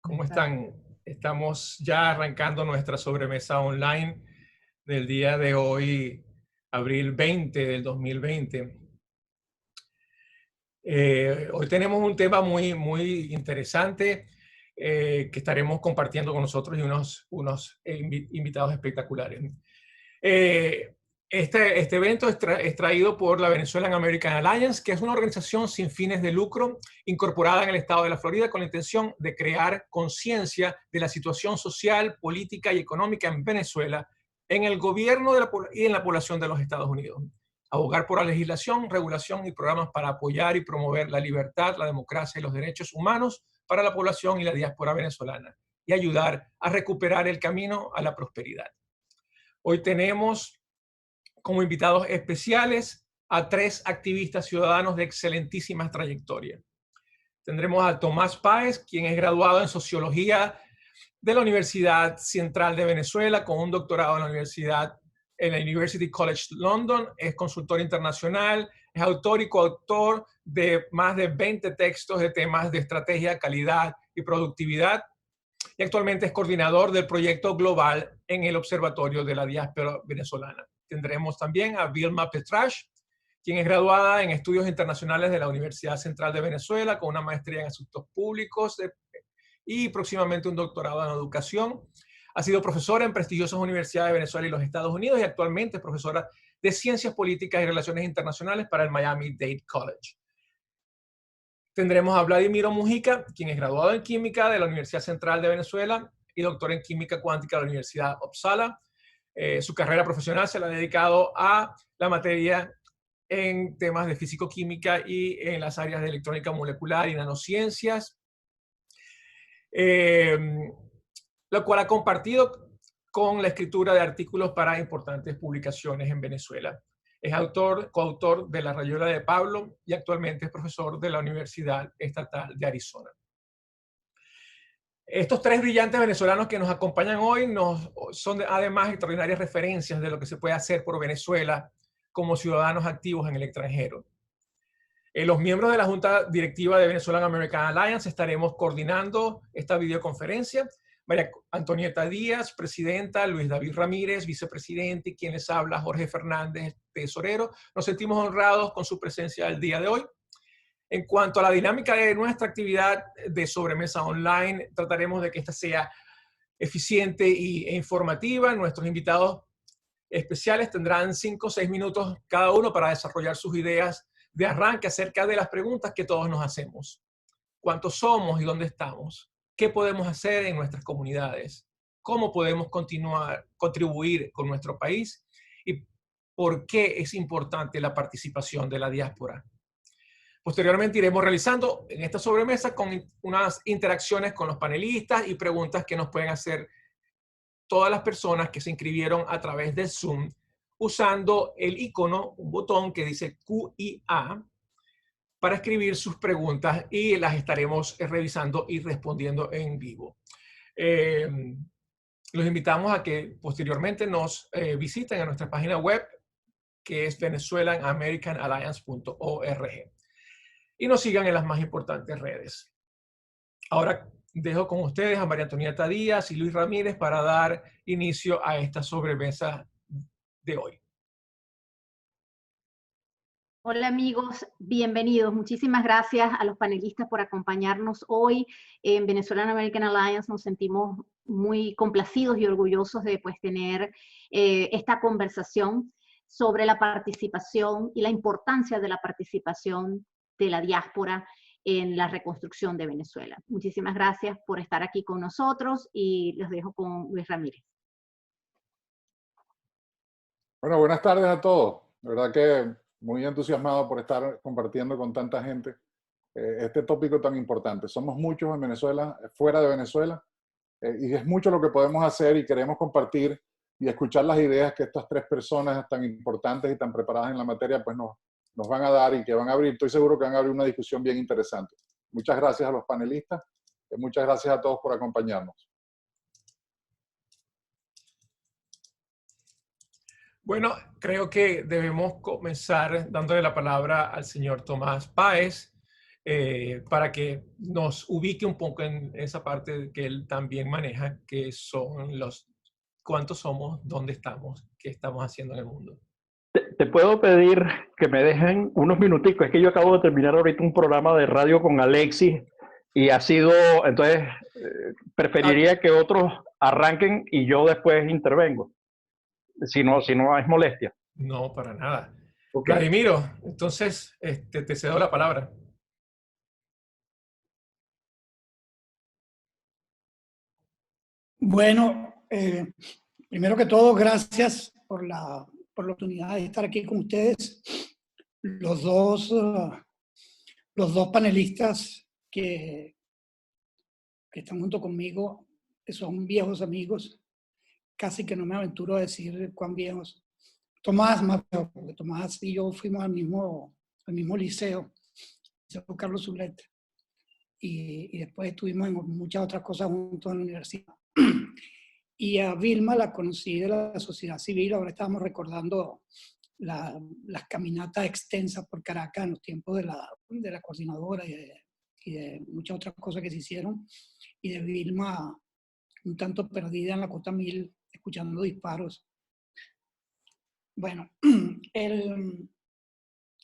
¿Cómo están? Estamos ya arrancando nuestra sobremesa online del día de hoy, abril 20 del 2020. Hoy tenemos un tema muy interesante que estaremos compartiendo con nosotros y unos invitados espectaculares. Eh, este evento es traído por la Venezuelan American Alliance, que es una organización sin fines de lucro incorporada en el estado de la Florida con la intención de crear conciencia de la situación social, política y económica en Venezuela, en el gobierno y en la población de los Estados Unidos. Abogar por la legislación, regulación y programas para apoyar y promover la libertad, la democracia y los derechos humanos para la población y la diáspora venezolana y ayudar a recuperar el camino a la prosperidad. Hoy tenemos como invitados especiales a 3 activistas ciudadanos de excelentísima trayectoria. Tendremos a Tomás Páez, quien es graduado en Sociología de la Universidad Central de Venezuela, con un doctorado en la University College London, es consultor internacional, es autor y coautor de más de 20 textos de temas de estrategia, calidad y productividad, y actualmente es coordinador del proyecto global en el Observatorio de la Diáspora Venezolana. Tendremos también a Vilma Petrash, quien es graduada en Estudios Internacionales de la Universidad Central de Venezuela con una maestría en Asuntos Públicos y próximamente un doctorado en Educación. Ha sido profesora en prestigiosas universidades de Venezuela y los Estados Unidos y actualmente es profesora de Ciencias Políticas y Relaciones Internacionales para el Miami-Dade College. Tendremos a Vladimiro Mujica, quien es graduado en Química de la Universidad Central de Venezuela y doctor en Química Cuántica de la Universidad Uppsala. Su carrera profesional se la ha dedicado a la materia en temas de físico-química y en las áreas de electrónica molecular y nanociencias, lo cual ha compartido con la escritura de artículos para importantes publicaciones en Venezuela. Es coautor de La Rayuela de Pablo y actualmente es profesor de la Universidad Estatal de Arizona. Estos 3 brillantes venezolanos que nos acompañan hoy son además extraordinarias referencias de lo que se puede hacer por Venezuela como ciudadanos activos en el extranjero. Los miembros de la Junta Directiva de Venezuelan American Alliance estaremos coordinando esta videoconferencia. María Antonieta Díaz, presidenta, Luis David Ramírez, vicepresidente, y quien les habla, Jorge Fernández, tesorero. Nos sentimos honrados con su presencia el día de hoy. En cuanto a la dinámica de nuestra actividad de sobremesa online, trataremos de que esta sea eficiente e informativa. Nuestros invitados especiales tendrán 5 o 6 minutos cada uno para desarrollar sus ideas de arranque acerca de las preguntas que todos nos hacemos. ¿Cuántos somos y dónde estamos? ¿Qué podemos hacer en nuestras comunidades? ¿Cómo podemos contribuir con nuestro país? ¿Y por qué es importante la participación de la diáspora? Posteriormente iremos realizando en esta sobremesa con unas interacciones con los panelistas y preguntas que nos pueden hacer todas las personas que se inscribieron a través de Zoom usando el icono, un botón que dice QIA, para escribir sus preguntas y las estaremos revisando y respondiendo en vivo. Los invitamos a que posteriormente nos visiten a nuestra página web, que es venezuelanamericanalalliance.org, y nos sigan en las más importantes redes. Ahora dejo con ustedes a María Antonieta Díaz y Luis Ramírez para dar inicio a esta sobremesa de hoy. Hola amigos, bienvenidos. Muchísimas gracias a los panelistas por acompañarnos hoy. En Venezuelan American Alliance nos sentimos muy complacidos y orgullosos de tener esta conversación sobre la participación y la importancia de la participación de la diáspora en la reconstrucción de Venezuela. Muchísimas gracias por estar aquí con nosotros y los dejo con Luis Ramírez. Bueno, buenas tardes a todos. De verdad que muy entusiasmado por estar compartiendo con tanta gente este tópico tan importante. Somos muchos en Venezuela, fuera de Venezuela, y es mucho lo que podemos hacer y queremos compartir y escuchar las ideas que estas 3 personas tan importantes y tan preparadas en la materia pues nos van a dar y que van a abrir. Estoy seguro que van a abrir una discusión bien interesante. Muchas gracias a los panelistas, muchas gracias a todos por acompañarnos. Bueno, creo que debemos comenzar dándole la palabra al señor Tomás Páez, para que nos ubique un poco en esa parte que él también maneja, que son los cuántos somos, dónde estamos, qué estamos haciendo en el mundo. Te puedo pedir que me dejen unos minuticos. Es que yo acabo de terminar ahorita un programa de radio con Alexis y ha sido, entonces, preferiría que otros arranquen y yo después intervengo. Si no es molestia. No, para nada. Okay. Vladimiro, entonces te cedo la palabra. Bueno, primero que todo, gracias por la oportunidad de estar aquí con ustedes. Los dos panelistas que están junto conmigo, que son viejos amigos, casi que no me aventuro a decir cuán viejos. Tomás, más viejo, porque Tomás y yo fuimos al mismo liceo, Carlos Zuleta, y después estuvimos en muchas otras cosas juntos en la universidad. Y a Vilma la conocí de la sociedad civil. Ahora estábamos recordando las caminatas extensas por Caracas en los tiempos de la coordinadora y de muchas otras cosas que se hicieron. Y de Vilma un tanto perdida en la Cota 1000, escuchando disparos. Bueno,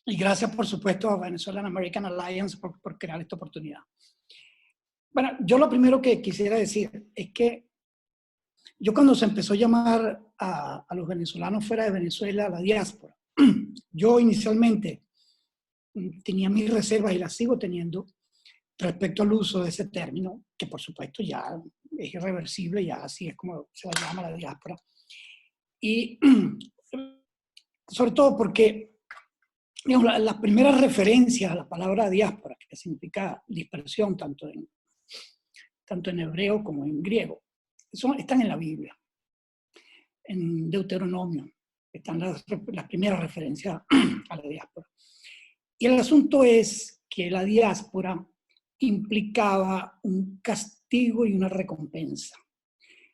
y gracias por supuesto a Venezuelan American Alliance por crear esta oportunidad. Bueno, yo lo primero que quisiera decir es que yo cuando se empezó a llamar a los venezolanos fuera de Venezuela, la diáspora, yo inicialmente tenía mis reservas y las sigo teniendo respecto al uso de ese término, que por supuesto ya es irreversible, ya así es como se llama la diáspora. Y sobre todo porque digamos, las primeras referencias a la palabra diáspora, que significa dispersión tanto en hebreo como en griego, están en la Biblia, en Deuteronomio, están las primeras referencias a la diáspora. Y el asunto es que la diáspora implicaba un castigo y una recompensa.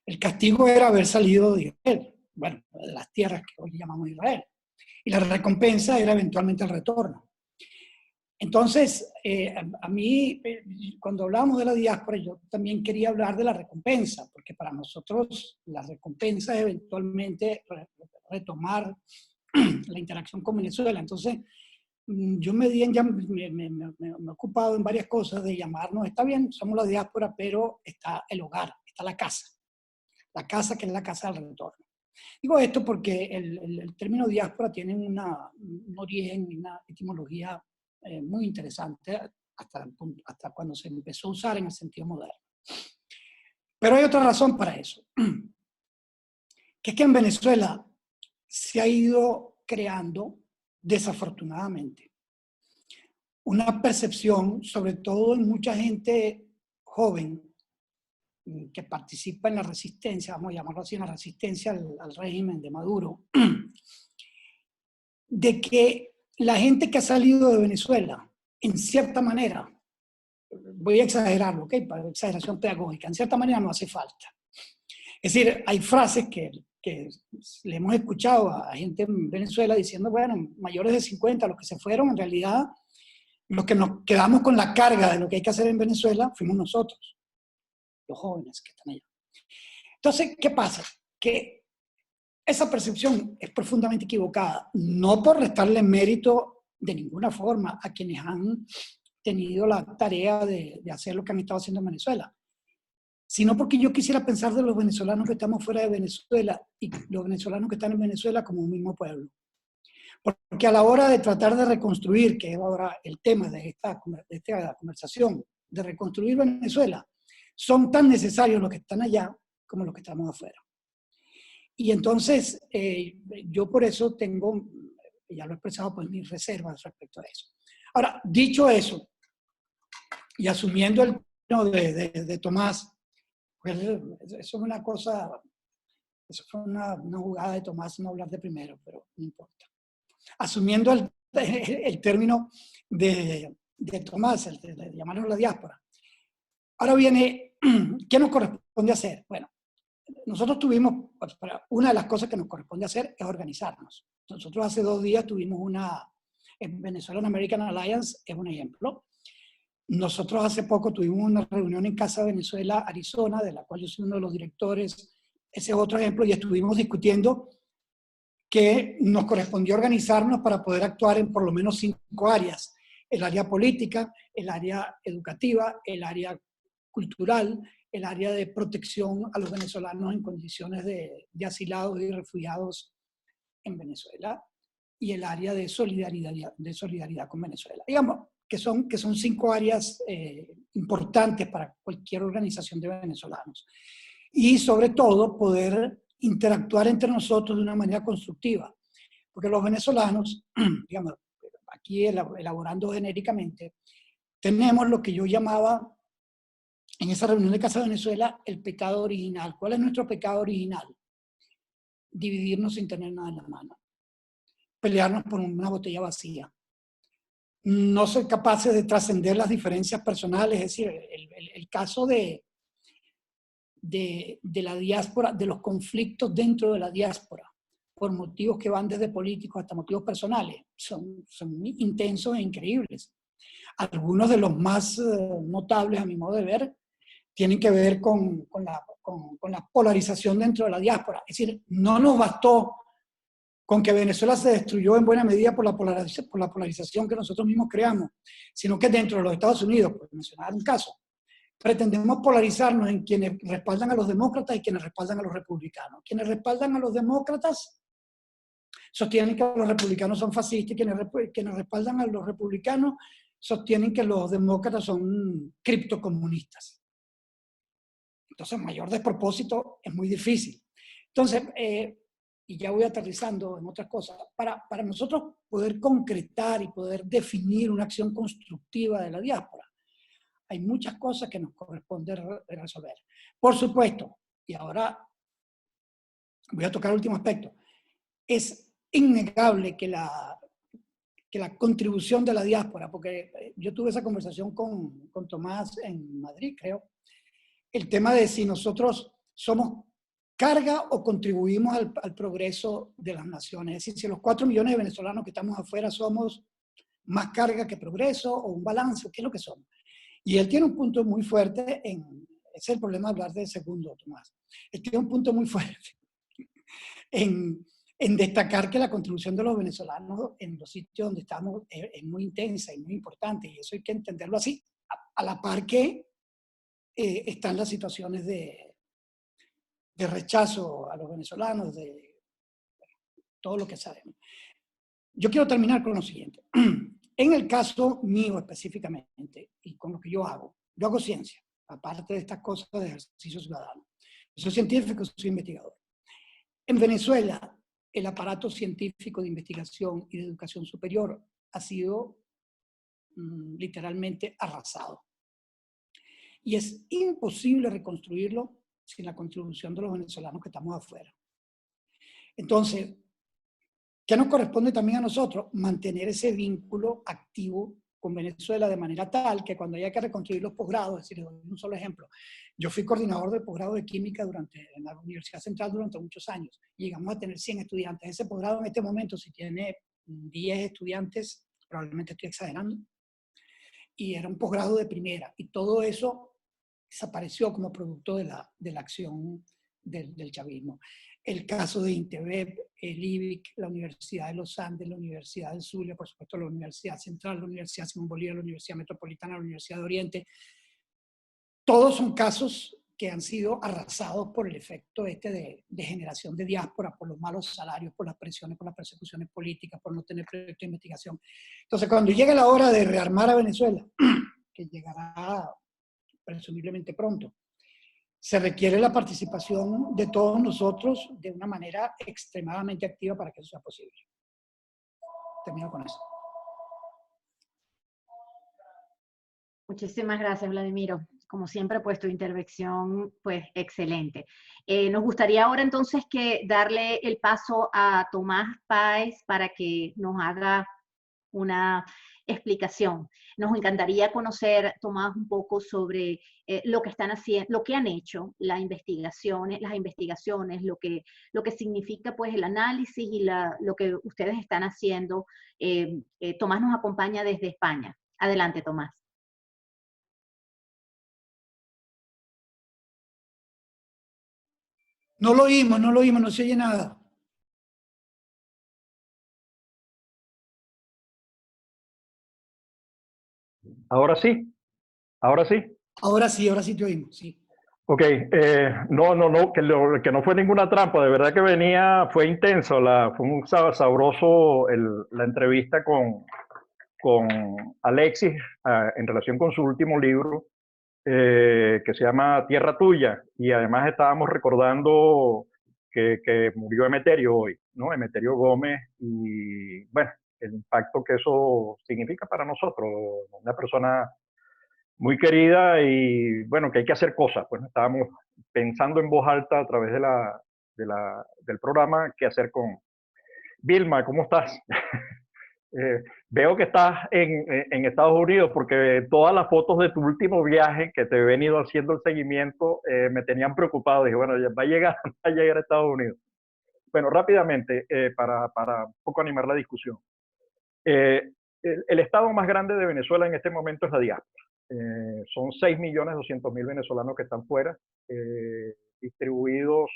El castigo era haber salido de Israel, bueno, de las tierras que hoy llamamos Israel, y la recompensa era eventualmente el retorno. Entonces, a mí, cuando hablamos de la diáspora, yo también quería hablar de la recompensa, porque para nosotros la recompensa es eventualmente retomar la interacción con Venezuela. Entonces, yo me he ocupado en varias cosas de llamarnos, está bien, somos la diáspora, pero está el hogar, está la casa que es la casa del retorno. Digo esto porque el término diáspora tiene un origen y una etimología muy interesante hasta cuando se empezó a usar en el sentido moderno. Pero hay otra razón para eso, que es que en Venezuela se ha ido creando, desafortunadamente, una percepción, sobre todo en mucha gente joven, que participa en la resistencia, vamos a llamarlo así, en la resistencia al régimen de Maduro, de que la gente que ha salido de Venezuela, en cierta manera, voy a exagerarlo, ¿ok? Para exageración pedagógica, en cierta manera no hace falta. Es decir, hay frases que le hemos escuchado a gente en Venezuela diciendo, bueno, mayores de 50, los que se fueron, en realidad, los que nos quedamos con la carga de lo que hay que hacer en Venezuela, fuimos nosotros, los jóvenes que están allá. Entonces, ¿qué pasa? Que esa percepción es profundamente equivocada, no por restarle mérito de ninguna forma a quienes han tenido la tarea de hacer lo que han estado haciendo en Venezuela, sino porque yo quisiera pensar de los venezolanos que estamos fuera de Venezuela y los venezolanos que están en Venezuela como un mismo pueblo. Porque a la hora de tratar de reconstruir, que es ahora el tema de esta conversación, de reconstruir Venezuela, son tan necesarios los que están allá como los que estamos afuera. Y entonces, yo por eso tengo, ya lo he expresado, pues mis reservas respecto a eso. Ahora, dicho eso, y asumiendo el tono de Tomás, pues eso es una cosa, eso fue una jugada de Tomás no hablar de primero, pero no importa. Asumiendo el término de Tomás, el de llamarlo la diáspora. Ahora viene, ¿qué nos corresponde hacer? Bueno, nosotros tuvimos, una de las cosas que nos corresponde hacer es organizarnos. Nosotros hace 2 días tuvimos en Venezuelan American Alliance, es un ejemplo. Nosotros hace poco tuvimos una reunión en Casa Venezuela, Arizona, de la cual yo soy uno de los directores. Ese es otro ejemplo, y estuvimos discutiendo que nos correspondió organizarnos para poder actuar en por lo menos 5 áreas: el área política, el área educativa, el área cultural, el área de protección a los venezolanos en condiciones de asilados y refugiados en Venezuela, y el área de solidaridad con Venezuela. Digamos que son 5 áreas importantes para cualquier organización de venezolanos. Y sobre todo poder interactuar entre nosotros de una manera constructiva. Porque los venezolanos, digamos, aquí elaborando genéricamente, tenemos lo que yo llamaba en esa reunión de Casa Venezuela el pecado original. ¿Cuál es nuestro pecado original? Dividirnos sin tener nada en la mano. Pelearnos por una botella vacía. No ser capaces de trascender las diferencias personales. Es decir, el caso de la diáspora, de los conflictos dentro de la diáspora, por motivos que van desde políticos hasta motivos personales, son intensos e increíbles. Algunos de los más notables, a mi modo de ver, tienen que ver con la polarización dentro de la diáspora. Es decir, no nos bastó con que Venezuela se destruyó en buena medida por la polarización que nosotros mismos creamos, sino que dentro de los Estados Unidos, por mencionar un caso, pretendemos polarizarnos en quienes respaldan a los demócratas y quienes respaldan a los republicanos. Quienes respaldan a los demócratas sostienen que los republicanos son fascistas, y quienes respaldan a los republicanos sostienen que los demócratas son criptocomunistas. Entonces, mayor despropósito es muy difícil. Entonces, y ya voy aterrizando en otras cosas, para nosotros poder concretar y poder definir una acción constructiva de la diáspora, hay muchas cosas que nos corresponde resolver. Por supuesto, y ahora voy a tocar el último aspecto, es innegable que la contribución de la diáspora, porque yo tuve esa conversación con Tomás en Madrid, creo, el tema de si nosotros somos carga o contribuimos al progreso de las naciones. Es decir, si los 4 millones de venezolanos que estamos afuera somos más carga que progreso, o un balance, ¿qué es lo que somos? Y él tiene un punto muy fuerte es el problema de hablar de segundo, Tomás. Él tiene un punto muy fuerte en destacar que la contribución de los venezolanos en los sitios donde estamos es muy intensa y muy importante, y eso hay que entenderlo así, a la par que están las situaciones de rechazo a los venezolanos, de todo lo que sabemos. Yo quiero terminar con lo siguiente. En el caso mío específicamente, y con lo que yo hago ciencia, aparte de estas cosas de ejercicio ciudadano. Soy científico, soy investigador. En Venezuela, el aparato científico de investigación y de educación superior ha sido literalmente arrasado. Y es imposible reconstruirlo sin la contribución de los venezolanos que estamos afuera. Entonces, ¿qué nos corresponde también a nosotros? Mantener ese vínculo activo con Venezuela de manera tal que cuando haya que reconstruir los posgrados, es decir, un solo ejemplo, yo fui coordinador del posgrado de química en la Universidad Central durante muchos años, y llegamos a tener 100 estudiantes. Ese posgrado en este momento, si tiene 10 estudiantes, probablemente estoy exagerando, y era un posgrado de primera, y todo eso desapareció como producto de la acción del chavismo. El caso de Intevep, el IBIC, la Universidad de los Andes, la Universidad del Zulia, por supuesto la Universidad Central, la Universidad Simón Bolívar, la Universidad Metropolitana, la Universidad de Oriente, todos son casos que han sido arrasados por el efecto de generación de diáspora, por los malos salarios, por las presiones, por las persecuciones políticas, por no tener proyectos de investigación. Entonces, cuando llegue la hora de rearmar a Venezuela, que llegará presumiblemente pronto, se requiere la participación de todos nosotros de una manera extremadamente activa para que eso sea posible. Termino con eso. Muchísimas gracias, Vladimiro. Como siempre, pues tu intervención, pues excelente. Nos gustaría ahora entonces darle el paso a Tomás Páez para que nos haga una explicación. Nos encantaría conocer, Tomás, un poco sobre lo que están haciendo, lo que han hecho, las investigaciones, lo que significa pues el análisis y lo que ustedes están haciendo. Tomás nos acompaña desde España. Adelante, Tomás. No lo oímos, no se oye nada. Ahora sí, ahora sí. Ahora sí te oímos, sí. Ok, que no fue ninguna trampa, de verdad que fue intenso, fue un sabroso la entrevista con Alexis en relación con su último libro, que se llama Tierra Tuya, y además estábamos recordando que murió Emeterio hoy, ¿no? Emeterio Gómez, y bueno, el impacto que eso significa para nosotros, una persona muy querida y bueno, que hay que hacer cosas. Pues estábamos pensando en voz alta a través del programa qué hacer con Vilma. ¿Cómo estás? Veo que estás en Estados Unidos porque todas las fotos de tu último viaje que te he venido haciendo el seguimiento me tenían preocupado. Dije, bueno, ya va a llegar a Estados Unidos. Bueno, rápidamente, para un poco animar la discusión. El estado más grande de Venezuela en este momento es la diáspora. Son 6.200.000 venezolanos que están fuera, distribuidos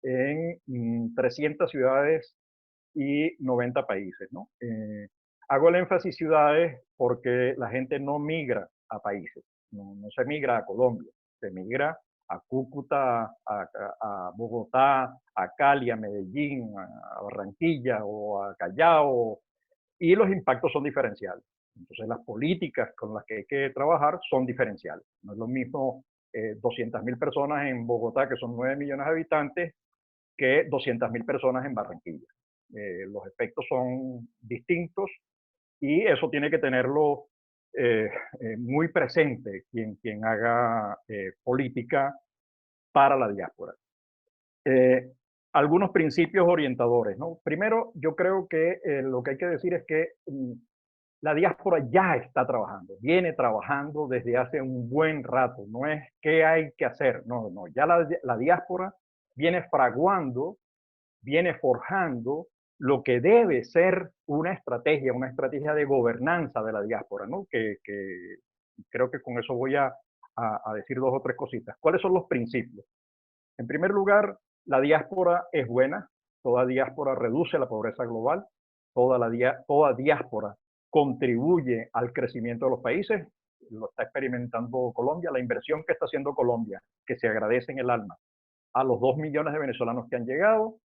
en 300 ciudades y 90 países, ¿no? Hago el énfasis ciudades porque la gente no migra a países, no se migra a Colombia, se migra a Cúcuta, a Bogotá, a Cali, a Medellín, a Barranquilla o a Callao, y los impactos son diferenciales. Entonces las políticas con las que hay que trabajar son diferenciales. No es lo mismo 200.000 personas en Bogotá, que son 9 millones de habitantes, que 200.000 personas en Barranquilla. Los efectos son distintos y eso tiene que tenerlo muy presente quien haga política para la diáspora. Algunos principios orientadores, ¿no? Primero, yo creo que lo que hay que decir es que la diáspora ya está trabajando, viene trabajando desde hace un buen rato. No es qué hay que hacer, no, ya la diáspora viene fraguando, viene forjando lo que debe ser una estrategia de gobernanza de la diáspora, ¿no? Que creo que con eso voy a decir 2 o 3 cositas. ¿Cuáles son los principios? En primer lugar, la diáspora es buena, toda diáspora reduce la pobreza global, toda diáspora contribuye al crecimiento de los países, lo está experimentando Colombia, la inversión que está haciendo Colombia, que se agradece en el alma a los 2 millones de venezolanos que han llegado,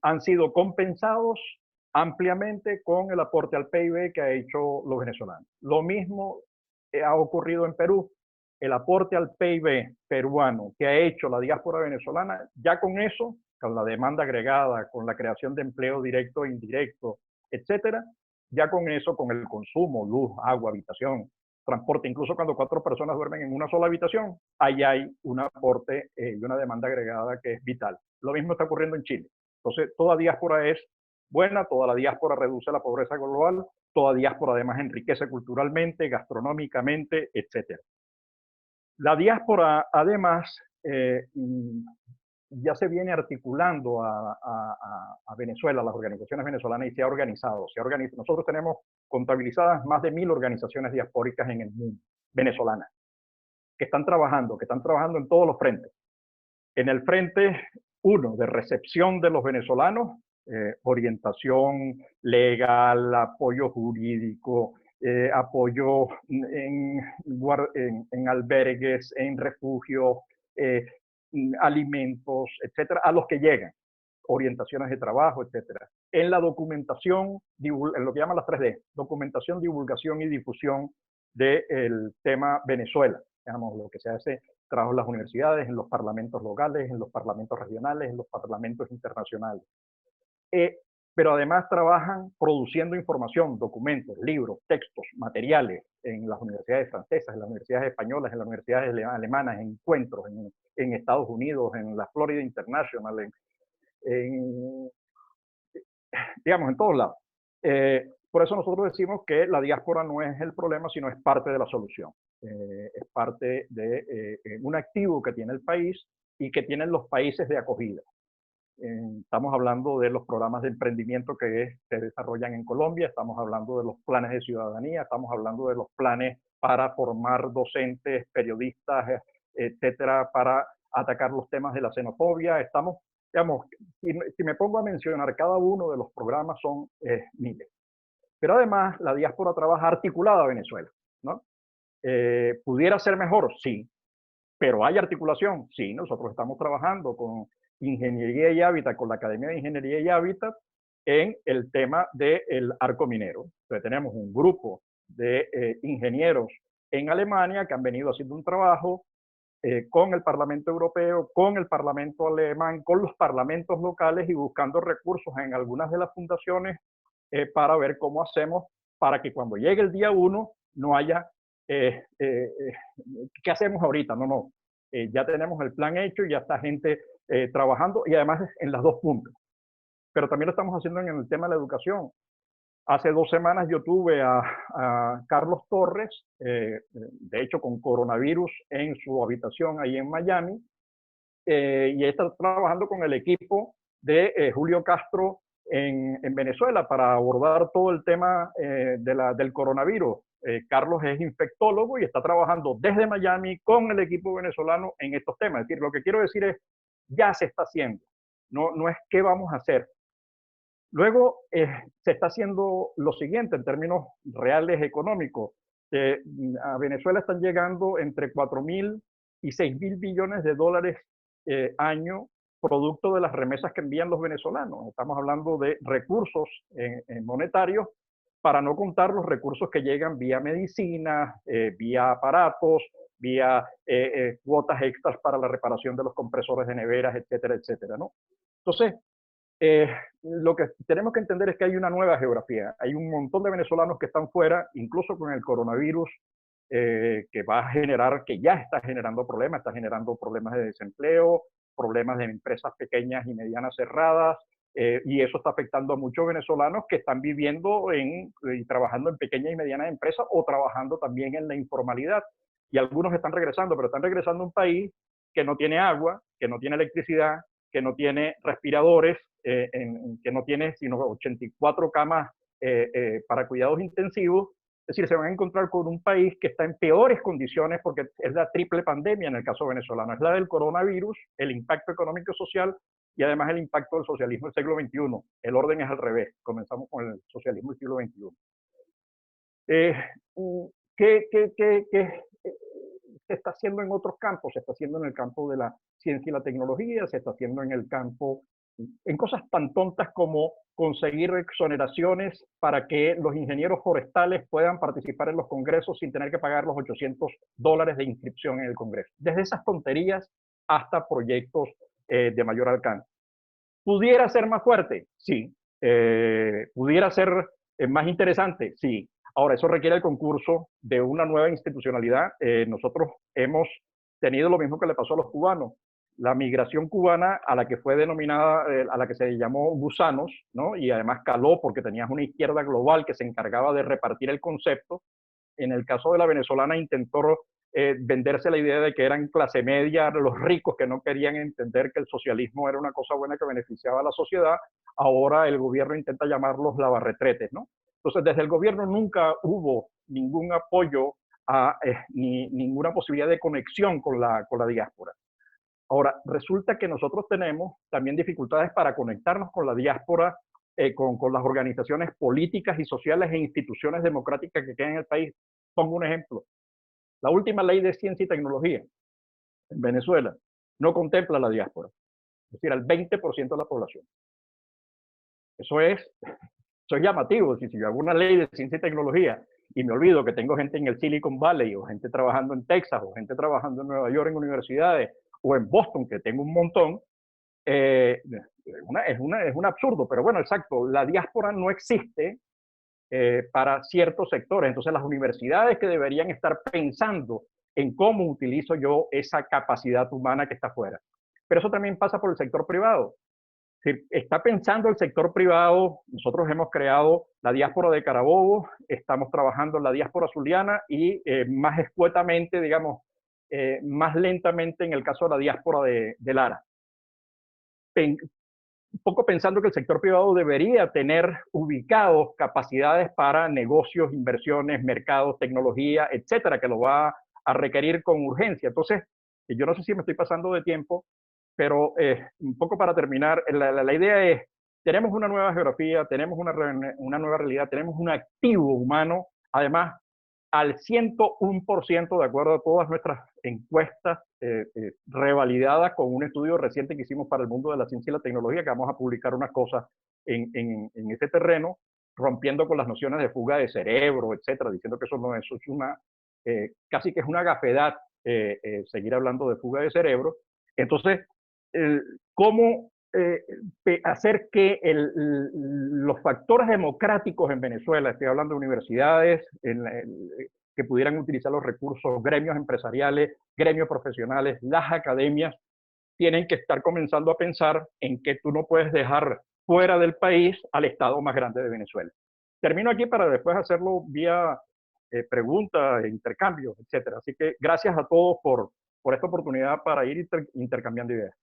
han sido compensados ampliamente con el aporte al PIB que ha hecho los venezolanos. Lo mismo ha ocurrido en Perú. El aporte al PIB peruano que ha hecho la diáspora venezolana, ya con eso, con la demanda agregada, con la creación de empleo directo e indirecto, etcétera, ya con eso, con el consumo, luz, agua, habitación, transporte, incluso cuando 4 personas duermen en una sola habitación, ahí hay un aporte y una demanda agregada que es vital. Lo mismo está ocurriendo en Chile. Entonces, toda diáspora es buena, toda la diáspora reduce la pobreza global, toda diáspora además enriquece culturalmente, gastronómicamente, etcétera. La diáspora, además, ya se viene articulando a Venezuela, las organizaciones venezolanas, y se ha organizado. Nosotros tenemos contabilizadas más de 1.000 organizaciones diaspóricas en el mundo, venezolanas, que están trabajando en todos los frentes. En el frente 1 de recepción de los venezolanos, orientación legal, apoyo jurídico, apoyo en albergues, en refugios, alimentos, etcétera, a los que llegan, orientaciones de trabajo, etcétera. En la documentación, en lo que llaman las 3D, documentación, divulgación y difusión del tema Venezuela, digamos, lo que se hace trabajo en las universidades, en los parlamentos locales, en los parlamentos regionales, en los parlamentos internacionales. Pero además trabajan produciendo información, documentos, libros, textos, materiales en las universidades francesas, en las universidades españolas, en las universidades alemanas, en encuentros en Estados Unidos, en la Florida International, digamos, en todos lados. Por eso nosotros decimos que la diáspora no es el problema, sino es parte de la solución. Es parte de un activo que tiene el país y que tienen los países de acogida. Estamos hablando de los programas de emprendimiento que se desarrollan en Colombia, estamos hablando de los planes de ciudadanía, estamos hablando de los planes para formar docentes, periodistas, etcétera, para atacar los temas de la xenofobia. Estamos, digamos, si me pongo a mencionar cada uno de los programas son miles. Pero además la diáspora trabaja articulada a Venezuela, ¿no? ¿Pudiera ser mejor? Sí. ¿Pero hay articulación? Sí, nosotros estamos trabajando con Ingeniería y Hábitat, con la Academia de Ingeniería y Hábitat, en el tema del arco minero. Entonces tenemos un grupo de ingenieros en Alemania que han venido haciendo un trabajo con el Parlamento Europeo, con el Parlamento Alemán, con los parlamentos locales y buscando recursos en algunas de las fundaciones para ver cómo hacemos para que cuando llegue el día 1 no haya ¿qué hacemos ahorita? No. Ya tenemos el plan hecho y ya está gente trabajando y además en las dos puntas. Pero también lo estamos haciendo en el tema de la educación. Hace 2 semanas yo tuve a Carlos Torres, de hecho con coronavirus en su habitación ahí en Miami, y está trabajando con el equipo de Julio Castro en Venezuela para abordar todo el tema del coronavirus. Carlos es infectólogo y está trabajando desde Miami con el equipo venezolano en estos temas. Es decir, lo que quiero decir es, ya se está haciendo, no es qué vamos a hacer. Luego se está haciendo lo siguiente en términos reales económicos. A Venezuela están llegando entre 4.000 y 6.000 billones de dólares año producto de las remesas que envían los venezolanos. Estamos hablando de recursos monetarios, para no contar los recursos que llegan vía medicina, vía aparatos, vía cuotas extras para la reparación de los compresores de neveras, etcétera, etcétera, ¿no? Entonces, lo que tenemos que entender es que hay una nueva geografía. Hay un montón de venezolanos que están fuera, incluso con el coronavirus, que va a generar, que ya está generando problemas, está generando problemas de desempleo, problemas de empresas pequeñas y medianas cerradas, y eso está afectando a muchos venezolanos que están viviendo y trabajando en pequeñas y medianas empresas o trabajando también en la informalidad. Y algunos están regresando, pero están regresando a un país que no tiene agua, que no tiene electricidad, que no tiene respiradores, que no tiene sino 84 camas para cuidados intensivos. Es decir, se van a encontrar con un país que está en peores condiciones porque es la triple pandemia en el caso venezolano. Es la del coronavirus, el impacto económico y social y además el impacto del socialismo del siglo XXI. El orden es al revés. Comenzamos con el socialismo del siglo XXI. ¿Qué se está haciendo en otros campos? Se está haciendo en el campo de la ciencia y la tecnología, se está haciendo en el campo, en cosas tan tontas como conseguir exoneraciones para que los ingenieros forestales puedan participar en los congresos sin tener que pagar los $800 de inscripción en el congreso. Desde esas tonterías hasta proyectos de mayor alcance. ¿Pudiera ser más fuerte? Sí. ¿Pudiera ser más interesante? Sí. Ahora, eso requiere el concurso de una nueva institucionalidad. Nosotros hemos tenido lo mismo que le pasó a los cubanos. La migración cubana a la que fue denominada, a la que se llamó gusanos, ¿no? Y además caló porque tenías una izquierda global que se encargaba de repartir el concepto. En el caso de la venezolana intentó venderse la idea de que eran clase media, los ricos que no querían entender que el socialismo era una cosa buena que beneficiaba a la sociedad. Ahora el gobierno intenta llamarlos lavarretretes, ¿no? Entonces, desde el gobierno nunca hubo ningún apoyo ni ninguna posibilidad de conexión con la diáspora. Ahora, resulta que nosotros tenemos también dificultades para conectarnos con la diáspora, con las organizaciones políticas y sociales e instituciones democráticas que quedan en el país. Pongo un ejemplo. La última ley de ciencia y tecnología en Venezuela no contempla a la diáspora, es decir, al 20% de la población. Eso es llamativo. Si yo hago una ley de ciencia y tecnología y me olvido que tengo gente en el Silicon Valley o gente trabajando en Texas o gente trabajando en Nueva York en universidades o en Boston, que tengo un montón, es un absurdo. Pero bueno, exacto, la diáspora no existe para ciertos sectores. Entonces las universidades que deberían estar pensando en cómo utilizo yo esa capacidad humana que está afuera. Pero eso también pasa por el sector privado. Es decir, está pensando el sector privado. Nosotros hemos creado la diáspora de Carabobo, estamos trabajando en la diáspora zuliana y más escuetamente, digamos, más lentamente en el caso de la diáspora de Lara. Un poco pensando que el sector privado debería tener ubicados capacidades para negocios, inversiones, mercados, tecnología, etcétera, que lo va a requerir con urgencia. Entonces, yo no sé si me estoy pasando de tiempo, pero un poco para terminar, la idea es, tenemos una nueva geografía, tenemos una nueva realidad, tenemos un activo humano, además, al 101% de acuerdo a todas nuestras encuestas revalidadas con un estudio reciente que hicimos para el mundo de la ciencia y la tecnología, que vamos a publicar unas cosas en ese terreno, rompiendo con las nociones de fuga de cerebro, etcétera, diciendo que eso no es una, casi que es una gafedad seguir hablando de fuga de cerebro. Entonces, ¿cómo hacer que los factores democráticos en Venezuela, estoy hablando de universidades que pudieran utilizar los recursos, gremios empresariales, gremios profesionales, las academias, tienen que estar comenzando a pensar en que tú no puedes dejar fuera del país al Estado más grande de Venezuela? Termino aquí para después hacerlo vía preguntas, intercambios, etcétera. Así que gracias a todos por esta oportunidad para ir intercambiando ideas.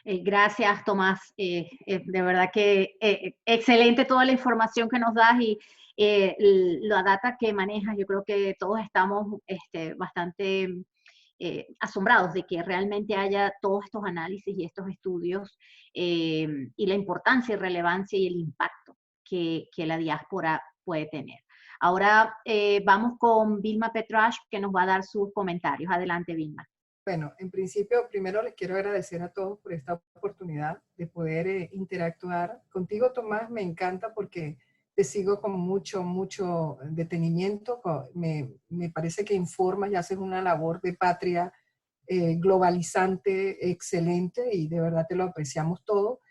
Gracias, Tomás. De verdad que excelente toda la información que nos das y la data que manejas. Yo creo que todos estamos bastante asombrados de que realmente haya todos estos análisis y estos estudios y la importancia y relevancia y el impacto que la diáspora puede tener. Ahora vamos con Vilma Petrash, que nos va a dar sus comentarios. Adelante, Vilma. Bueno, en principio, primero les quiero agradecer a todos por esta oportunidad de poder interactuar. Contigo, Tomás, me encanta porque te sigo con mucho detenimiento. Me parece que informas y haces una labor de patria globalizante, excelente, y de verdad te lo apreciamos todo.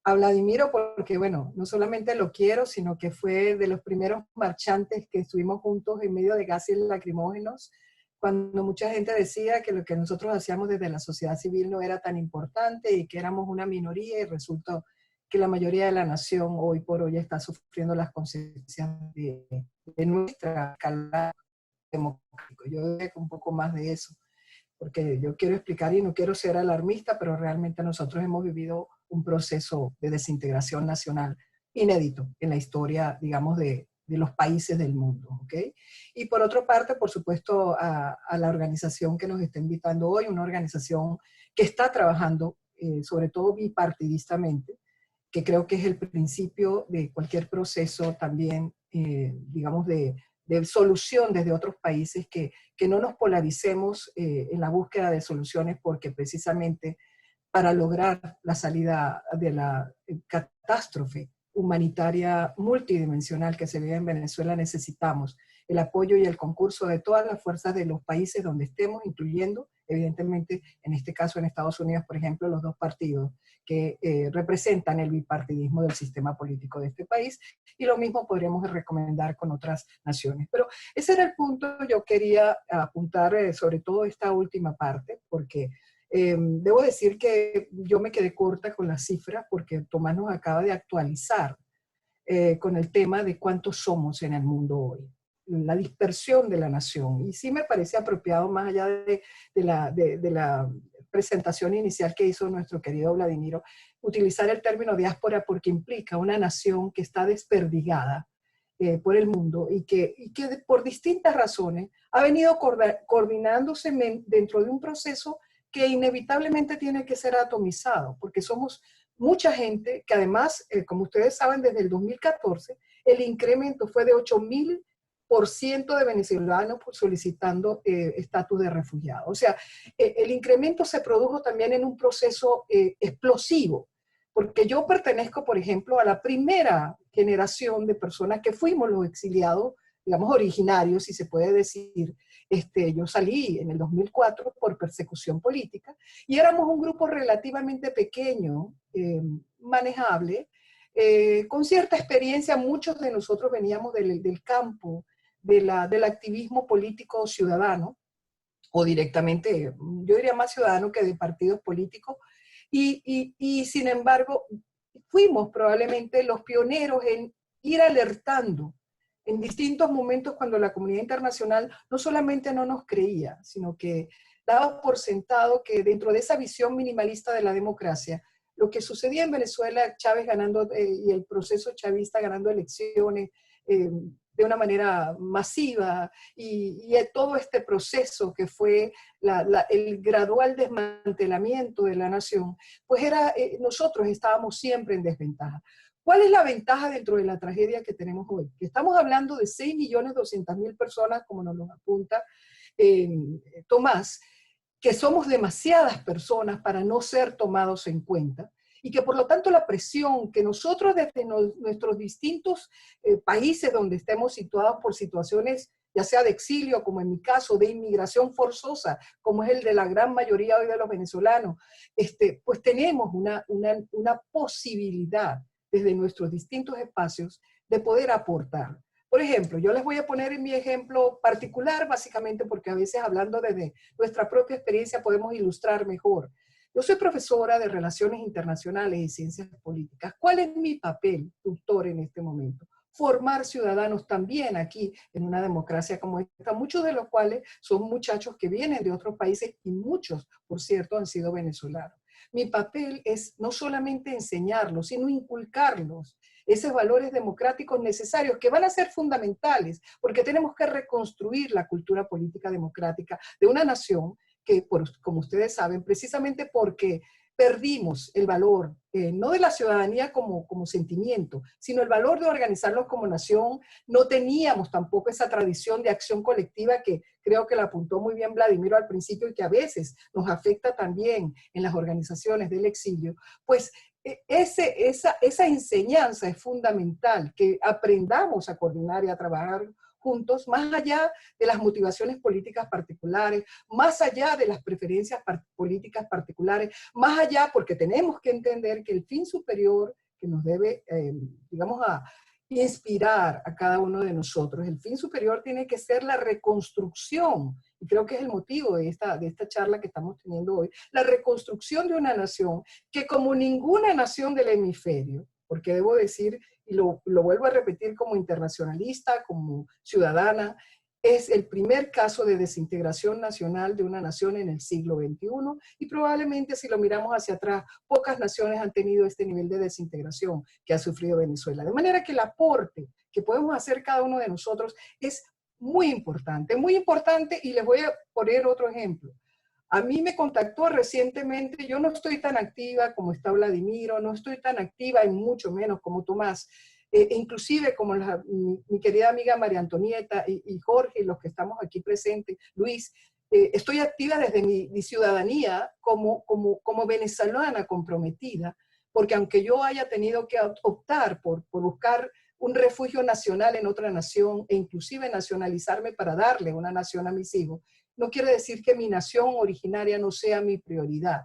A Vladimiro porque, bueno, no solamente lo quiero, sino que fue de los primeros marchantes que estuvimos juntos en medio de gases lacrimógenos, cuando mucha gente decía que lo que nosotros hacíamos desde la sociedad civil no era tan importante y que éramos una minoría, y resultó que la mayoría de la nación hoy por hoy está sufriendo las consecuencias de nuestra escala democrática. Yo diría un poco más de eso, porque yo quiero explicar y no quiero ser alarmista, pero realmente nosotros hemos vivido un proceso de desintegración nacional inédito en la historia, digamos, de los países del mundo, ¿ok? Y por otra parte, por supuesto, a la organización que nos está invitando hoy, una organización que está trabajando, sobre todo bipartidistamente, que creo que es el principio de cualquier proceso también, digamos, de solución desde otros países, que no nos polaricemos en la búsqueda de soluciones, porque precisamente para lograr la salida de la catástrofe humanitaria multidimensional que se vive en Venezuela, necesitamos el apoyo y el concurso de todas las fuerzas de los países donde estemos, incluyendo, evidentemente, en este caso en Estados Unidos, por ejemplo, los dos partidos que representan el bipartidismo del sistema político de este país, y lo mismo podríamos recomendar con otras naciones. Pero ese era el punto. Yo quería apuntar sobre todo esta última parte, porque debo decir que yo me quedé corta con las cifras, porque Tomás nos acaba de actualizar con el tema de cuántos somos en el mundo hoy, la dispersión de la nación. Y sí me parece apropiado, más allá de la presentación inicial que hizo nuestro querido Vladimiro, utilizar el término diáspora, porque implica una nación que está desperdigada por el mundo y que por distintas razones ha venido coordinándose dentro de un proceso que inevitablemente tiene que ser atomizado, porque somos mucha gente que además, como ustedes saben, desde el 2014, el incremento fue de 8.000% de venezolanos solicitando estatus de refugiado. O sea, el incremento se produjo también en un proceso explosivo, porque yo pertenezco, por ejemplo, a la primera generación de personas que fuimos los exiliados, digamos, originarios, si se puede decir. Yo salí en el 2004 por persecución política, y éramos un grupo relativamente pequeño, manejable, con cierta experiencia. Muchos de nosotros veníamos del campo del activismo político ciudadano, o directamente, yo diría más ciudadano que de partidos políticos, y sin embargo fuimos probablemente los pioneros en ir alertando en distintos momentos, cuando la comunidad internacional no solamente no nos creía, sino que daba por sentado que dentro de esa visión minimalista de la democracia, lo que sucedía en Venezuela, Chávez ganando y el proceso chavista ganando elecciones, de una manera masiva y todo este proceso que fue el gradual desmantelamiento de la nación, pues nosotros estábamos siempre en desventaja. ¿Cuál es la ventaja dentro de la tragedia que tenemos hoy? Que estamos hablando de 6.200.000 personas, como nos lo apunta Tomás, que somos demasiadas personas para no ser tomados en cuenta, y que por lo tanto la presión que nosotros desde nuestros distintos países donde estemos situados por situaciones, ya sea de exilio, como en mi caso, de inmigración forzosa, como es el de la gran mayoría hoy de los venezolanos, pues tenemos una posibilidad desde nuestros distintos espacios de poder aportar. Por ejemplo, yo les voy a poner en mi ejemplo particular, básicamente porque a veces hablando desde nuestra propia experiencia podemos ilustrar mejor. Yo soy profesora de Relaciones Internacionales y Ciencias Políticas. ¿Cuál es mi papel, tutor, en este momento? Formar ciudadanos también aquí en una democracia como esta, muchos de los cuales son muchachos que vienen de otros países y muchos, por cierto, han sido venezolanos. Mi papel es no solamente enseñarlos, sino inculcarlos esos valores democráticos necesarios que van a ser fundamentales, porque tenemos que reconstruir la cultura política democrática de una nación que, como ustedes saben, precisamente porque perdimos el valor, no de la ciudadanía como sentimiento, sino el valor de organizarnos como nación. No teníamos tampoco esa tradición de acción colectiva que creo que la apuntó muy bien Vladimiro al principio y que a veces nos afecta también en las organizaciones del exilio. Pues esa enseñanza es fundamental, que aprendamos a coordinar y a trabajar juntos, más allá de las motivaciones políticas particulares, más allá de las preferencias políticas particulares, más allá porque tenemos que entender que el fin superior que nos debe, digamos, a inspirar a cada uno de nosotros, el fin superior tiene que ser la reconstrucción, y creo que es el motivo de esta charla que estamos teniendo hoy, la reconstrucción de una nación que como ninguna nación del hemisferio, porque debo decir, y lo vuelvo a repetir como internacionalista, como ciudadana, es el primer caso de desintegración nacional de una nación en el siglo XXI, y probablemente si lo miramos hacia atrás, pocas naciones han tenido este nivel de desintegración que ha sufrido Venezuela. De manera que el aporte que podemos hacer cada uno de nosotros es muy importante, y les voy a poner otro ejemplo. A mí me contactó recientemente, yo no estoy tan activa como está Vladimiro, no estoy tan activa y mucho menos como Tomás, inclusive como mi querida amiga María Antonieta y Jorge, y los que estamos aquí presentes, Luis, estoy activa desde mi ciudadanía como venezolana comprometida, porque aunque yo haya tenido que optar por buscar un refugio nacional en otra nación, e inclusive nacionalizarme para darle una nación a mis hijos, no quiere decir que mi nación originaria no sea mi prioridad.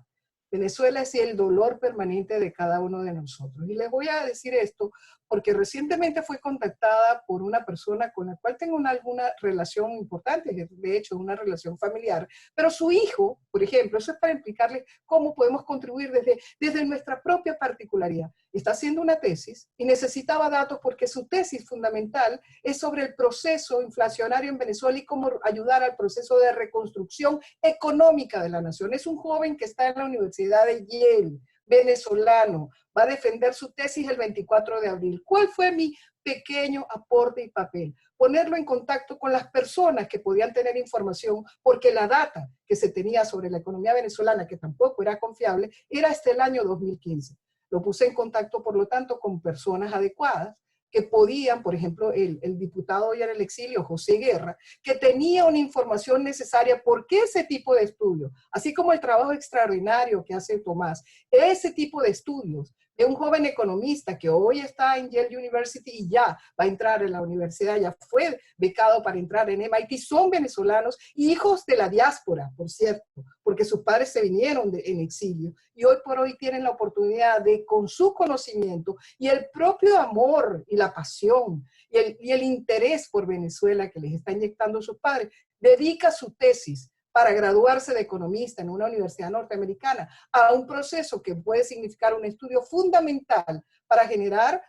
Venezuela es el dolor permanente de cada uno de nosotros. Y les voy a decir esto porque recientemente fui contactada por una persona con la cual tengo alguna relación importante, de hecho una relación familiar, pero su hijo, por ejemplo, eso es para explicarles cómo podemos contribuir desde nuestra propia particularidad. Está haciendo una tesis y necesitaba datos porque su tesis fundamental es sobre el proceso inflacionario en Venezuela y cómo ayudar al proceso de reconstrucción económica de la nación. Es un joven que está en la Universidad de Yale, venezolano, va a defender su tesis el 24 de abril. ¿Cuál fue mi pequeño aporte y papel? Ponerlo en contacto con las personas que podían tener información, porque la data que se tenía sobre la economía venezolana, que tampoco era confiable, era hasta el año 2015. Lo puse en contacto, por lo tanto, con personas adecuadas que podían, por ejemplo, el diputado hoy en el exilio, José Guerra, que tenía una información necesaria, porque ese tipo de estudios, así como el trabajo extraordinario que hace Tomás, ese tipo de estudios de un joven economista que hoy está en Yale University y ya va a entrar en la universidad, ya fue becado para entrar en MIT, son venezolanos, hijos de la diáspora, por cierto, porque sus padres se vinieron en exilio y hoy por hoy tienen la oportunidad de, con su conocimiento y el propio amor y la pasión y el interés por Venezuela que les está inyectando sus padres, dedica su tesis para graduarse de economista en una universidad norteamericana a un proceso que puede significar un estudio fundamental para generar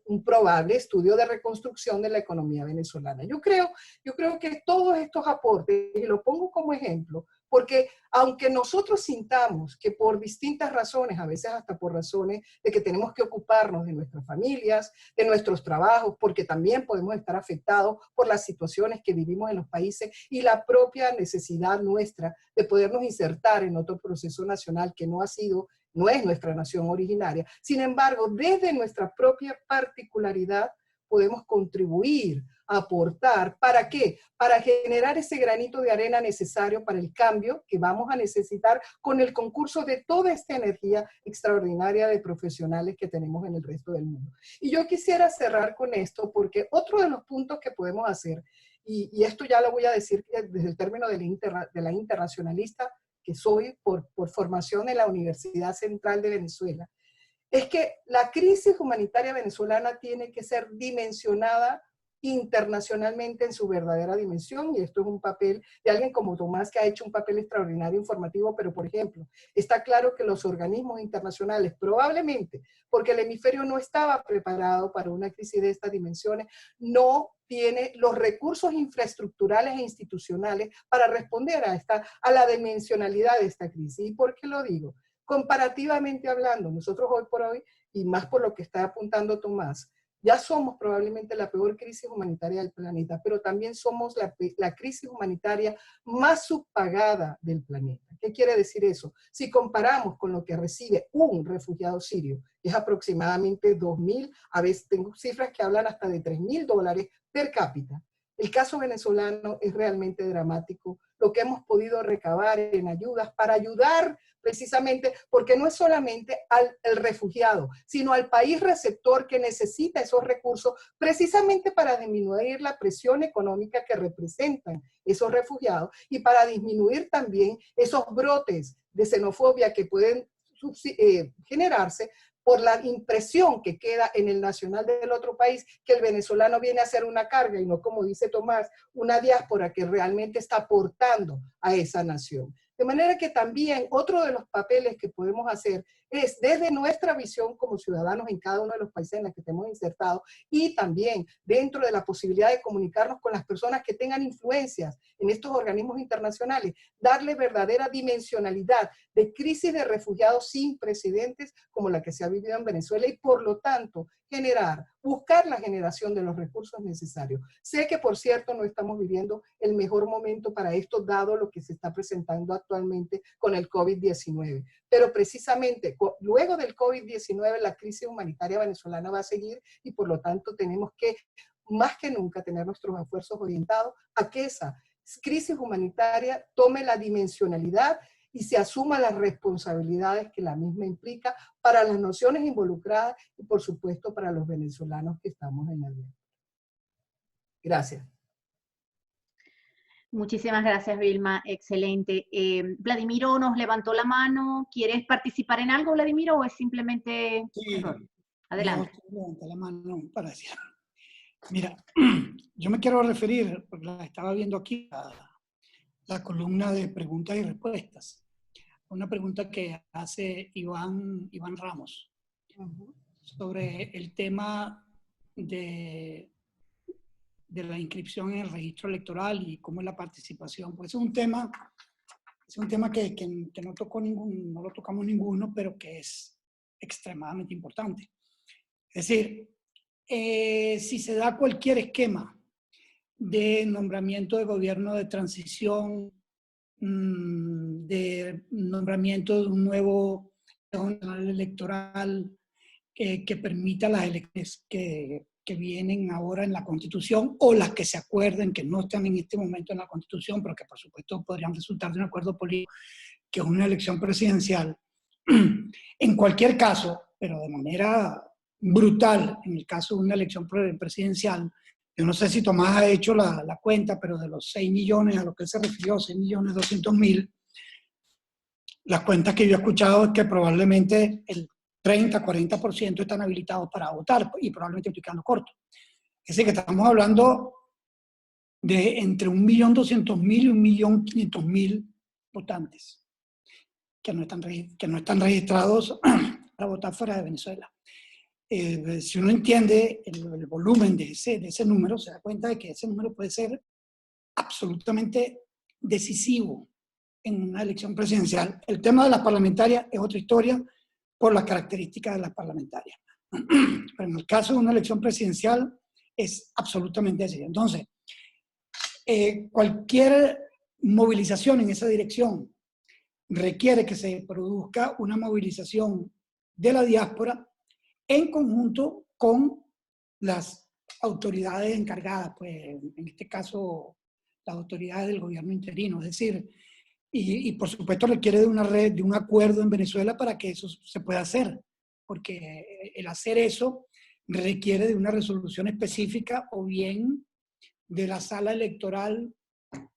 un probable estudio de reconstrucción de la economía venezolana. Yo creo que todos estos aportes, y lo pongo como ejemplo, porque aunque nosotros sintamos que por distintas razones, a veces hasta por razones de que tenemos que ocuparnos de nuestras familias, de nuestros trabajos, porque también podemos estar afectados por las situaciones que vivimos en los países y la propia necesidad nuestra de podernos insertar en otro proceso nacional que no es nuestra nación originaria. Sin embargo, desde nuestra propia particularidad podemos contribuir, aportar. ¿Para qué? Para generar ese granito de arena necesario para el cambio que vamos a necesitar con el concurso de toda esta energía extraordinaria de profesionales que tenemos en el resto del mundo. Y yo quisiera cerrar con esto porque otro de los puntos que podemos hacer, y esto ya lo voy a decir desde el término de la internacionalista que soy por formación en la Universidad Central de Venezuela, es que la crisis humanitaria venezolana tiene que ser dimensionada internacionalmente en su verdadera dimensión, y esto es un papel de alguien como Tomás que ha hecho un papel extraordinario informativo, pero por ejemplo, está claro que los organismos internacionales probablemente, porque el hemisferio no estaba preparado para una crisis de estas dimensiones, no tiene los recursos infraestructurales e institucionales para responder a la dimensionalidad de esta crisis. ¿Y por qué lo digo? Comparativamente hablando, nosotros hoy por hoy, y más por lo que está apuntando Tomás, ya somos probablemente la peor crisis humanitaria del planeta, pero también somos la crisis humanitaria más subpagada del planeta. ¿Qué quiere decir eso? Si comparamos con lo que recibe un refugiado sirio, es aproximadamente 2.000, a veces tengo cifras que hablan hasta de $3.000 per cápita. El caso venezolano es realmente dramático. Lo que hemos podido recabar en ayudas para ayudar precisamente, porque no es solamente al refugiado, sino al país receptor que necesita esos recursos precisamente para disminuir la presión económica que representan esos refugiados y para disminuir también esos brotes de xenofobia que pueden generarse por la impresión que queda en el nacional del otro país, que el venezolano viene a ser una carga y no, como dice Tomás, una diáspora que realmente está aportando a esa nación. De manera que también otro de los papeles que podemos hacer es desde nuestra visión como ciudadanos en cada uno de los países en los que estemos insertados y también dentro de la posibilidad de comunicarnos con las personas que tengan influencias en estos organismos internacionales, darle verdadera dimensionalidad de crisis de refugiados sin precedentes como la que se ha vivido en Venezuela y por lo tanto buscar la generación de los recursos necesarios. Sé que, por cierto, no estamos viviendo el mejor momento para esto, dado lo que se está presentando actualmente con el COVID-19. Pero precisamente, luego del COVID-19, la crisis humanitaria venezolana va a seguir y, por lo tanto, tenemos que, más que nunca, tener nuestros esfuerzos orientados a que esa crisis humanitaria tome la dimensionalidad y se asuman las responsabilidades que la misma implica para las naciones involucradas y, por supuesto, para los venezolanos que estamos en la diáspora. Gracias. Muchísimas gracias, Vilma. Excelente. Vladimiro nos levantó la mano. ¿Quieres participar en algo, Vladimiro, o es simplemente Sí. error? Adelante. No, levanta la mano para decir. Mira, yo me quiero referir, porque la estaba viendo aquí, a la columna de preguntas y respuestas. Una pregunta que hace Iván Ramos sobre el tema de la inscripción en el registro electoral y cómo es la participación. Pues es un tema que no lo tocamos ninguno, pero que es extremadamente importante. Es decir, si se da cualquier esquema de nombramiento de gobierno de transición, de nombramiento de un nuevo tribunal electoral que permita las elecciones que vienen ahora en la Constitución o las que se acuerden, que no están en este momento en la Constitución, pero que por supuesto podrían resultar de un acuerdo político, que es una elección presidencial. En cualquier caso, pero de manera brutal, en el caso de una elección presidencial, yo no sé si Tomás ha hecho la cuenta, pero de los 6 millones a los que él se refirió, 6.200.000, las cuentas que yo he escuchado es que probablemente el 30-40% están habilitados para votar y probablemente estoy quedando corto. Es decir, que estamos hablando de entre 1.200.000 y 1.500.000 votantes que no están registrados para votar fuera de Venezuela. Si uno entiende el volumen de ese número, se da cuenta de que ese número puede ser absolutamente decisivo en una elección presidencial. El tema de las parlamentarias es otra historia por las características de las parlamentarias. Pero en el caso de una elección presidencial es absolutamente así. Entonces, cualquier movilización en esa dirección requiere que se produzca una movilización de la diáspora en conjunto con las autoridades encargadas, pues en este caso las autoridades del gobierno interino, es decir, y por supuesto requiere de una red, de un acuerdo en Venezuela para que eso se pueda hacer, porque el hacer eso requiere de una resolución específica o bien de la sala electoral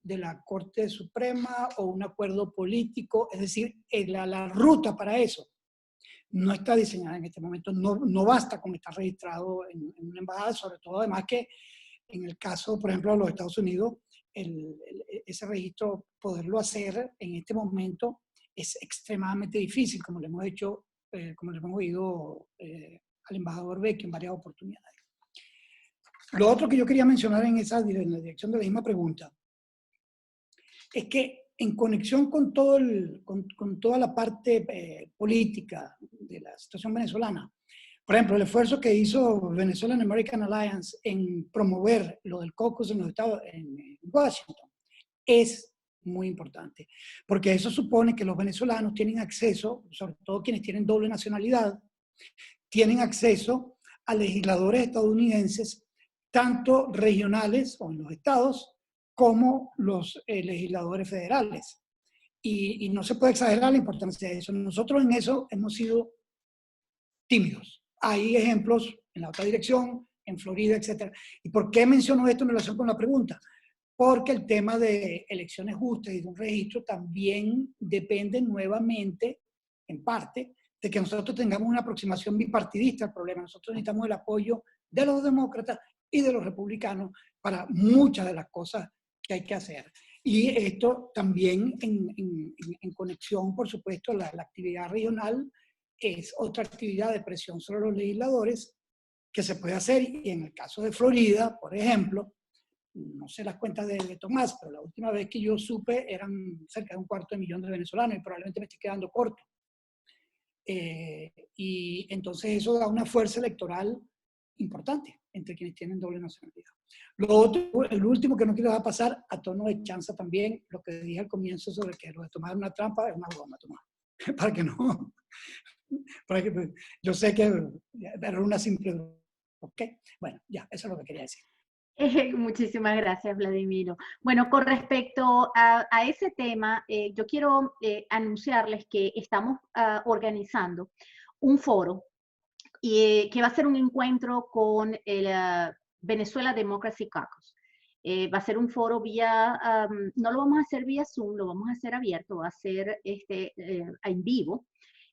de la Corte Suprema o un acuerdo político, es decir, la ruta para eso no está diseñada en este momento, no basta con estar registrado en una embajada, sobre todo además que en el caso, por ejemplo, de los Estados Unidos, ese registro, poderlo hacer en este momento es extremadamente difícil, como le hemos hecho, como le hemos oído al embajador Vecchio en varias oportunidades. Lo otro que yo quería mencionar en la dirección de la misma pregunta es que en conexión con, con toda la parte política de la situación venezolana, por ejemplo, el esfuerzo que hizo Venezuelan American Alliance en promover lo del caucus en los Estados, en Washington, es muy importante, porque eso supone que los venezolanos tienen acceso, sobre todo quienes tienen doble nacionalidad, tienen acceso a legisladores estadounidenses, tanto regionales o en los estados, como los legisladores federales. Y no se puede exagerar la importancia de eso. Nosotros en eso hemos sido tímidos. Hay ejemplos en la otra dirección, en Florida, etc. ¿Y por qué menciono esto en relación con la pregunta? Porque el tema de elecciones justas y de un registro también depende nuevamente, en parte, de que nosotros tengamos una aproximación bipartidista al problema. Nosotros necesitamos el apoyo de los demócratas y de los republicanos para muchas de las cosas que hay que hacer. Y esto también en conexión, por supuesto, la actividad regional es otra actividad de presión sobre los legisladores que se puede hacer. Y en el caso de Florida, por ejemplo, no sé las cuentas de Tomás, pero la última vez que yo supe eran cerca de 250.000 de venezolanos y probablemente me estoy quedando corto. Y entonces eso da una fuerza electoral importante entre quienes tienen doble nacionalidad. Lo otro, el último que no quiero dejar pasar, a tono de chanza también, lo que dije al comienzo sobre que lo de tomar una trampa es una broma, Tomás. Para que no, para que, yo sé que era una simple broma. ¿Ok? Bueno, ya, eso es lo que quería decir. Muchísimas gracias, Vladimiro. Bueno, con respecto a ese tema, yo quiero anunciarles que estamos organizando un foro que va a ser un encuentro con el Venezuela Democracy Caucus. Va a ser un foro vía, no lo vamos a hacer vía Zoom, lo vamos a hacer abierto, va a ser en vivo.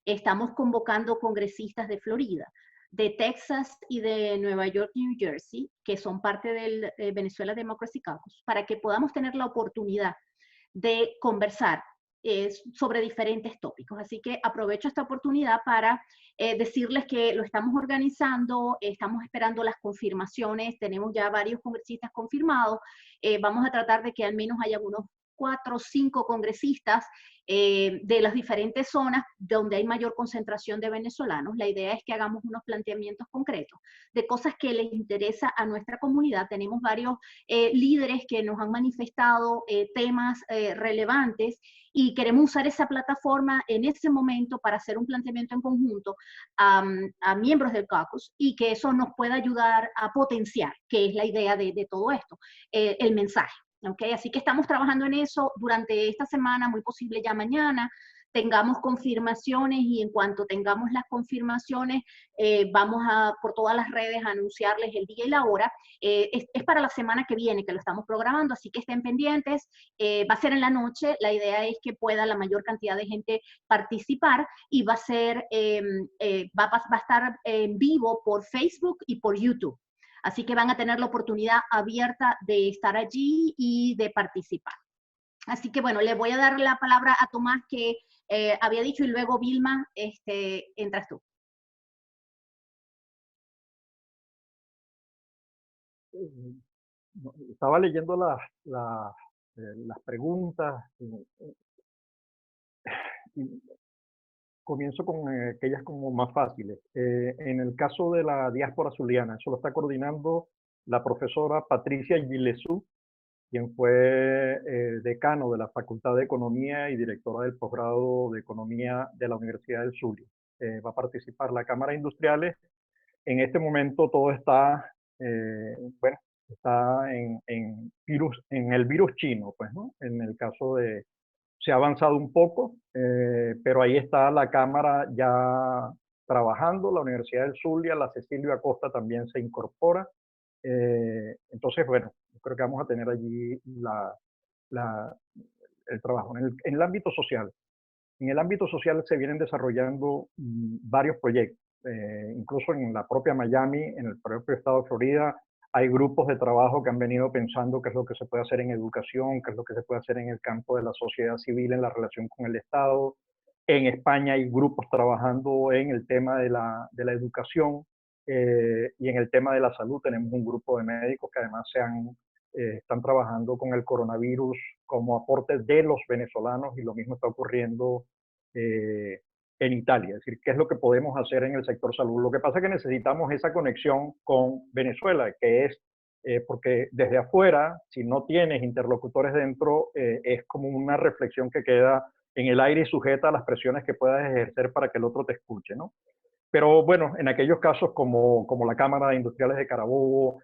Estamos convocando congresistas de Florida, de Texas y de Nueva York, New Jersey, que son parte del Venezuela Democracy Caucus, para que podamos tener la oportunidad de conversar sobre diferentes tópicos. Así que aprovecho esta oportunidad para decirles que lo estamos organizando, estamos esperando las confirmaciones, tenemos ya varios congresistas confirmados, vamos a tratar de que al menos haya unos 4 o 5 congresistas de las diferentes zonas donde hay mayor concentración de venezolanos. La idea es que hagamos unos planteamientos concretos de cosas que les interesa a nuestra comunidad. Tenemos varios líderes que nos han manifestado temas relevantes y queremos usar esa plataforma en ese momento para hacer un planteamiento en conjunto a miembros del caucus y que eso nos pueda ayudar a potenciar, que es la idea de todo esto, el mensaje. Okay, así que estamos trabajando en eso durante esta semana, muy posible ya mañana, tengamos confirmaciones y en cuanto tengamos las confirmaciones, vamos por todas las redes a anunciarles el día y la hora. Es para la semana que viene que lo estamos programando, así que estén pendientes. Va a ser en la noche, la idea es que pueda la mayor cantidad de gente participar y va a ser, va a estar en vivo por Facebook y por YouTube. Así que van a tener la oportunidad abierta de estar allí y de participar. Así que bueno, le voy a dar la palabra a Tomás que había dicho y luego Vilma, entras tú. Estaba leyendo las preguntas. Comienzo con aquellas como más fáciles. En el caso de la diáspora zuliana, eso lo está coordinando la profesora Patricia Gilesú, quien fue decano de la Facultad de Economía y directora del posgrado de Economía de la Universidad del Zulia. Va a participar la Cámara de Industriales. En este momento todo está, bueno, está en el virus chino, pues, ¿no? En el caso de, se ha avanzado un poco, pero ahí está la Cámara ya trabajando, la Universidad del Zulia, la Cecilio Acosta también se incorpora. Entonces, bueno, creo que vamos a tener allí el trabajo. En el ámbito social, se vienen desarrollando varios proyectos. Incluso en la propia Miami, en el propio estado de Florida, hay grupos de trabajo que han venido pensando qué es lo que se puede hacer en educación, qué es lo que se puede hacer en el campo de la sociedad civil, en la relación con el Estado. En España hay grupos trabajando en el tema de la educación y en el tema de la salud. Tenemos un grupo de médicos que además están trabajando con el coronavirus como aporte de los venezolanos, y lo mismo está ocurriendo en Italia. Es decir, ¿qué es lo que podemos hacer en el sector salud? Lo que pasa es que necesitamos esa conexión con Venezuela, que es porque desde afuera, si no tienes interlocutores dentro, es como una reflexión que queda en el aire y sujeta a las presiones que puedas ejercer para que el otro te escuche, ¿no? Pero bueno, en aquellos casos como la Cámara de Industriales de Carabobo,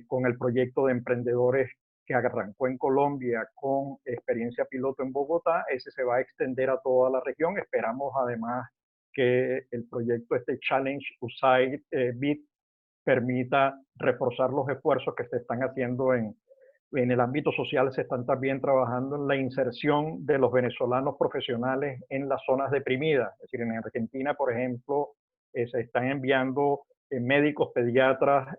con el proyecto de emprendedores que arrancó en Colombia con experiencia piloto en Bogotá, ese se va a extender a toda la región. Esperamos además que el proyecto Challenge USAID BID permita reforzar los esfuerzos que se están haciendo en el ámbito social. Se están también trabajando en la inserción de los venezolanos profesionales en las zonas deprimidas. Es decir, en Argentina, por ejemplo, se están enviando médicos, pediatras,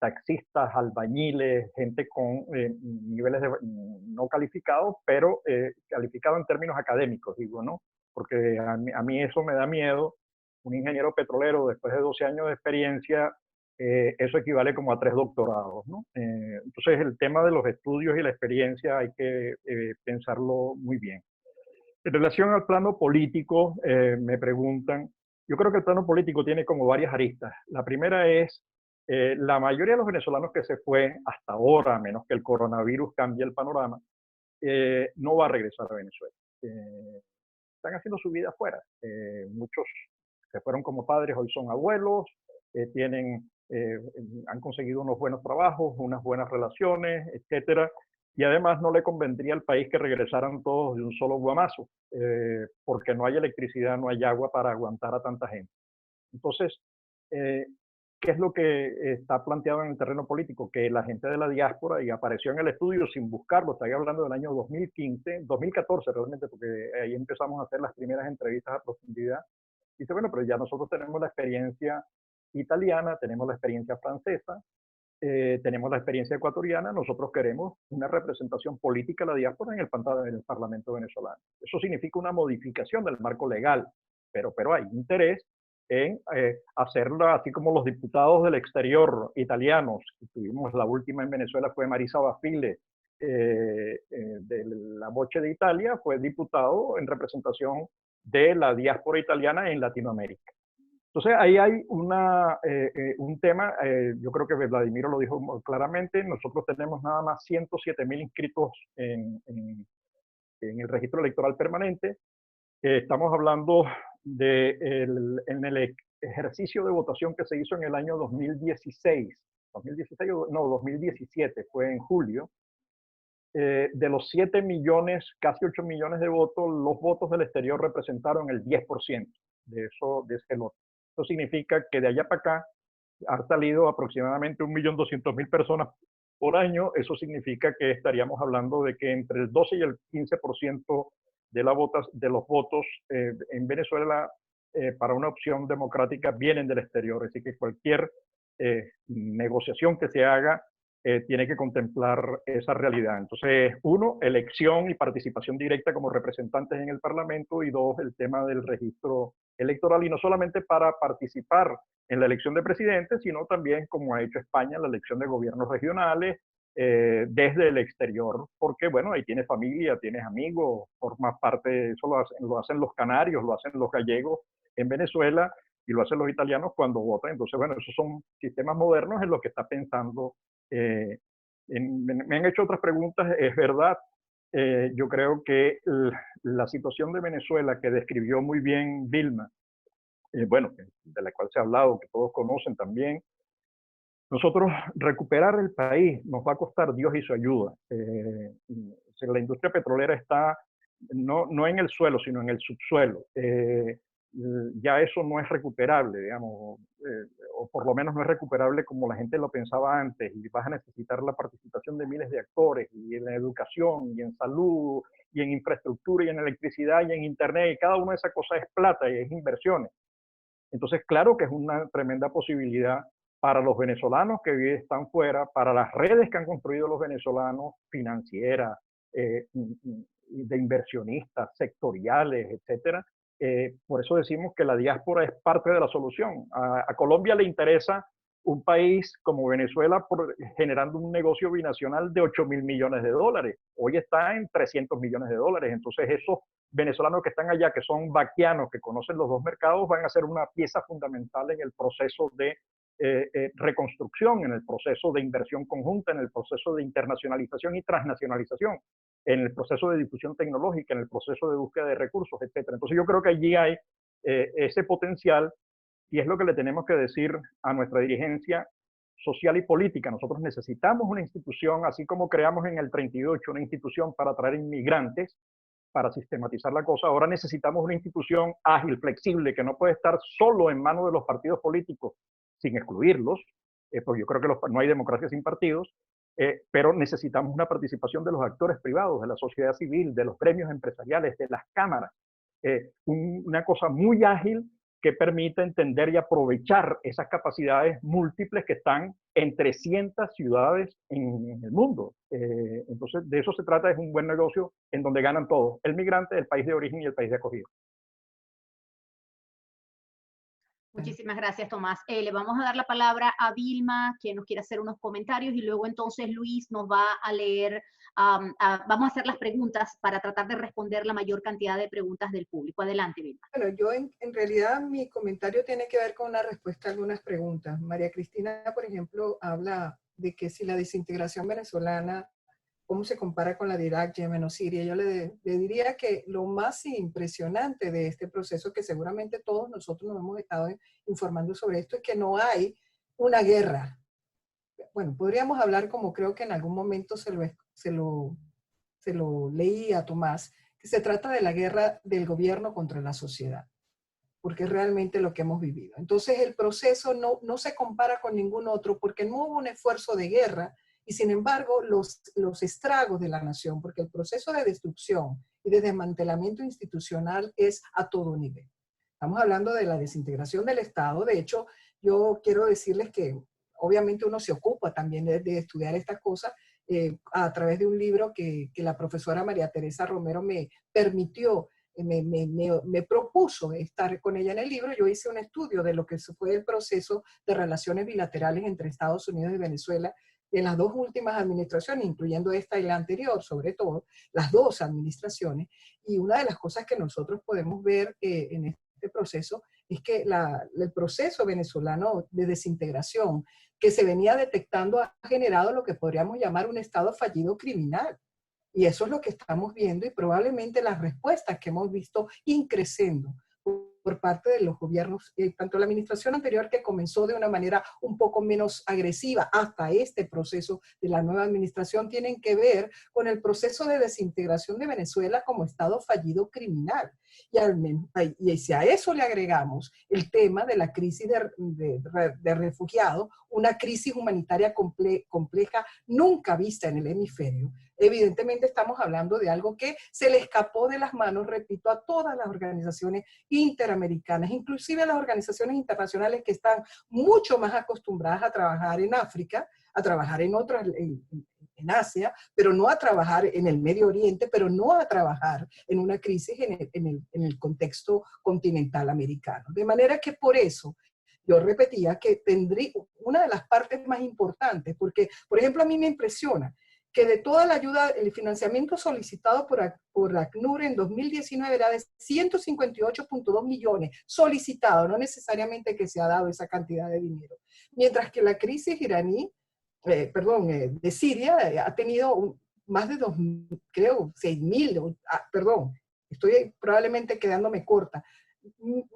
taxistas, albañiles, gente con niveles no calificados, pero calificados en términos académicos, digo, ¿no? Porque a mí eso me da miedo. Un ingeniero petrolero, después de 12 años de experiencia, eso equivale como a 3 doctorados, ¿no? Entonces, el tema de los estudios y la experiencia hay que pensarlo muy bien. En relación al plano político, me preguntan, yo creo que el plano político tiene como varias aristas. La primera es, la mayoría de los venezolanos que se fue hasta ahora, a menos que el coronavirus cambie el panorama, no va a regresar a Venezuela. Están haciendo su vida afuera. Muchos se fueron como padres, hoy son abuelos, han conseguido unos buenos trabajos, unas buenas relaciones, etcétera. Y además no le convendría al país que regresaran todos de un solo guamazo, porque no hay electricidad, no hay agua para aguantar a tanta gente. Entonces, ¿qué es lo que está planteado en el terreno político? Que la gente de la diáspora, y apareció en el estudio sin buscarlo, estoy hablando del año 2015, 2014 realmente, porque ahí empezamos a hacer las primeras entrevistas a profundidad. Dice, bueno, pero ya nosotros tenemos la experiencia italiana, tenemos la experiencia francesa, tenemos la experiencia ecuatoriana, nosotros queremos una representación política de la diáspora en el Parlamento venezolano. Eso significa una modificación del marco legal, pero hay interés en hacerlo, así como los diputados del exterior italianos. Tuvimos la última en Venezuela, fue Marisa Bafile, de la Voce de Italia, fue diputado en representación de la diáspora italiana en Latinoamérica. Entonces ahí hay un tema, yo creo que Vladimiro lo dijo claramente, nosotros tenemos nada más 107.000 inscritos en el registro electoral permanente. Estamos hablando en el ejercicio de votación que se hizo en el año 2016, 2017, fue en julio. De los 7 millones, casi 8 millones de votos, los votos del exterior representaron el 10% de ese lote. Eso significa que de allá para acá han salido aproximadamente 1.200.000 personas por año. Eso significa que estaríamos hablando de que entre el 12 y el 15% de los votos en Venezuela para una opción democrática vienen del exterior. Así que cualquier negociación que se haga tiene que contemplar esa realidad. Entonces, uno, elección y participación directa como representantes en el Parlamento, y dos, el tema del registro electoral, y no solamente para participar en la elección de presidentes, sino también, como ha hecho España, la elección de gobiernos regionales desde el exterior, porque bueno, ahí tienes familia, tienes amigos, formas parte, eso lo hacen los canarios, lo hacen los gallegos en Venezuela y lo hacen los italianos cuando votan. Entonces, bueno, esos son sistemas modernos en los que está pensando. Me han hecho otras preguntas, es verdad. Yo creo que la situación de Venezuela que describió muy bien Vilma, bueno, de la cual se ha hablado, que todos conocen también, nosotros recuperar el país nos va a costar Dios y su ayuda. La industria petrolera está no en el suelo, sino en el subsuelo. Ya eso no es recuperable, digamos, o por lo menos no es recuperable como la gente lo pensaba antes, y vas a necesitar la participación de miles de actores, y en educación, y en salud, y en infraestructura, y en electricidad, y en internet, y cada una de esas cosas es plata y es inversiones. Entonces, claro que es una tremenda posibilidad para los venezolanos que están fuera, para las redes que han construido los venezolanos, financieras, de inversionistas, sectoriales, etcétera. Por eso decimos que la diáspora es parte de la solución. A Colombia le interesa un país como Venezuela generando un negocio binacional de 8.000 millones de dólares. Hoy está en 300 millones de dólares. Entonces esos venezolanos que están allá, que son vaquianos, que conocen los dos mercados, van a ser una pieza fundamental en el proceso de reconstrucción, en el proceso de inversión conjunta, en el proceso de internacionalización y transnacionalización, en el proceso de difusión tecnológica, en el proceso de búsqueda de recursos, etc. Entonces yo creo que allí hay ese potencial, y es lo que le tenemos que decir a nuestra dirigencia social y política. Nosotros necesitamos una institución, así como creamos en el 38 una institución para atraer inmigrantes, para sistematizar la cosa. Ahora necesitamos una institución ágil, flexible, que no puede estar solo en manos de los partidos políticos, sin excluirlos, porque yo creo que no hay democracia sin partidos, pero necesitamos una participación de los actores privados, de la sociedad civil, de los gremios empresariales, de las cámaras, una cosa muy ágil que permita entender y aprovechar esas capacidades múltiples que están en 300 ciudades en el mundo. Entonces, de eso se trata, es un buen negocio en donde ganan todos, el migrante, el país de origen y el país de acogida. Muchísimas gracias, Tomás. Le vamos a dar la palabra a Vilma, que nos quiere hacer unos comentarios, y luego entonces Luis nos va a leer, vamos a hacer las preguntas para tratar de responder la mayor cantidad de preguntas del público. Adelante, Vilma. Bueno, yo en realidad mi comentario tiene que ver con una respuesta a algunas preguntas. María Cristina, por ejemplo, habla de que si la desintegración venezolana, ¿cómo se compara con la de Irak, Yemen o Siria? Yo le diría que lo más impresionante de este proceso, que seguramente todos nosotros nos hemos estado informando sobre esto, es que no hay una guerra. Bueno, podríamos hablar, como creo que en algún momento se lo leí a Tomás, que se trata de la guerra del gobierno contra la sociedad, porque es realmente lo que hemos vivido. Entonces el proceso no se compara con ningún otro, porque no hubo un esfuerzo de guerra, y sin embargo los estragos de la nación, porque el proceso de destrucción y de desmantelamiento institucional es a todo nivel. Estamos hablando de la desintegración del Estado. De hecho, yo quiero decirles que obviamente uno se ocupa también de estudiar estas cosas a través de un libro que la profesora María Teresa Romero me permitió, me propuso estar con ella en el libro. Yo hice un estudio de lo que fue el proceso de relaciones bilaterales entre Estados Unidos y Venezuela en las dos últimas administraciones, incluyendo esta y la anterior, sobre todo, las dos administraciones. Y una de las cosas que nosotros podemos ver en este proceso es que el proceso venezolano de desintegración que se venía detectando ha generado lo que podríamos llamar un Estado fallido criminal. Y eso es lo que estamos viendo, y probablemente las respuestas que hemos visto increciendo por parte de los gobiernos, tanto la administración anterior, que comenzó de una manera un poco menos agresiva, hasta este proceso de la nueva administración, tienen que ver con el proceso de desintegración de Venezuela como Estado fallido criminal. Y si a eso le agregamos el tema de la crisis de refugiados, una crisis humanitaria compleja nunca vista en el hemisferio, evidentemente estamos hablando de algo que se le escapó de las manos, repito, a todas las organizaciones interamericanas, inclusive a las organizaciones internacionales que están mucho más acostumbradas a trabajar en África, a trabajar en otras, en Asia, pero no a trabajar en el Medio Oriente, pero no a trabajar en una crisis en el contexto continental americano. De manera que por eso yo repetía que tendría una de las partes más importantes, porque, por ejemplo, a mí me impresiona que de toda la ayuda, el financiamiento solicitado por ACNUR en 2019 era de 158.2 millones solicitado, no necesariamente que se ha dado esa cantidad de dinero. Mientras que la crisis iraní, de Siria, ha tenido más de creo, 6.000, perdón, estoy probablemente quedándome corta,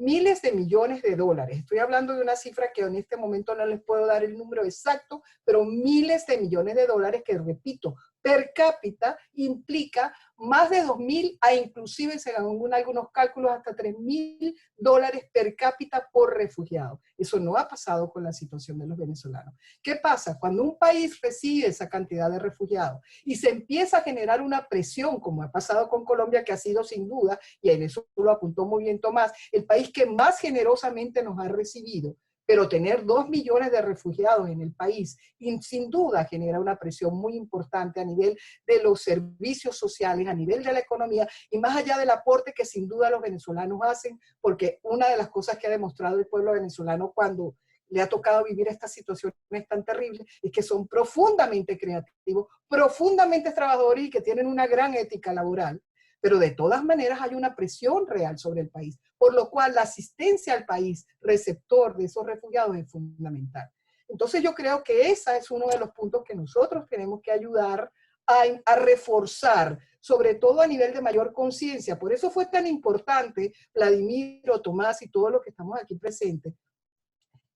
miles de millones de dólares. Estoy hablando de una cifra que en este momento no les puedo dar el número exacto, pero miles de millones de dólares que, repito, per cápita implica más de 2.000 a inclusive, según algunos cálculos, hasta 3.000 dólares per cápita por refugiado. Eso no ha pasado con la situación de los venezolanos. ¿Qué pasa? Cuando un país recibe esa cantidad de refugiados y se empieza a generar una presión, como ha pasado con Colombia, que ha sido sin duda, y en eso lo apuntó muy bien Tomás, el país que más generosamente nos ha recibido, pero tener 2 millones de refugiados en el país sin duda genera una presión muy importante a nivel de los servicios sociales, a nivel de la economía y más allá del aporte que sin duda los venezolanos hacen, porque una de las cosas que ha demostrado el pueblo venezolano cuando le ha tocado vivir estas situaciones tan terribles es que son profundamente creativos, profundamente trabajadores y que tienen una gran ética laboral. Pero de todas maneras hay una presión real sobre el país, por lo cual la asistencia al país receptor de esos refugiados es fundamental. Entonces yo creo que ese es uno de los puntos que nosotros tenemos que ayudar a reforzar, sobre todo a nivel de mayor conciencia. Por eso fue tan importante, Vladimiro, Tomás y todos los que estamos aquí presentes,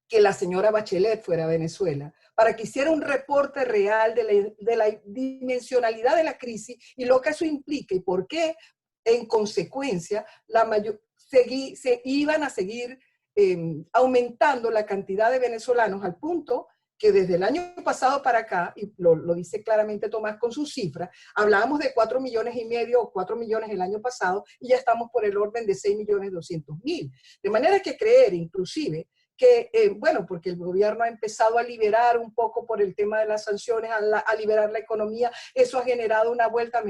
que la señora Bachelet fuera a Venezuela, para que hiciera un reporte real de la dimensionalidad de la crisis y lo que eso implica y por qué, en consecuencia, se iban a seguir aumentando la cantidad de venezolanos al punto que desde el año pasado para acá, y lo dice claramente Tomás con sus cifras, hablábamos de 4,5 millones o 4 millones el año pasado y ya estamos por el orden de 6.200.000. De manera que creer inclusive que, bueno, porque el gobierno ha empezado a liberar un poco por el tema de las sanciones, a liberar la economía, eso ha generado una vuelta.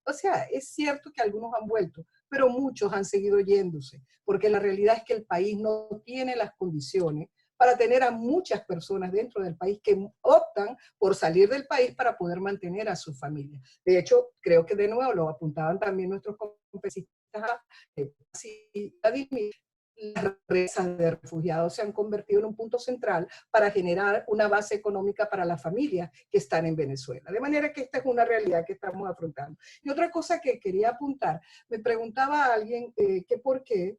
O sea, es cierto que algunos han vuelto, pero muchos han seguido yéndose, porque la realidad es que el país no tiene las condiciones para tener a muchas personas dentro del país que optan por salir del país para poder mantener a su familia. De hecho, creo que de nuevo lo apuntaban también nuestros compañeros, las redes de refugiados se han convertido en un punto central para generar una base económica para las familias que están en Venezuela. De manera que esta es una realidad que estamos afrontando. Y otra cosa que quería apuntar, me preguntaba alguien que por qué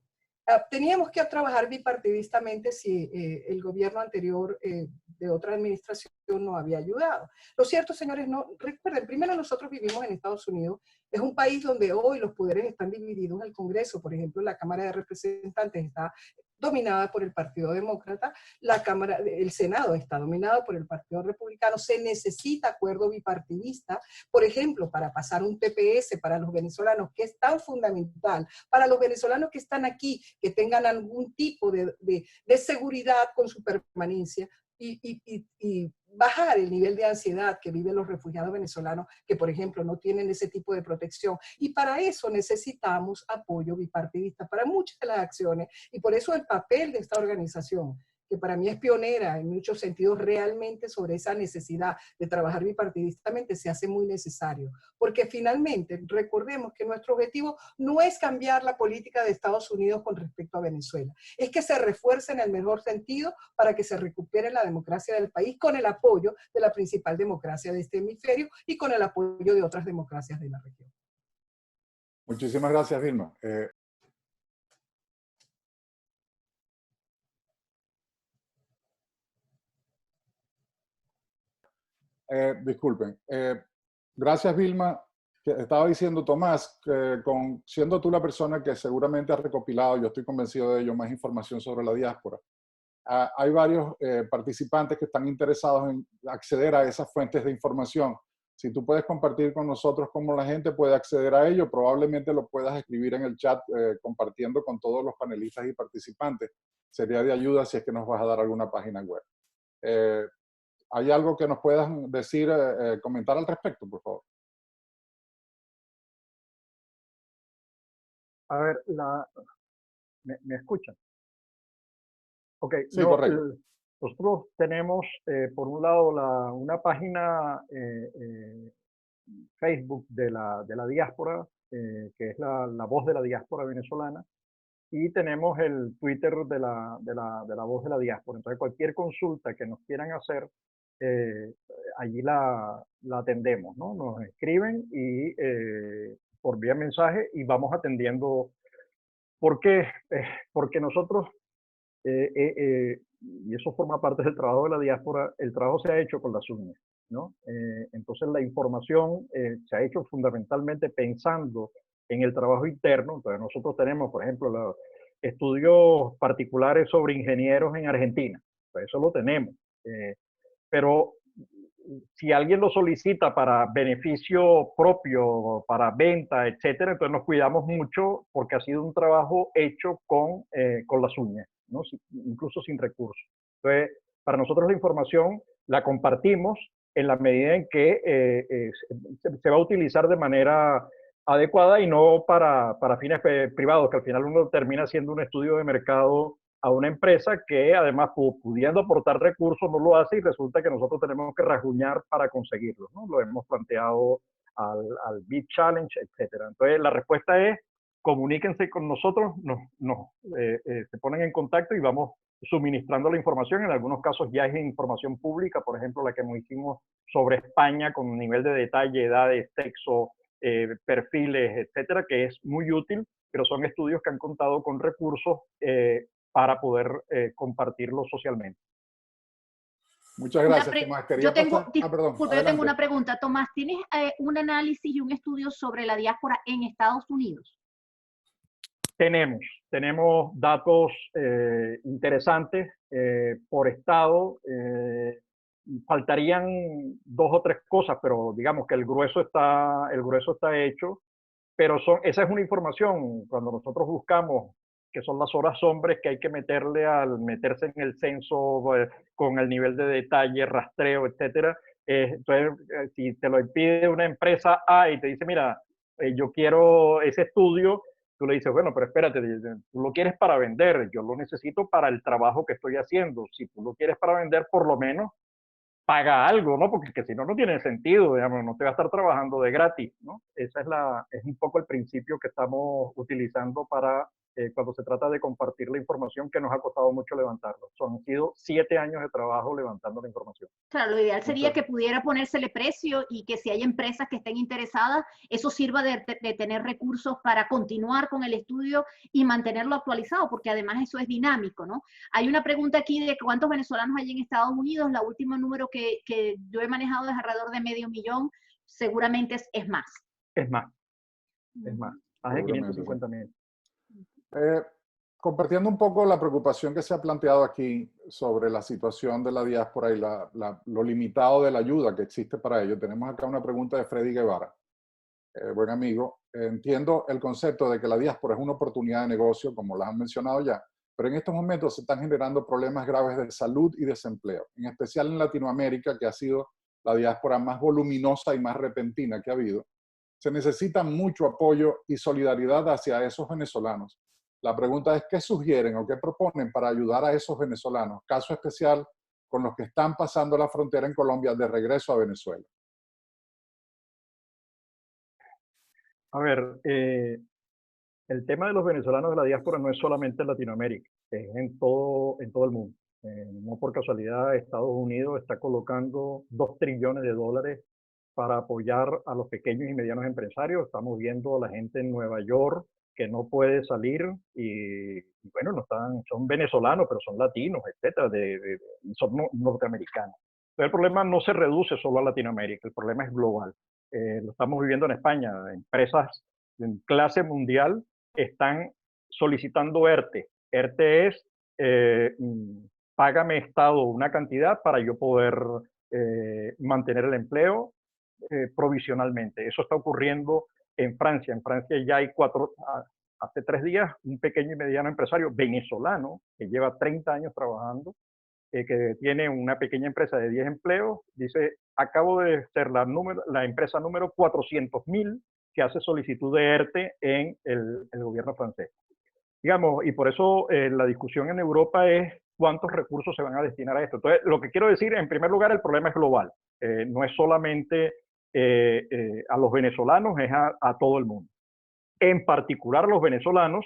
teníamos que trabajar bipartidistamente si el gobierno anterior de otra administración no había ayudado. Lo cierto, señores, no, recuerden, primero nosotros vivimos en Estados Unidos, es un país donde hoy los poderes están divididos. El Congreso, por ejemplo, la Cámara de Representantes está dominada por el Partido Demócrata, el Senado está dominado por el Partido Republicano, se necesita acuerdo bipartidista, por ejemplo, para pasar un TPS para los venezolanos, que es tan fundamental, para los venezolanos que están aquí, que tengan algún tipo de seguridad con su permanencia, y bajar el nivel de ansiedad que viven los refugiados venezolanos que, por ejemplo, no tienen ese tipo de protección. Y para eso necesitamos apoyo bipartidista para muchas de las acciones. Y por eso el papel de esta organización, que para mí es pionera en muchos sentidos realmente sobre esa necesidad de trabajar bipartidistamente, se hace muy necesario. Porque finalmente, recordemos que nuestro objetivo no es cambiar la política de Estados Unidos con respecto a Venezuela, es que se refuerce en el mejor sentido para que se recupere la democracia del país con el apoyo de la principal democracia de este hemisferio y con el apoyo de otras democracias de la región. Muchísimas gracias, Vilma. Disculpen. Gracias, Vilma. Estaba diciendo Tomás, que siendo tú la persona que seguramente ha recopilado, yo estoy convencido de ello, más información sobre la diáspora, hay varios participantes que están interesados en acceder a esas fuentes de información. Si tú puedes compartir con nosotros cómo la gente puede acceder a ello, probablemente lo puedas escribir en el chat compartiendo con todos los panelistas y participantes. Sería de ayuda si es que nos vas a dar alguna página web. ¿Hay algo que nos puedas decir, comentar al respecto, por favor? A ver, ¿me escuchan? Ok, Sí, no, correcto. nosotros tenemos, por un lado, una página Facebook de la diáspora, que es la voz de la diáspora venezolana, y tenemos el Twitter de la voz de la diáspora. Entonces, cualquier consulta que nos quieran hacer, eh, allí la atendemos, ¿no? Nos escriben y por vía mensaje y vamos atendiendo. ¿Por qué? Porque nosotros, y eso forma parte del trabajo de la diáspora, el trabajo se ha hecho con las uñas, ¿no? Entonces la información se ha hecho fundamentalmente pensando en el trabajo interno. Entonces nosotros tenemos, por ejemplo, los estudios particulares sobre ingenieros en Argentina. Pues eso lo tenemos. Pero si alguien lo solicita para beneficio propio, para venta, etcétera, entonces nos cuidamos mucho porque ha sido un trabajo hecho con las uñas, ¿no? Incluso sin recursos. Entonces, para nosotros la información la compartimos en la medida en que se va a utilizar de manera adecuada y no para fines privados, que al final uno termina haciendo un estudio de mercado a una empresa que además pudiendo aportar recursos no lo hace y resulta que nosotros tenemos que rasguñar para conseguirlo, ¿no? Lo hemos planteado al Bid Challenge, etcétera. Entonces la respuesta es comuníquense con nosotros, se ponen en contacto y vamos suministrando la información. En algunos casos ya es información pública, por ejemplo la que hicimos sobre España con nivel de detalle, edades, sexo, perfiles, etcétera, que es muy útil, pero son estudios que han contado con recursos para poder compartirlo socialmente. Muchas gracias, Tomás. Quería pasar... perdón, Disculpe, yo tengo una pregunta. Tomás, ¿tienes un análisis y un estudio sobre la diáspora en Estados Unidos? Tenemos datos interesantes por estado. Faltarían 2 o 3 cosas, pero digamos que el grueso está hecho. Pero esa es una información, cuando nosotros buscamos, que son las horas hombres que hay que meterle al meterse en el censo con el nivel de detalle, rastreo, etcétera. Entonces, si te lo pide una empresa A y te dice, mira, yo quiero ese estudio, tú le dices, bueno, pero espérate, tú lo quieres para vender, yo lo necesito para el trabajo que estoy haciendo. Si tú lo quieres para vender, por lo menos paga algo, ¿no? Porque si no, no tiene sentido, digamos, no te va a estar trabajando de gratis, ¿no? Es un poco el principio que estamos utilizando para cuando se trata de compartir la información, que nos ha costado mucho levantarlo. Han sido 7 años de trabajo levantando la información. Claro, lo ideal sería que pudiera ponérsele precio y que si hay empresas que estén interesadas, eso sirva de tener recursos para continuar con el estudio y mantenerlo actualizado, porque además eso es dinámico, ¿no? Hay una pregunta aquí de cuántos venezolanos hay en Estados Unidos. La última número que yo he manejado es alrededor de 500,000, seguramente es más. Es más, más de 550,000. Compartiendo un poco la preocupación que se ha planteado aquí sobre la situación de la diáspora y lo limitado de la ayuda que existe para ello, tenemos acá una pregunta de Freddy Guevara. Buen amigo, entiendo el concepto de que la diáspora es una oportunidad de negocio, como las han mencionado ya, pero en estos momentos se están generando problemas graves de salud y desempleo, en especial en Latinoamérica, que ha sido la diáspora más voluminosa y más repentina que ha habido. Se necesita mucho apoyo y solidaridad hacia esos venezolanos. La pregunta es, ¿qué sugieren o qué proponen para ayudar a esos venezolanos? Caso especial con los que están pasando la frontera en Colombia de regreso a Venezuela. A ver, el tema de los venezolanos de la diáspora no es solamente en Latinoamérica, es en todo el mundo. No por casualidad Estados Unidos está colocando $2 trillones para apoyar a los pequeños y medianos empresarios. Estamos viendo a la gente en Nueva York que no puede salir y bueno, son venezolanos, pero son latinos, etcétera, son norteamericanos. Pero el problema no se reduce solo a Latinoamérica, el problema es global. Lo estamos viviendo en España. Empresas en clase mundial están solicitando ERTE. ERTE es págame Estado una cantidad para yo poder mantener el empleo provisionalmente. Eso está ocurriendo en Francia. En Francia ya hay hace 3 días, un pequeño y mediano empresario venezolano que lleva 30 años trabajando, que tiene una pequeña empresa de 10 empleos, dice, acabo de ser la empresa número 400,000 que hace solicitud de ERTE en el gobierno francés. Digamos, y por eso la discusión en Europa es cuántos recursos se van a destinar a esto. Entonces, lo que quiero decir, en primer lugar, el problema es global. No es solamente a los venezolanos, es a todo el mundo. En particular los venezolanos,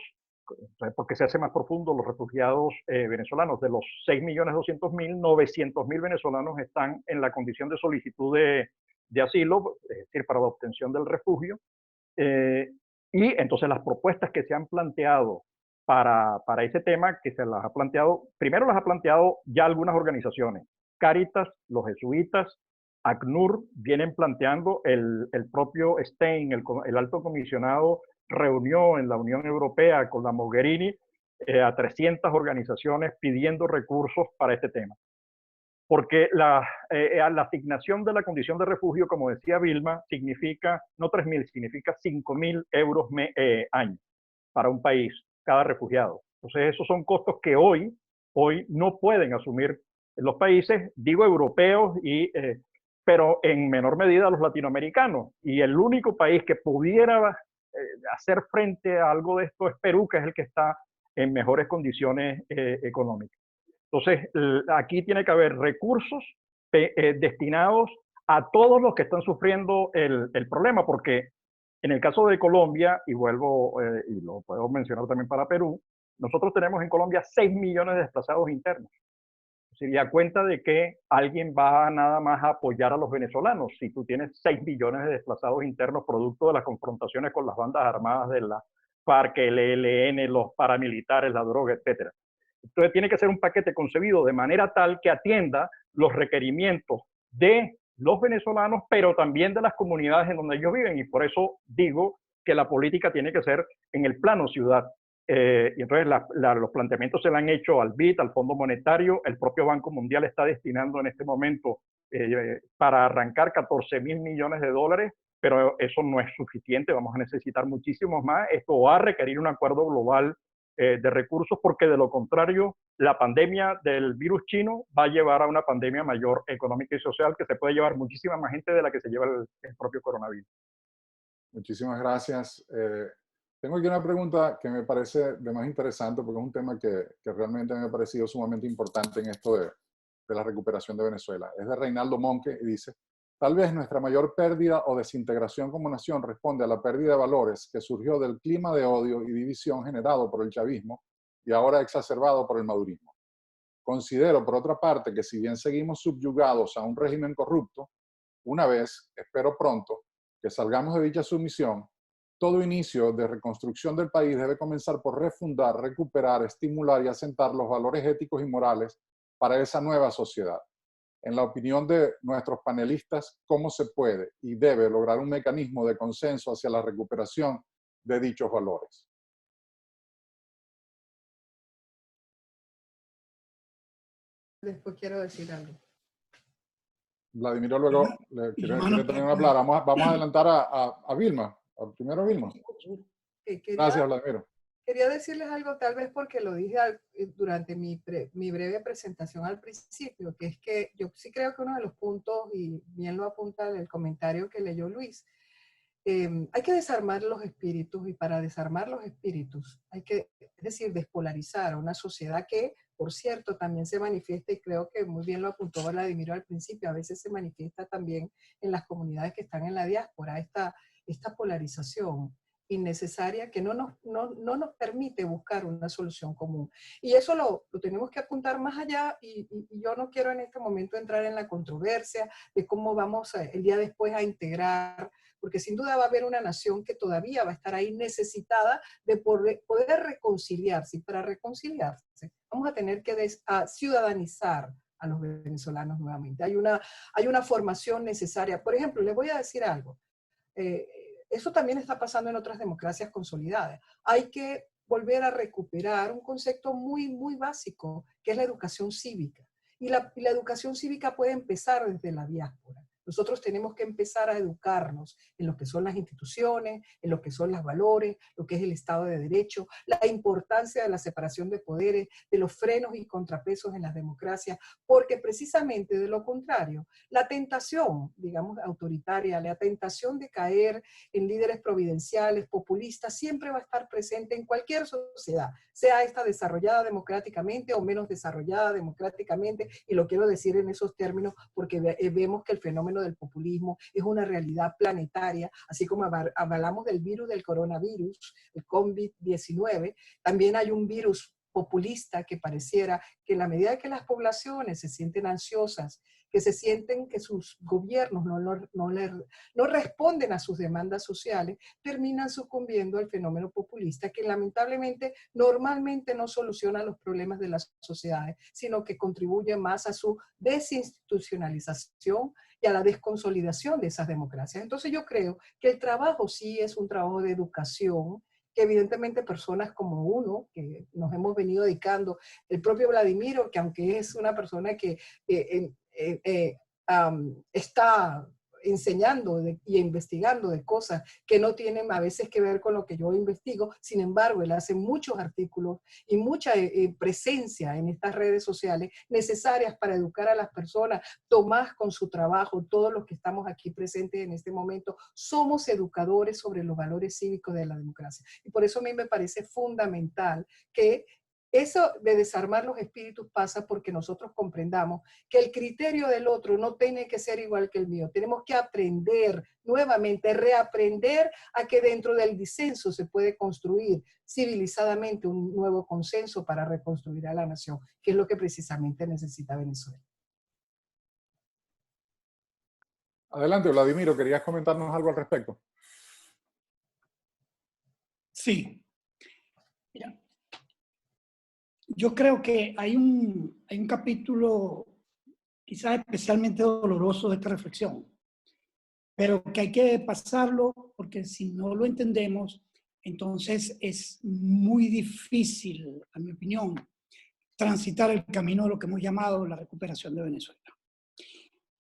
porque se hace más profundo, los refugiados venezolanos, de los 6.200.000, 900.000 venezolanos están en la condición de solicitud de asilo, es decir, para la obtención del refugio. Y entonces las propuestas que se han planteado para ese tema, que se las ha planteado, primero las ha planteado ya algunas organizaciones, Cáritas, los jesuitas, ACNUR, vienen planteando, el propio Stein, el alto comisionado, reunió en la Unión Europea con la Mogherini a 300 organizaciones pidiendo recursos para este tema. Porque la asignación de la condición de refugio, como decía Vilma, significa, no 3.000, significa 5.000 euros año para un país, cada refugiado. Entonces, esos son costos que hoy no pueden asumir los países, digo europeos, pero en menor medida los latinoamericanos. Y el único país que pudiera hacer frente a algo de esto es Perú, que es el que está en mejores condiciones económicas. Entonces, aquí tiene que haber recursos destinados a todos los que están sufriendo el problema, porque en el caso de Colombia, y vuelvo, y lo puedo mencionar también para Perú, nosotros tenemos en Colombia 6 millones de desplazados internos. Sería cuenta de que alguien va nada más a apoyar a los venezolanos si tú tienes 6 millones de desplazados internos producto de las confrontaciones con las bandas armadas de la FARC, el ELN, los paramilitares, la droga, etc. Entonces tiene que ser un paquete concebido de manera tal que atienda los requerimientos de los venezolanos, pero también de las comunidades en donde ellos viven. Y por eso digo que la política tiene que ser en el plano ciudad. Y entonces los planteamientos se le han hecho al BID, al Fondo Monetario. El propio Banco Mundial está destinando en este momento para arrancar 14.000 millones de dólares, pero eso no es suficiente, vamos a necesitar muchísimos más. Esto va a requerir un acuerdo global de recursos, porque de lo contrario, la pandemia del virus chino va a llevar a una pandemia mayor económica y social, que se puede llevar muchísima más gente de la que se lleva el propio coronavirus. Muchísimas gracias. Tengo aquí una pregunta que me parece de más interesante, porque es un tema que realmente me ha parecido sumamente importante en esto de la recuperación de Venezuela. Es de Reinaldo Monque y dice: tal vez nuestra mayor pérdida o desintegración como nación responde a la pérdida de valores que surgió del clima de odio y división generado por el chavismo y ahora exacerbado por el madurismo. Considero, por otra parte, que si bien seguimos subyugados a un régimen corrupto, una vez, espero pronto, que salgamos de dicha sumisión, todo inicio de reconstrucción del país debe comenzar por refundar, recuperar, estimular y asentar los valores éticos y morales para esa nueva sociedad. En la opinión de nuestros panelistas, ¿cómo se puede y debe lograr un mecanismo de consenso hacia la recuperación de dichos valores? Después quiero decir algo. Vladimiro luego quiere también hablar. Vamos a adelantar a Vilma. Primero Vilma. Gracias, Vladimiro. Quería decirles algo, tal vez porque lo dije durante mi breve presentación al principio, que es que yo sí creo que uno de los puntos, y bien lo apunta el comentario que leyó Luis, hay que desarmar los espíritus, y para desarmar los espíritus hay que, es decir, despolarizar a una sociedad que, por cierto, también se manifiesta, y creo que muy bien lo apuntó Vladimiro al principio, a veces se manifiesta también en las comunidades que están en la diáspora, esta polarización innecesaria que no nos permite buscar una solución común. Y eso lo tenemos que apuntar más allá, y yo no quiero en este momento entrar en la controversia de cómo vamos el día después a integrar, porque sin duda va a haber una nación que todavía va a estar ahí necesitada de poder reconciliarse, y para reconciliarse vamos a tener que ciudadanizar a los venezolanos nuevamente. Hay una formación necesaria. Por ejemplo, les voy a decir algo. Eso también está pasando en otras democracias consolidadas. Hay que volver a recuperar un concepto muy, muy básico, que es la educación cívica. Y la educación cívica puede empezar desde la diáspora. Nosotros tenemos que empezar a educarnos en lo que son las instituciones, en lo que son los valores, lo que es el Estado de Derecho, la importancia de la separación de poderes, de los frenos y contrapesos en las democracias, porque precisamente de lo contrario, la tentación, digamos, autoritaria, la tentación de caer en líderes providenciales, populistas, siempre va a estar presente en cualquier sociedad, sea esta desarrollada democráticamente o menos desarrollada democráticamente, y lo quiero decir en esos términos porque vemos que el fenómeno del populismo es una realidad planetaria, así como hablamos del virus del coronavirus, el COVID-19, también hay un virus populista que pareciera que en la medida que las poblaciones se sienten ansiosas, que se sienten que sus gobiernos no responden a sus demandas sociales, terminan sucumbiendo al fenómeno populista que lamentablemente normalmente no soluciona los problemas de las sociedades, sino que contribuye más a su desinstitucionalización y a la desconsolidación de esas democracias. Entonces yo creo que el trabajo sí es un trabajo de educación, que evidentemente personas como uno, que nos hemos venido dedicando, el propio Vladimiro, que aunque es una persona que está enseñando y investigando de cosas que no tienen a veces que ver con lo que yo investigo, sin embargo, él hace muchos artículos y mucha presencia en estas redes sociales necesarias para educar a las personas. Tomás con su trabajo, todos los que estamos aquí presentes en este momento, somos educadores sobre los valores cívicos de la democracia. Y por eso a mí me parece fundamental que eso de desarmar los espíritus pasa porque nosotros comprendamos que el criterio del otro no tiene que ser igual que el mío. Tenemos que aprender nuevamente, reaprender a que dentro del disenso se puede construir civilizadamente un nuevo consenso para reconstruir a la nación, que es lo que precisamente necesita Venezuela. Adelante, Vladimiro, ¿querías comentarnos algo al respecto? Sí. Mira, yo creo que hay un capítulo quizás especialmente doloroso de esta reflexión, pero que hay que pasarlo porque si no lo entendemos, entonces es muy difícil, a mi opinión, transitar el camino de lo que hemos llamado la recuperación de Venezuela.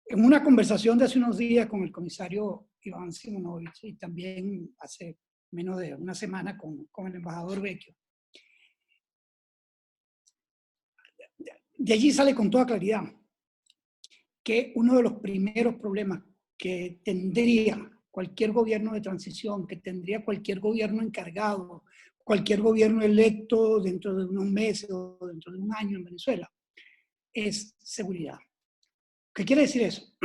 En una conversación de hace unos días con el comisario Iván Simonovich y también hace menos de una semana con el embajador Vecchio, de allí sale con toda claridad que uno de los primeros problemas que tendría cualquier gobierno de transición, que tendría cualquier gobierno encargado, cualquier gobierno electo dentro de unos meses o dentro de un año en Venezuela, es seguridad. ¿Qué quiere decir eso?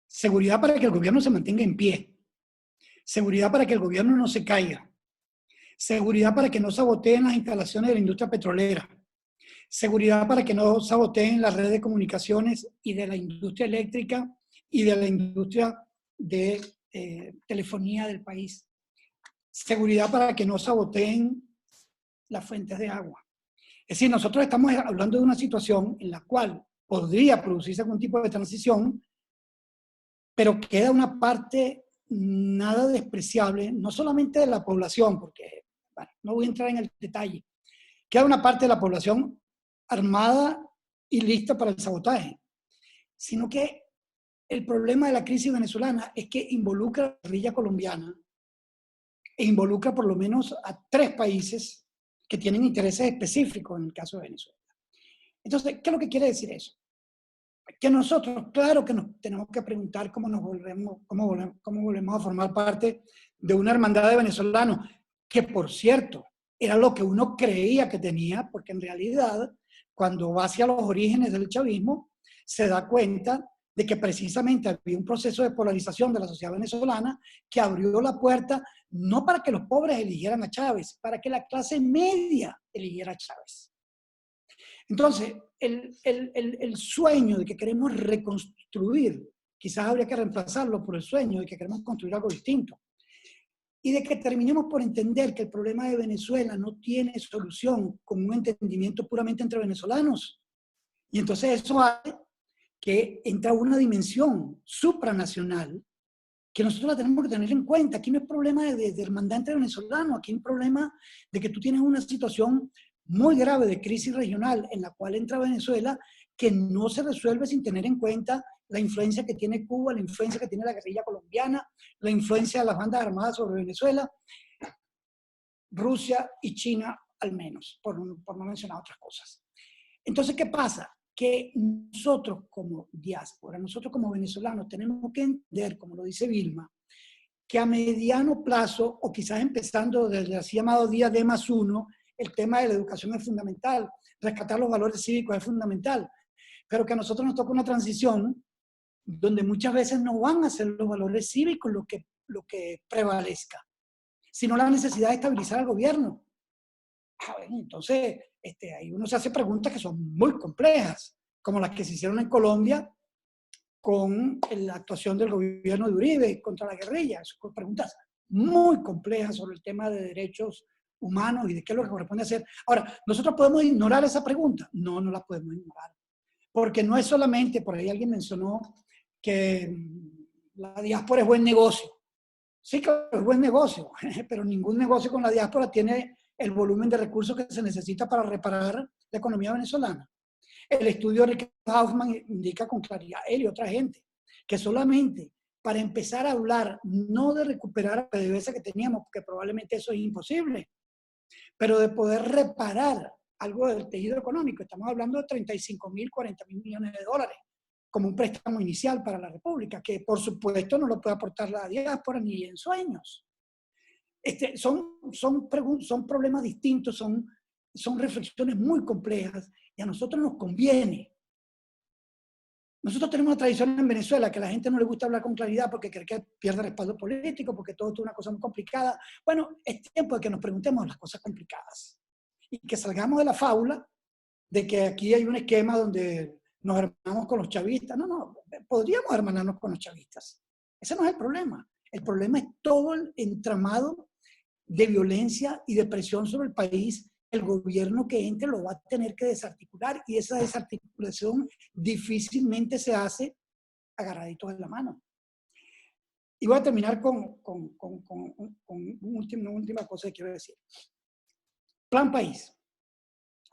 Seguridad para que el gobierno se mantenga en pie. Seguridad para que el gobierno no se caiga. Seguridad para que no saboteen las instalaciones de la industria petrolera. Seguridad para que no saboteen las redes de comunicaciones y de la industria eléctrica y de la industria de telefonía del país. Seguridad para que no saboteen las fuentes de agua. Es decir, nosotros estamos hablando de una situación en la cual podría producirse algún tipo de transición, pero queda una parte nada despreciable, no solamente de la población, porque bueno, no voy a entrar en el detalle, queda una parte de la población armada y lista para el sabotaje, sino que el problema de la crisis venezolana es que involucra a la guerrilla colombiana e involucra por lo menos a 3 países que tienen intereses específicos en el caso de Venezuela. Entonces, ¿qué es lo que quiere decir eso? Que nosotros, claro que nos tenemos que preguntar cómo volvemos a formar parte de una hermandad de venezolanos, que por cierto, era lo que uno creía que tenía, porque en realidad, cuando va hacia los orígenes del chavismo, se da cuenta de que precisamente había un proceso de polarización de la sociedad venezolana que abrió la puerta no para que los pobres eligieran a Chávez, para que la clase media eligiera a Chávez. Entonces, el sueño de que queremos reconstruir, quizás habría que reemplazarlo por el sueño de que queremos construir algo distinto. Y de que terminemos por entender que el problema de Venezuela no tiene solución con un entendimiento puramente entre venezolanos. Y entonces eso hace que entra una dimensión supranacional que nosotros la tenemos que tener en cuenta. Aquí no es problema de hermandad entre venezolanos, aquí hay un problema de que tú tienes una situación muy grave de crisis regional en la cual entra Venezuela que no se resuelve sin tener en cuenta la influencia que tiene Cuba, la influencia que tiene la guerrilla colombiana, la influencia de las bandas armadas sobre Venezuela, Rusia y China al menos, por no mencionar otras cosas. Entonces, ¿qué pasa? Que nosotros como diáspora, nosotros como venezolanos tenemos que entender, como lo dice Vilma, que a mediano plazo, o quizás empezando desde el así llamado día D+1, el tema de la educación es fundamental, rescatar los valores cívicos es fundamental, pero que a nosotros nos toca una transición donde muchas veces no van a ser los valores cívicos lo que prevalezca, sino la necesidad de estabilizar al gobierno. Entonces, ahí uno se hace preguntas que son muy complejas, como las que se hicieron en Colombia con la actuación del gobierno de Uribe contra la guerrilla. Son preguntas muy complejas sobre el tema de derechos humanos y de qué es lo que corresponde hacer. Ahora, ¿nosotros podemos ignorar esa pregunta? No, no la podemos ignorar. Porque no es solamente, por ahí alguien mencionó que la diáspora es buen negocio. Sí, claro, es buen negocio, pero ningún negocio con la diáspora tiene el volumen de recursos que se necesita para reparar la economía venezolana. El estudio de Ricardo Hoffman indica con claridad, él y otra gente, que solamente para empezar a hablar, no de recuperar la PDVSA que teníamos, porque probablemente eso es imposible, pero de poder reparar algo del tejido económico. Estamos hablando de 35.000, 40.000 millones de dólares como un préstamo inicial para la República, que por supuesto no lo puede aportar la diáspora ni en sueños. Son problemas distintos, son reflexiones muy complejas y a nosotros nos conviene. Nosotros tenemos una tradición en Venezuela que a la gente no le gusta hablar con claridad porque cree que pierde respaldo político, porque todo es una cosa muy complicada. Bueno, es tiempo de que nos preguntemos las cosas complicadas y que salgamos de la fábula de que aquí hay un esquema donde nos hermanamos con los chavistas. No, podríamos hermanarnos con los chavistas. Ese no es el problema. El problema es todo el entramado de violencia y de presión sobre el país. El gobierno que entre lo va a tener que desarticular y esa desarticulación difícilmente se hace agarraditos de la mano. Y voy a terminar con una última cosa que quiero decir. Plan país.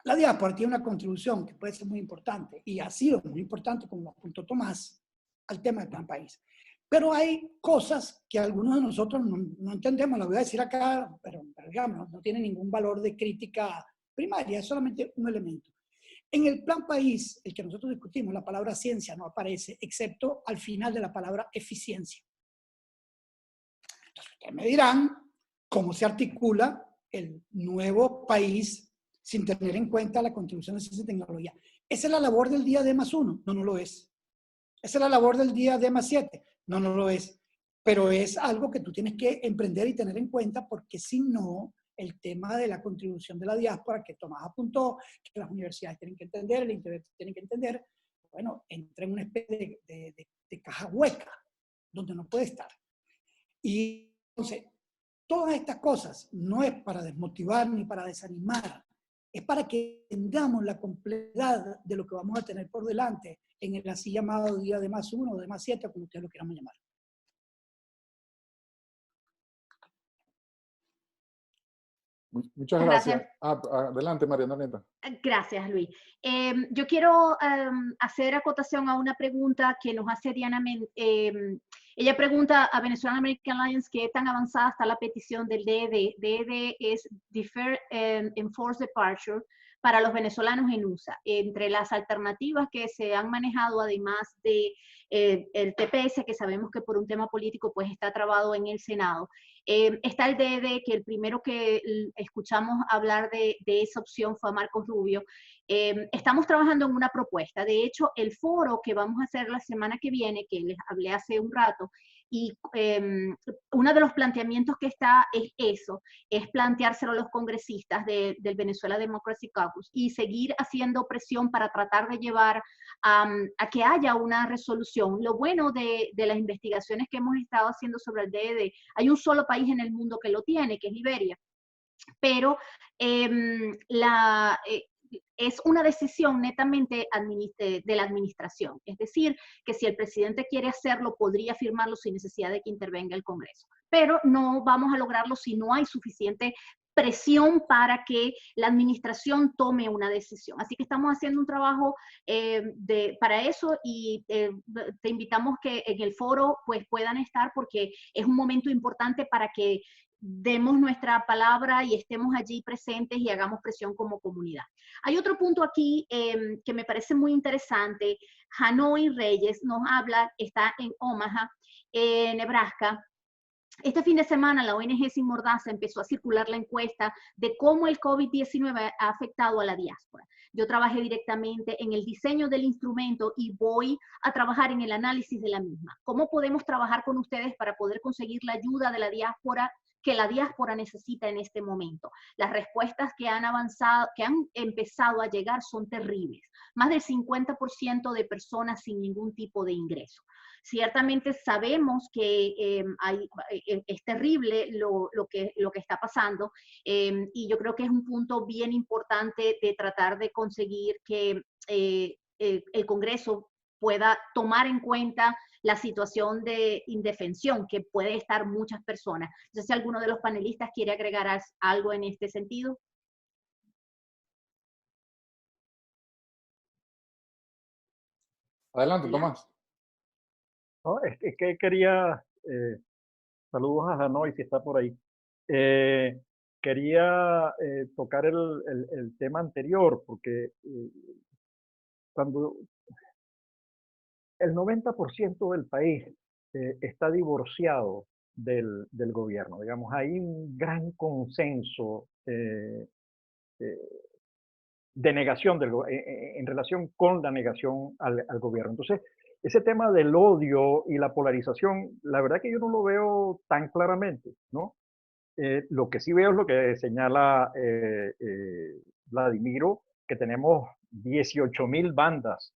La diáspora tiene una contribución que puede ser muy importante y ha sido muy importante, como apuntó Tomás, al tema del plan país. Pero hay cosas que algunos de nosotros no entendemos, las voy a decir acá, pero digamos, no tiene ningún valor de crítica primaria, es solamente un elemento. En el plan país, el que nosotros discutimos, la palabra ciencia no aparece, excepto al final de la palabra eficiencia. Entonces, ustedes me dirán cómo se articula el nuevo país sin tener en cuenta la contribución de ciencia y tecnología. ¿Esa es la labor del día D+1? No, no lo es. ¿Esa es la labor del día D+7? No, no lo es. Pero es algo que tú tienes que emprender y tener en cuenta porque si no, el tema de la contribución de la diáspora, que Tomás apuntó, que las universidades tienen que entender, el Internet tiene que entender, bueno, entra en una especie de caja hueca, donde no puede estar. Y entonces, todas estas cosas no es para desmotivar ni para desanimar, es para que entendamos la complejidad de lo que vamos a tener por delante en el así llamado día D+1 o D+7, como ustedes lo quieran llamar. Muchas gracias. Adelante, María Antonieta. Gracias, Luis. Yo quiero hacer acotación a una pregunta que nos hace Diana. Ella pregunta a Venezuelan American Alliance qué tan avanzada está la petición del DED. DED es Defer Enforced Departure para los venezolanos en USA. Entre las alternativas que se han manejado, además de el TPS, que sabemos que por un tema político pues está trabado en el Senado, está el DED, que el primero que escuchamos hablar de esa opción fue a Marcos Rubio. Estamos trabajando en una propuesta. De hecho, el foro que vamos a hacer la semana que viene, que les hablé hace un rato, y uno de los planteamientos que está es eso, es planteárselo a los congresistas del Venezuela Democracy Caucus y seguir haciendo presión para tratar de llevar a que haya una resolución. Lo bueno de las investigaciones que hemos estado haciendo sobre el DED, hay un solo país en el mundo que lo tiene, que es Liberia, pero es una decisión netamente de la administración. Es decir, que si el presidente quiere hacerlo, podría firmarlo sin necesidad de que intervenga el Congreso. Pero no vamos a lograrlo si no hay suficiente presión para que la administración tome una decisión. Así que estamos haciendo un trabajo para eso y te invitamos que en el foro pues puedan estar porque es un momento importante para que demos nuestra palabra y estemos allí presentes y hagamos presión como comunidad. Hay otro punto aquí que me parece muy interesante. Hanoi Reyes nos habla, está en Omaha, Nebraska. Este fin de semana la ONG Sin Mordaza empezó a circular la encuesta de cómo el COVID-19 ha afectado a la diáspora. Yo trabajé directamente en el diseño del instrumento y voy a trabajar en el análisis de la misma. ¿Cómo podemos trabajar con ustedes para poder conseguir la ayuda de la diáspora que la diáspora necesita en este momento? Las respuestas que han avanzado, que han empezado a llegar son terribles. Más del 50% de personas sin ningún tipo de ingreso. Ciertamente sabemos que es terrible lo que está pasando y yo creo que es un punto bien importante de tratar de conseguir que el Congreso pueda tomar en cuenta la situación de indefensión que puede estar muchas personas. No sé si alguno de los panelistas quiere agregar algo en este sentido. Adelante, Tomás. No, es que quería, saludos a Hanoi si está por ahí. Quería tocar el tema anterior, porque cuando el 90% del país está divorciado del gobierno, digamos, hay un gran consenso de negación en relación con la negación al gobierno. Entonces, ese tema del odio y la polarización, la verdad que yo no lo veo tan claramente, ¿no? Lo que sí veo es lo que señala Vladimiro, que tenemos 18.000 bandas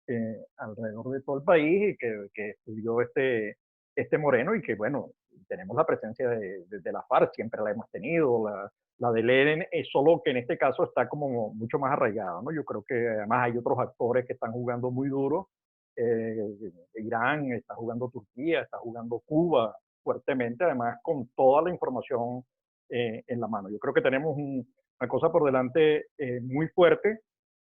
alrededor de todo el país y que estudió este Moreno y que, bueno, tenemos la presencia de la FARC, siempre la hemos tenido, la del ELN, es solo que en este caso está como mucho más arraigada, ¿no? Yo creo que además hay otros actores que están jugando muy duro. Irán, está jugando Turquía, está jugando Cuba fuertemente, además con toda la información en la mano. Yo creo que tenemos una cosa por delante muy fuerte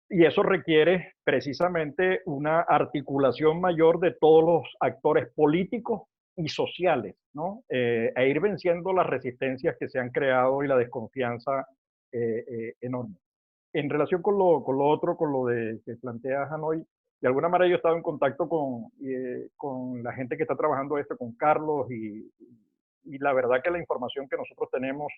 y eso requiere precisamente una articulación mayor de todos los actores políticos y sociales, ¿no? E ir venciendo las resistencias que se han creado y la desconfianza enorme. En relación con lo otro, con lo que plantea Hanoi, de alguna manera yo he estado en contacto con la gente que está trabajando esto, con Carlos, y la verdad que la información que nosotros tenemos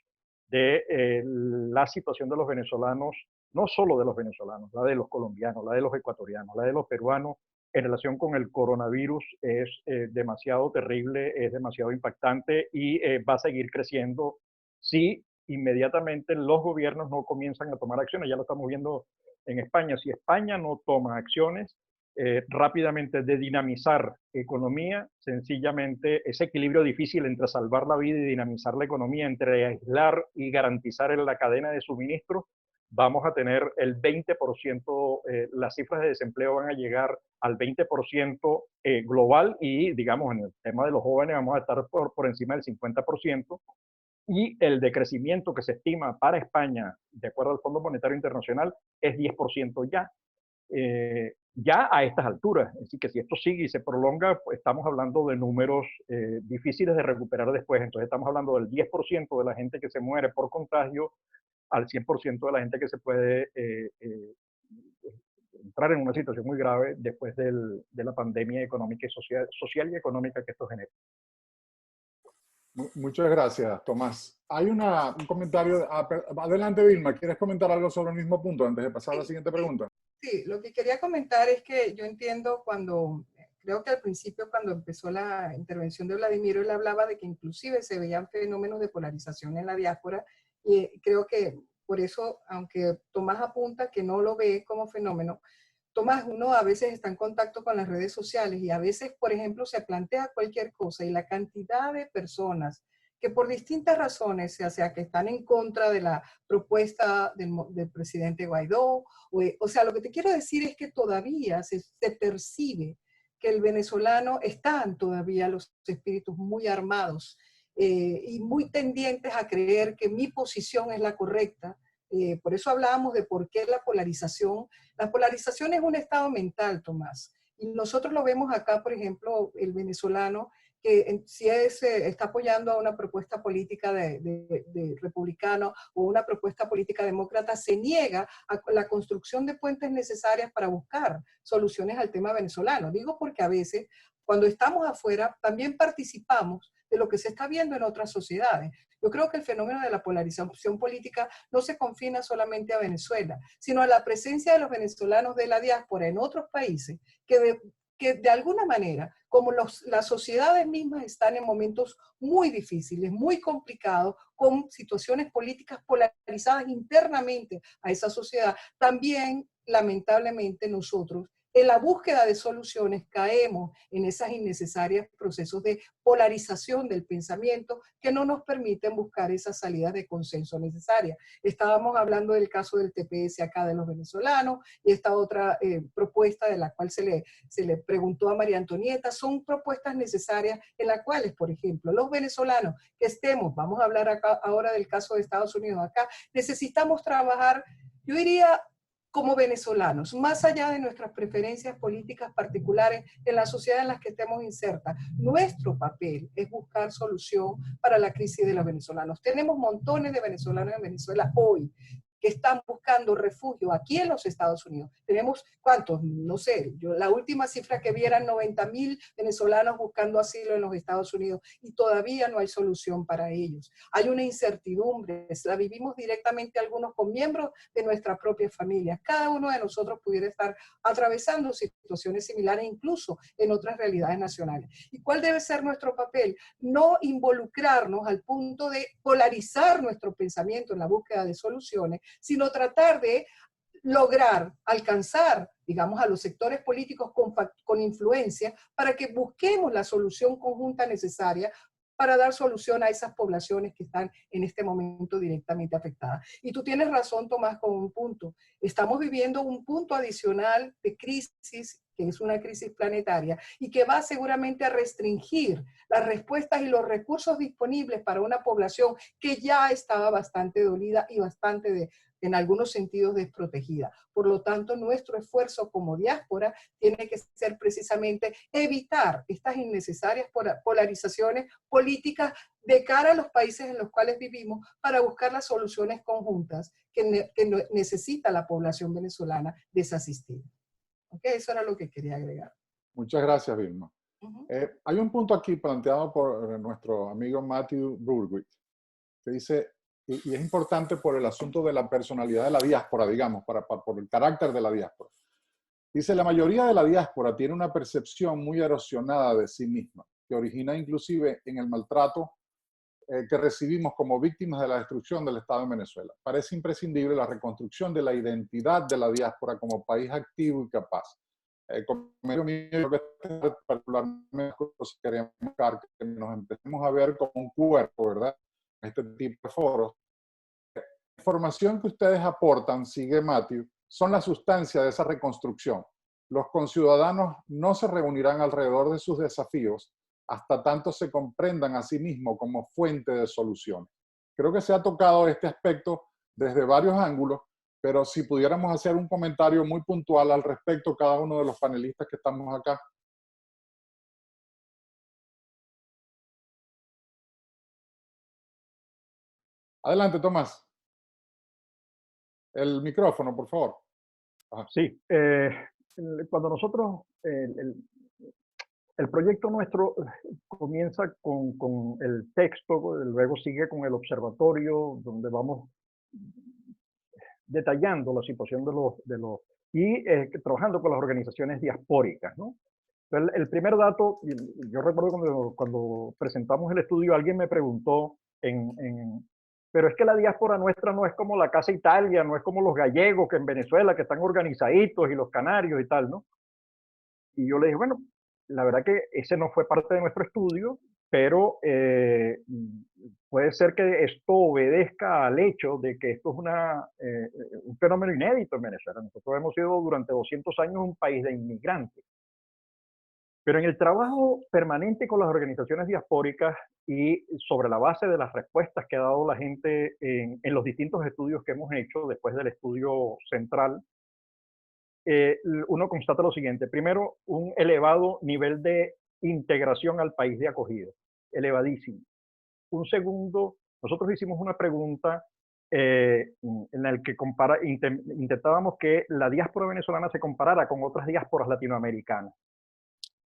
de la situación de los venezolanos, no solo de los venezolanos, la de los colombianos, la de los ecuatorianos, la de los peruanos, en relación con el coronavirus es demasiado terrible, es demasiado impactante y va a seguir creciendo si inmediatamente los gobiernos no comienzan a tomar acciones. Ya lo estamos viendo en España. Si España no toma acciones rápidamente de dinamizar economía, sencillamente ese equilibrio difícil entre salvar la vida y dinamizar la economía, entre aislar y garantizar en la cadena de suministro, vamos a tener el 20%, las cifras de desempleo van a llegar al 20% global y, digamos, en el tema de los jóvenes vamos a estar por encima del 50%. Y el decrecimiento que se estima para España, de acuerdo al Fondo Monetario Internacional, es 10% ya. Ya a estas alturas. Así que si esto sigue y se prolonga, pues estamos hablando de números difíciles de recuperar después. Entonces estamos hablando del 10% de la gente que se muere por contagio al 100% de la gente que se puede entrar en una situación muy grave después de la pandemia económica y social y económica que esto genera. Muchas gracias, Tomás. Hay un comentario. Adelante, Vilma. ¿Quieres comentar algo sobre el mismo punto antes de pasar a la siguiente pregunta? Sí, lo que quería comentar es que yo entiendo creo que al principio cuando empezó la intervención de Vladimiro, él hablaba de que inclusive se veían fenómenos de polarización en la diáspora y creo que por eso, aunque Tomás apunta que no lo ve como fenómeno, Tomás, uno a veces está en contacto con las redes sociales y a veces, por ejemplo, se plantea cualquier cosa y la cantidad de personas que por distintas razones, sea que están en contra de la propuesta del presidente Guaidó, o sea, lo que te quiero decir es que todavía se percibe que el venezolano están todavía los espíritus muy armados y muy tendientes a creer que mi posición es la correcta. Por eso hablábamos de por qué la polarización. La polarización es un estado mental, Tomás. Y nosotros lo vemos acá, por ejemplo, el venezolano, que si está apoyando a una propuesta política de republicano o una propuesta política demócrata, se niega a la construcción de puentes necesarias para buscar soluciones al tema venezolano. Digo porque a veces, cuando estamos afuera, también participamos de lo que se está viendo en otras sociedades. Yo creo que el fenómeno de la polarización política no se confina solamente a Venezuela, sino a la presencia de los venezolanos de la diáspora en otros países que de alguna manera, como las sociedades mismas están en momentos muy difíciles, muy complicados, con situaciones políticas polarizadas internamente a esa sociedad, también lamentablemente nosotros en la búsqueda de soluciones caemos en esos innecesarios procesos de polarización del pensamiento que no nos permiten buscar esas salidas de consenso necesarias. Estábamos hablando del caso del TPS acá de los venezolanos y esta otra propuesta de la cual se le preguntó a María Antonieta, son propuestas necesarias en las cuales, por ejemplo, los venezolanos que estemos, vamos a hablar acá ahora del caso de Estados Unidos acá, necesitamos trabajar, yo diría, como venezolanos, más allá de nuestras preferencias políticas particulares en la sociedad en la que estemos insertas. Nuestro papel es buscar solución para la crisis de los venezolanos. Tenemos montones de venezolanos en Venezuela hoy que están buscando refugio aquí en los Estados Unidos. Tenemos, ¿cuántos? No sé, la última cifra que vi eran 90.000 venezolanos buscando asilo en los Estados Unidos y todavía no hay solución para ellos. Hay una incertidumbre, la vivimos directamente algunos con miembros de nuestra propia familia. Cada uno de nosotros pudiera estar atravesando situaciones similares, incluso en otras realidades nacionales. ¿Y cuál debe ser nuestro papel? No involucrarnos al punto de polarizar nuestro pensamiento en la búsqueda de soluciones, sino tratar de lograr alcanzar, digamos, a los sectores políticos con influencia para que busquemos la solución conjunta necesaria para dar solución a esas poblaciones que están en este momento directamente afectadas. Y tú tienes razón, Tomás, con un punto. Estamos viviendo un punto adicional de crisis, que es una crisis planetaria, y que va seguramente a restringir las respuestas y los recursos disponibles para una población que ya estaba bastante dolida y bastante en algunos sentidos desprotegida. Por lo tanto, nuestro esfuerzo como diáspora tiene que ser precisamente evitar estas innecesarias polarizaciones políticas de cara a los países en los cuales vivimos para buscar las soluciones conjuntas que necesita la población venezolana desasistida. ¿Okay? Eso era lo que quería agregar. Muchas gracias, Vilma. Hay un punto aquí planteado por nuestro amigo Matthew Burgwitz, que dice, y es importante por el asunto de la personalidad de la diáspora, digamos, por el carácter de la diáspora. Dice, la mayoría de la diáspora tiene una percepción muy erosionada de sí misma, que origina inclusive en el maltrato que recibimos como víctimas de la destrucción del Estado de Venezuela. Parece imprescindible la reconstrucción de la identidad de la diáspora como país activo y capaz. Como amigo mío, particularmente queremos que nos empecemos a ver como un cuerpo, ¿verdad? Este tipo de foros. La información que ustedes aportan, sigue Matthew, son la sustancia de esa reconstrucción. Los conciudadanos no se reunirán alrededor de sus desafíos hasta tanto se comprendan a sí mismos como fuente de soluciones. Creo que se ha tocado este aspecto desde varios ángulos, pero si pudiéramos hacer un comentario muy puntual al respecto, cada uno de los panelistas que estamos acá. Adelante, Tomás. El micrófono, por favor. Ajá. Sí, cuando nosotros, el proyecto nuestro comienza con el texto, luego sigue con el observatorio, donde vamos detallando la situación y trabajando con las organizaciones diaspóricas, ¿no? El primer dato, yo recuerdo cuando presentamos el estudio, alguien me preguntó, pero es que la diáspora nuestra no es como la Casa Italia, no es como los gallegos que en Venezuela, que están organizaditos, y los canarios y tal, ¿no? Y yo le dije, bueno, la verdad que ese no fue parte de nuestro estudio, pero puede ser que esto obedezca al hecho de que esto es un fenómeno inédito en Venezuela. Nosotros hemos sido durante 200 años un país de inmigrantes. Pero en el trabajo permanente con las organizaciones diaspóricas y sobre la base de las respuestas que ha dado la gente en los distintos estudios que hemos hecho después del estudio central, uno constata lo siguiente. Primero, un elevado nivel de integración al país de acogida, elevadísimo. Un segundo, nosotros hicimos una pregunta en la que intentábamos que la diáspora venezolana se comparara con otras diásporas latinoamericanas.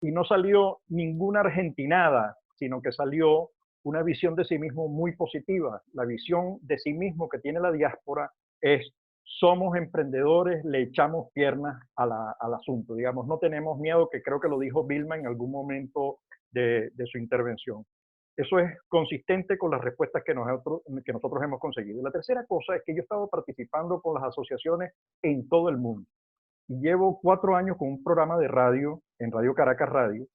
Y no salió ninguna argentinada, sino que salió una visión de sí mismo muy positiva. La visión de sí mismo que tiene la diáspora es: somos emprendedores, le echamos piernas al asunto, digamos, no tenemos miedo, que creo que lo dijo Vilma en algún momento de su intervención. Eso es consistente con las respuestas que nosotros hemos conseguido. La tercera cosa es que yo he estado participando con las asociaciones en todo el mundo. Y llevo 4 años con un programa de radio, en Radio Caracas Radio,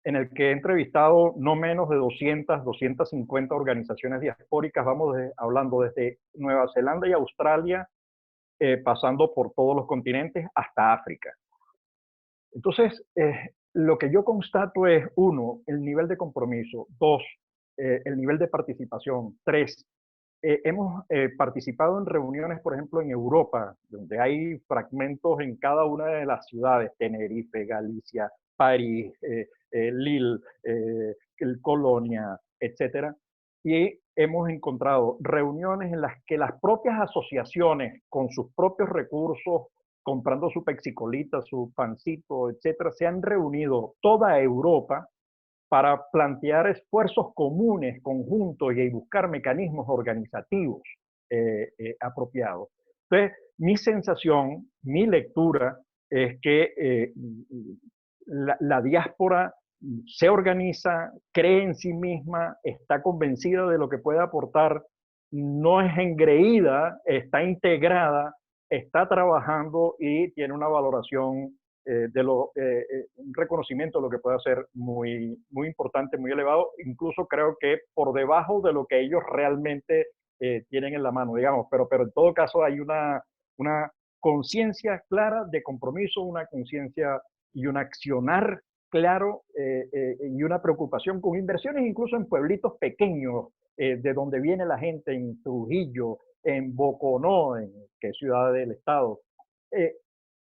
en el que he entrevistado no menos de 200, 250 organizaciones diaspóricas, hablando desde Nueva Zelanda y Australia, pasando por todos los continentes hasta África. Entonces, lo que yo constato es, 1, el nivel de compromiso; 2, el nivel de participación; 3, hemos participado en reuniones, por ejemplo, en Europa, donde hay fragmentos en cada una de las ciudades: Tenerife, Galicia, París, Lille, Colonia, etc. Y hemos encontrado reuniones en las que las propias asociaciones, con sus propios recursos, comprando su pexicolita, su pancito, etc., se han reunido toda Europa para plantear esfuerzos comunes, conjuntos, y buscar mecanismos organizativos apropiados. Entonces, mi sensación, mi lectura, es que la diáspora se organiza, cree en sí misma, está convencida de lo que puede aportar, no es engreída, está integrada, está trabajando y tiene una valoración un reconocimiento de lo que puede hacer muy, muy importante, muy elevado, incluso creo que por debajo de lo que ellos realmente tienen en la mano, digamos, pero en todo caso hay una conciencia clara de compromiso, una conciencia y un accionar claro y una preocupación con inversiones incluso en pueblitos pequeños, de donde viene la gente, en Trujillo, en Boconó, que es ciudad del estado.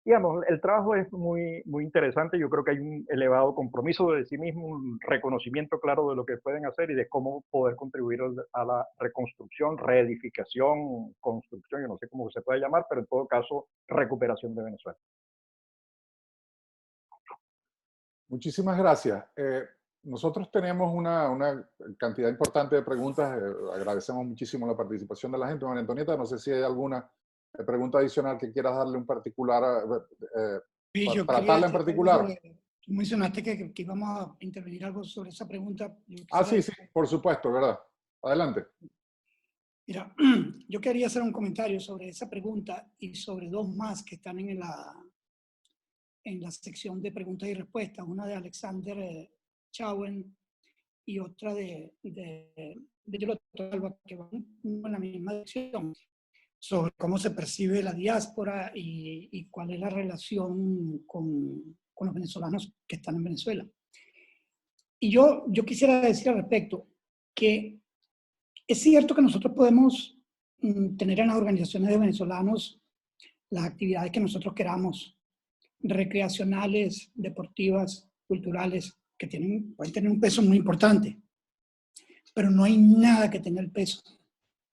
Digamos, el trabajo es muy, muy interesante. Yo creo que hay un elevado compromiso de sí mismo, un reconocimiento claro de lo que pueden hacer y de cómo poder contribuir a la reconstrucción, reedificación, construcción, yo no sé cómo se puede llamar, pero en todo caso, recuperación de Venezuela. Muchísimas gracias. Nosotros tenemos una cantidad importante de preguntas. Agradecemos muchísimo la participación de la gente. María Antonieta, no sé si hay alguna pregunta adicional que quieras darle un particular, Sí, para tratarla en particular. Tú mencionaste que íbamos a intervenir algo sobre esa pregunta. Sí, por supuesto, ¿verdad? Adelante. Mira, yo quería hacer un comentario sobre esa pregunta y sobre 2 más que están en la sección de preguntas y respuestas. Una de Alexander Chauen y otra de Yolanda, que van en la misma dirección, sobre cómo se percibe la diáspora y cuál es la relación con los venezolanos que están en Venezuela. Y yo quisiera decir al respecto que es cierto que nosotros podemos tener en las organizaciones de venezolanos las actividades que nosotros queramos, recreacionales, deportivas, culturales, que pueden tener un peso muy importante, pero no hay nada que tenga el peso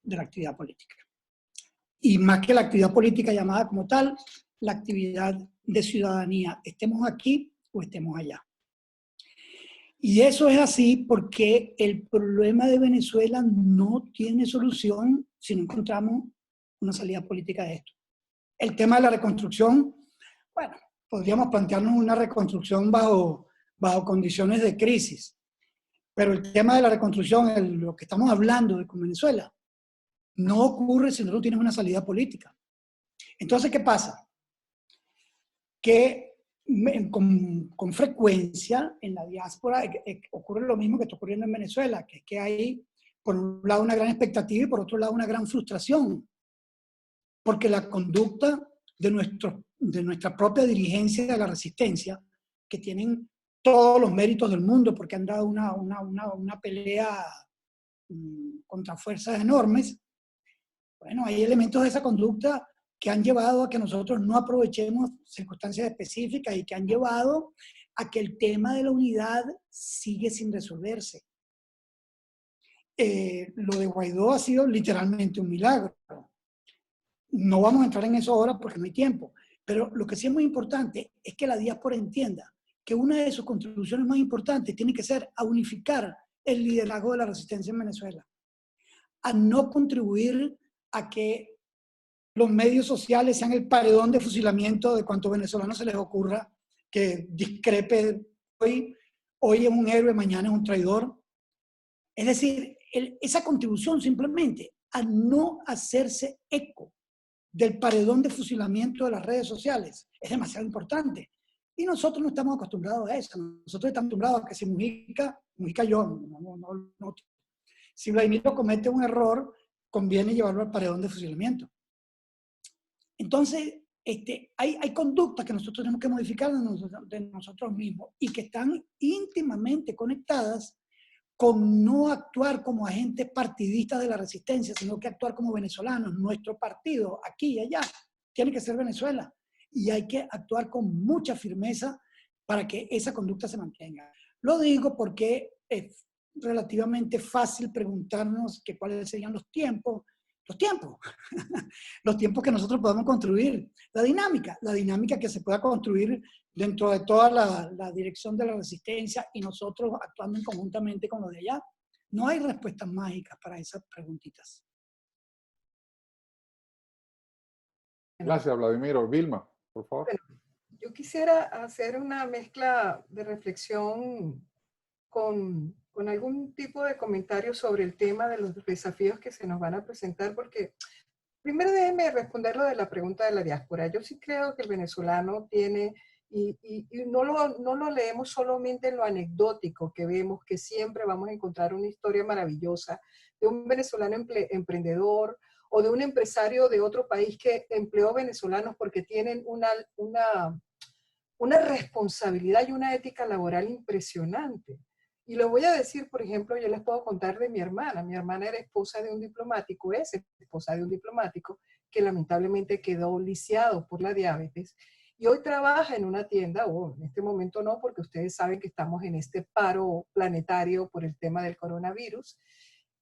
de la actividad política. Y más que la actividad política llamada como tal, la actividad de ciudadanía, estemos aquí o estemos allá. Y eso es así porque el problema de Venezuela no tiene solución si no encontramos una salida política de esto. El tema de la reconstrucción, bueno, podríamos plantearnos una reconstrucción bajo condiciones de crisis, pero el tema de la reconstrucción, lo que estamos hablando con Venezuela, no ocurre si no tú tienes una salida política. Entonces, ¿qué pasa? Que con frecuencia en la diáspora ocurre lo mismo que está ocurriendo en Venezuela, que es que hay, por un lado, una gran expectativa y por otro lado, una gran frustración. Porque la conducta de nuestra propia dirigencia de la resistencia, que tienen todos los méritos del mundo porque han dado una pelea contra fuerzas enormes. Bueno, hay elementos de esa conducta que han llevado a que nosotros no aprovechemos circunstancias específicas y que han llevado a que el tema de la unidad sigue sin resolverse. Lo de Guaidó ha sido literalmente un milagro. No vamos a entrar en eso ahora porque no hay tiempo, pero lo que sí es muy importante es que la diáspora entienda que una de sus contribuciones más importantes tiene que ser a unificar el liderazgo de la resistencia en Venezuela, a no contribuir a que los medios sociales sean el paredón de fusilamiento de cuantos venezolanos se les ocurra que discrepe hoy es un héroe, mañana es un traidor. Es decir, esa contribución simplemente a no hacerse eco del paredón de fusilamiento de las redes sociales es demasiado importante. Y nosotros no estamos acostumbrados a eso. Nosotros estamos acostumbrados a que si Mujica yo, no, si Vladimir comete un error, conviene llevarlo al paredón de fusilamiento. Entonces, hay conductas que nosotros tenemos que modificar de nosotros mismos y que están íntimamente conectadas con no actuar como agentes partidistas de la resistencia, sino que actuar como venezolanos. Nuestro partido, aquí y allá, tiene que ser Venezuela. Y hay que actuar con mucha firmeza para que esa conducta se mantenga. Lo digo porque es relativamente fácil preguntarnos que cuáles serían los tiempos que nosotros podamos construir, la dinámica que se pueda construir dentro de toda la dirección de la resistencia y nosotros actuando conjuntamente con los de allá. No hay respuestas mágicas para esas preguntitas. Gracias, Vladimiro. Vilma, por favor. Bueno, yo quisiera hacer una mezcla de reflexión con algún tipo de comentario sobre el tema de los desafíos que se nos van a presentar, porque primero déjenme responder lo de la pregunta de la diáspora. Yo sí creo que el venezolano tiene, y no lo leemos solamente en lo anecdótico, que vemos que siempre vamos a encontrar una historia maravillosa de un venezolano emprendedor o de un empresario de otro país que empleó venezolanos porque tienen una responsabilidad y una ética laboral impresionante. Y lo voy a decir, por ejemplo, yo les puedo contar de mi hermana. Mi hermana era esposa de un diplomático, es esposa de un diplomático que lamentablemente quedó lisiado por la diabetes. Y hoy trabaja en una tienda, o en este momento no, porque ustedes saben que estamos en este paro planetario por el tema del coronavirus.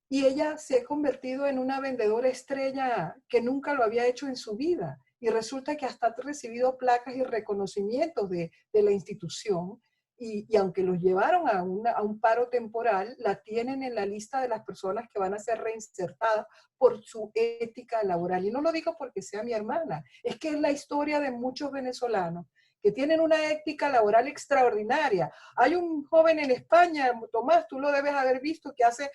Y ella se ha convertido en una vendedora estrella que nunca lo había hecho en su vida. Y resulta que hasta ha recibido placas y reconocimientos de la institución. Y aunque los llevaron a un paro temporal, la tienen en la lista de las personas que van a ser reinsertadas por su ética laboral. Y no lo digo porque sea mi hermana, es que es la historia de muchos venezolanos que tienen una ética laboral extraordinaria. Hay un joven en España, Tomás, tú lo debes haber visto, que hace,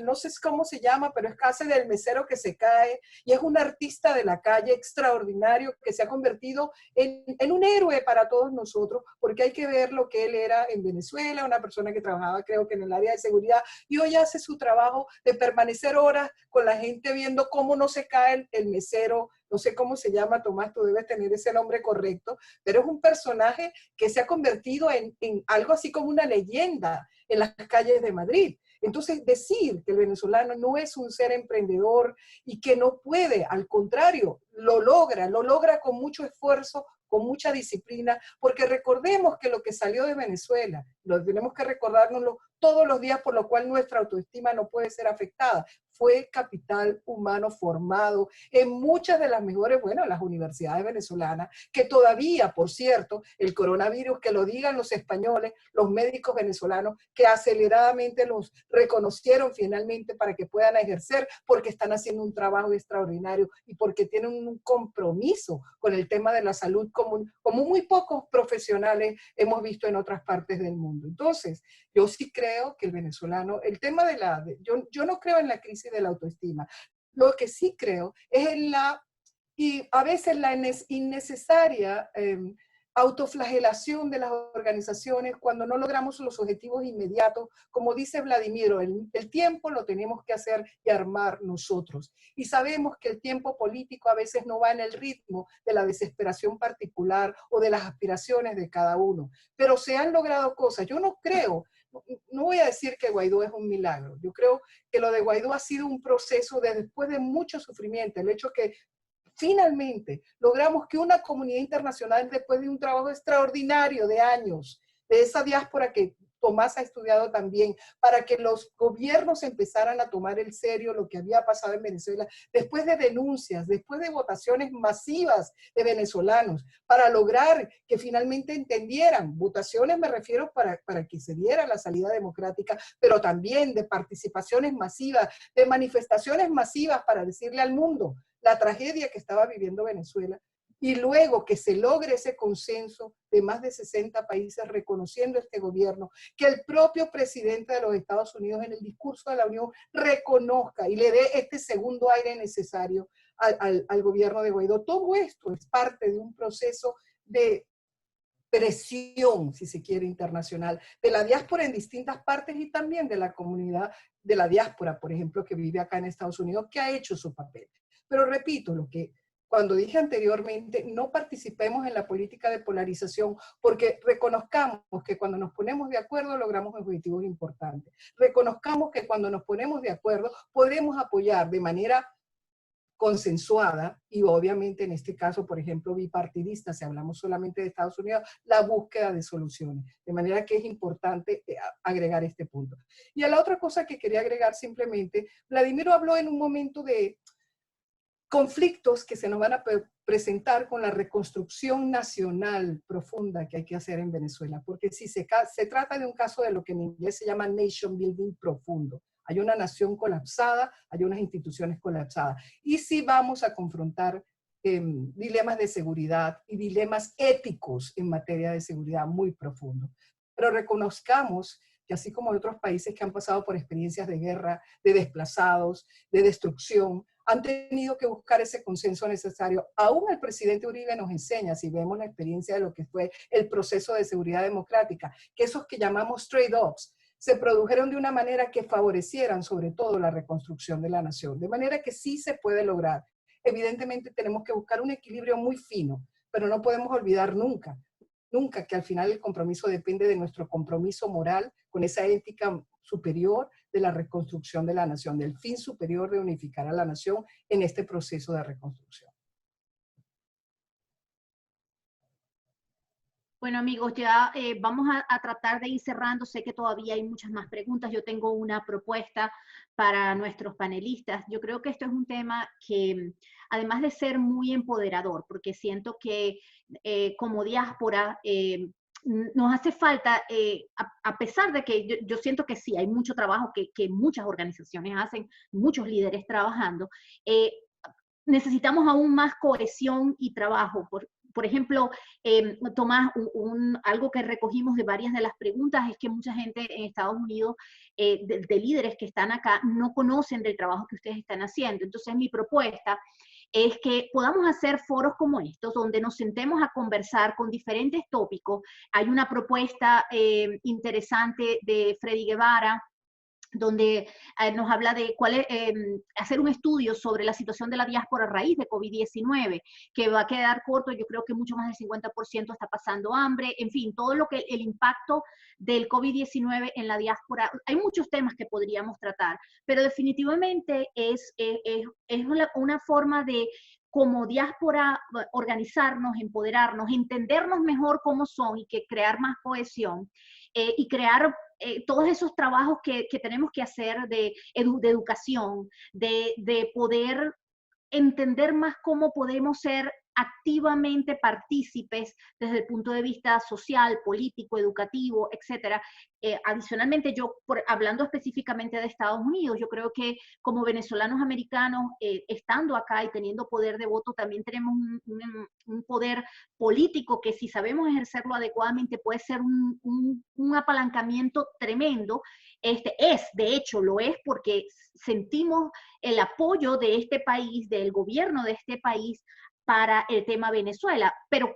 no sé cómo se llama, pero es que hace del mesero que se cae, y es un artista de la calle extraordinario que se ha convertido en un héroe para todos nosotros, porque hay que ver lo que él era en Venezuela, una persona que trabajaba creo que en el área de seguridad, y hoy hace su trabajo de permanecer horas con la gente viendo cómo no se cae el mesero. No sé cómo se llama, Tomás, tú debes tener ese nombre correcto, pero es un personaje que se ha convertido en algo así como una leyenda en las calles de Madrid. Entonces, decir que el venezolano no es un ser emprendedor y que no puede, al contrario, lo logra con mucho esfuerzo, con mucha disciplina, porque recordemos que lo que salió de Venezuela, lo tenemos que recordárnoslo todos los días, por lo cual nuestra autoestima no puede ser afectada. Fue capital humano formado en muchas de las mejores, las universidades venezolanas, que todavía, por cierto, el coronavirus, que lo digan los españoles, los médicos venezolanos, que aceleradamente los reconocieron finalmente para que puedan ejercer, porque están haciendo un trabajo extraordinario y porque tienen un compromiso con el tema de la salud como muy pocos profesionales hemos visto en otras partes del mundo. Entonces, yo sí creo que el venezolano, el tema yo no creo en la crisis de la autoestima. Lo que sí creo es y a veces la innecesaria autoflagelación de las organizaciones cuando no logramos los objetivos inmediatos. Como dice Vladimiro, el tiempo lo tenemos que hacer y armar nosotros. Y sabemos que el tiempo político a veces no va en el ritmo de la desesperación particular o de las aspiraciones de cada uno. Pero se han logrado cosas. Yo no creo, no voy a decir que Guaidó es un milagro. Yo creo que lo de Guaidó ha sido un proceso de después de mucho sufrimiento. El hecho que finalmente logramos que una comunidad internacional, después de un trabajo extraordinario de años, de esa diáspora que Tomás ha estudiado también, para que los gobiernos empezaran a tomar en serio lo que había pasado en Venezuela, después de denuncias, después de votaciones masivas de venezolanos, para lograr que finalmente entendieran, votaciones me refiero para que se diera la salida democrática, pero también de participaciones masivas, de manifestaciones masivas para decirle al mundo la tragedia que estaba viviendo Venezuela, y luego que se logre ese consenso de más de 60 países reconociendo este gobierno, que el propio presidente de los Estados Unidos en el discurso de la Unión reconozca y le dé este segundo aire necesario al gobierno de Guaidó. Todo esto es parte de un proceso de presión, si se quiere, internacional, de la diáspora en distintas partes y también de la comunidad de la diáspora, por ejemplo, que vive acá en Estados Unidos, que ha hecho su papel. Pero repito, cuando dije anteriormente, no participemos en la política de polarización porque reconozcamos que cuando nos ponemos de acuerdo logramos objetivos importantes. Reconozcamos que cuando nos ponemos de acuerdo podemos apoyar de manera consensuada y obviamente en este caso, por ejemplo, bipartidista, si hablamos solamente de Estados Unidos, la búsqueda de soluciones. De manera que es importante agregar este punto. Y a la otra cosa que quería agregar simplemente, Vladimiro habló en un momento de conflictos que se nos van a presentar con la reconstrucción nacional profunda que hay que hacer en Venezuela, porque si se trata de un caso de lo que en inglés se llama nation building profundo. Hay una nación colapsada, hay unas instituciones colapsadas. Y si vamos a confrontar dilemas de seguridad y dilemas éticos en materia de seguridad muy profundos. Pero reconozcamos que así como otros países que han pasado por experiencias de guerra, de desplazados, de destrucción, han tenido que buscar ese consenso necesario. Aún el presidente Uribe nos enseña, si vemos la experiencia de lo que fue el proceso de seguridad democrática, que esos que llamamos trade-offs se produjeron de una manera que favorecieran sobre todo la reconstrucción de la nación. De manera que sí se puede lograr. Evidentemente tenemos que buscar un equilibrio muy fino, pero no podemos olvidar nunca que al final el compromiso depende de nuestro compromiso moral con esa ética superior de la reconstrucción de la nación, del fin superior de unificar a la nación en este proceso de reconstrucción. Bueno, amigos, ya vamos a tratar de ir cerrando. Sé que todavía hay muchas más preguntas. Yo tengo una propuesta para nuestros panelistas. Yo creo que esto es un tema que, además de ser muy empoderador, porque siento que como diáspora nos hace falta, a pesar de que yo siento que sí, hay mucho trabajo que muchas organizaciones hacen, muchos líderes trabajando, necesitamos aún más cohesión y trabajo. Por ejemplo, Tomás, algo que recogimos de varias de las preguntas es que mucha gente en Estados Unidos, de líderes que están acá, no conocen del trabajo que ustedes están haciendo. Entonces, mi propuesta es que podamos hacer foros como estos, donde nos sentemos a conversar con diferentes tópicos. Hay una propuesta interesante de Freddy Guevara, donde nos habla de hacer un estudio sobre la situación de la diáspora a raíz de COVID-19, que va a quedar corto. Yo creo que mucho más del 50% está pasando hambre, en fin, todo lo que el impacto del COVID-19 en la diáspora. Hay muchos temas que podríamos tratar, pero definitivamente es una forma de, como diáspora, organizarnos, empoderarnos, entendernos mejor cómo son y que crear más cohesión y crear todos esos trabajos que tenemos que hacer de educación, de poder entender más cómo podemos ser activamente partícipes desde el punto de vista social, político, educativo, etcétera. Adicionalmente, hablando específicamente de Estados Unidos, yo creo que como venezolanos americanos, estando acá y teniendo poder de voto, también tenemos un poder político que, si sabemos ejercerlo adecuadamente, puede ser un apalancamiento tremendo. De hecho, lo es, porque sentimos el apoyo de este país, del gobierno de este país, para el tema Venezuela. Pero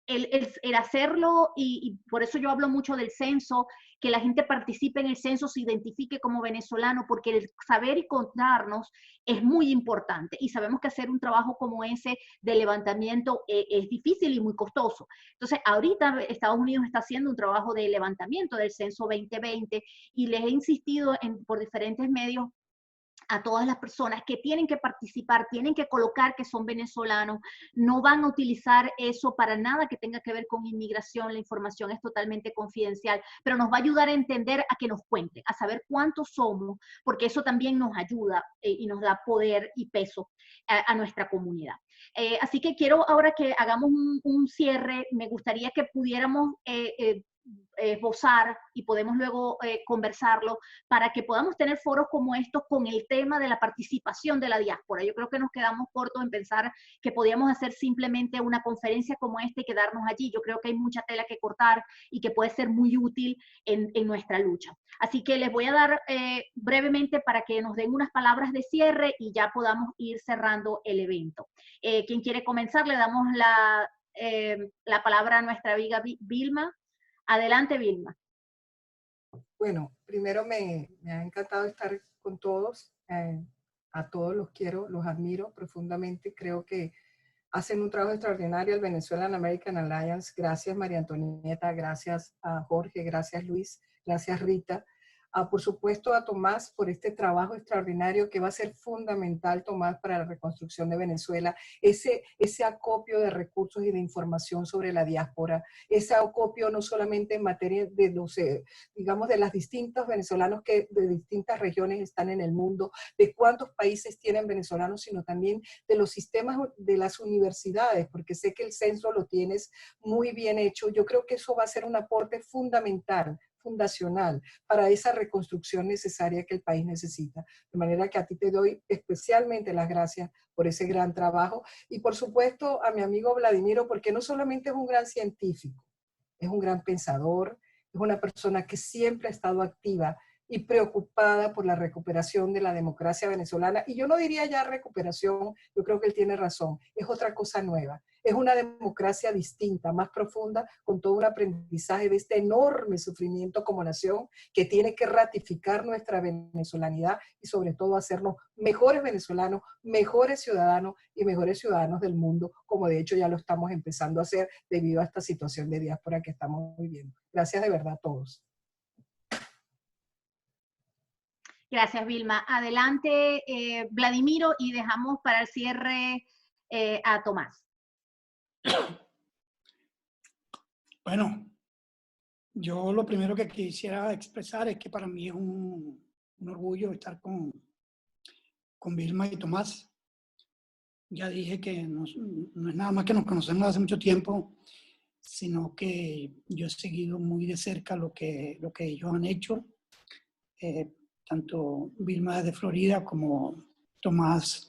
el hacerlo, y por eso yo hablo mucho del censo, que la gente participe en el censo, se identifique como venezolano, porque el saber y contarnos es muy importante. Y sabemos que hacer un trabajo como ese de levantamiento es difícil y muy costoso. Entonces, ahorita Estados Unidos está haciendo un trabajo de levantamiento del censo 2020 y les he insistido por diferentes medios a todas las personas que tienen que participar, tienen que colocar que son venezolanos, no van a utilizar eso para nada que tenga que ver con inmigración, la información es totalmente confidencial, pero nos va a ayudar a entender, a que nos cuenten, a saber cuántos somos, porque eso también nos ayuda y nos da poder y peso a nuestra comunidad. Así que quiero ahora que hagamos un cierre, me gustaría que pudiéramos esbozar y podemos luego conversarlo para que podamos tener foros como estos con el tema de la participación de la diáspora. Yo creo que nos quedamos cortos en pensar que podíamos hacer simplemente una conferencia como esta y quedarnos allí. Yo creo que hay mucha tela que cortar y que puede ser muy útil en nuestra lucha. Así que les voy a dar brevemente para que nos den unas palabras de cierre y ya podamos ir cerrando el evento. ¿Quién quiere comenzar? Le damos la palabra a nuestra amiga Vilma. Adelante, Vilma. Bueno, primero me ha encantado estar con todos. A todos los quiero, los admiro profundamente. Creo que hacen un trabajo extraordinario el Venezuelan American Alliance. Gracias, María Antonieta. Gracias a Jorge. Gracias, Luis. Gracias, Rita. Por supuesto, a Tomás por este trabajo extraordinario que va a ser fundamental, Tomás, para la reconstrucción de Venezuela. Ese acopio de recursos y de información sobre la diáspora, ese acopio no solamente en materia de los, digamos, de las distintos venezolanos que de distintas regiones están en el mundo, de cuántos países tienen venezolanos, sino también de los sistemas de las universidades, porque sé que el censo lo tienes muy bien hecho. Yo creo que eso va a ser un aporte fundamental, fundacional para esa reconstrucción necesaria que el país necesita. De manera que a ti te doy especialmente las gracias por ese gran trabajo y por supuesto a mi amigo Vladimiro, porque no solamente es un gran científico, es un gran pensador, es una persona que siempre ha estado activa y preocupada por la recuperación de la democracia venezolana. Y yo no diría ya recuperación, yo creo que él tiene razón, es otra cosa nueva. Es una democracia distinta, más profunda, con todo un aprendizaje de este enorme sufrimiento como nación que tiene que ratificar nuestra venezolanidad y sobre todo hacernos mejores venezolanos, mejores ciudadanos y mejores ciudadanos del mundo, como de hecho ya lo estamos empezando a hacer debido a esta situación de diáspora que estamos viviendo. Gracias de verdad a todos. Gracias, Vilma. Adelante, Vladimiro, y dejamos para el cierre a Tomás. Bueno, yo lo primero que quisiera expresar es que para mí es un orgullo estar con Vilma y Tomás. Ya dije que no es nada más que nos conocemos hace mucho tiempo, sino que yo he seguido muy de cerca lo que ellos han hecho. Tanto Vilma desde Florida como Tomás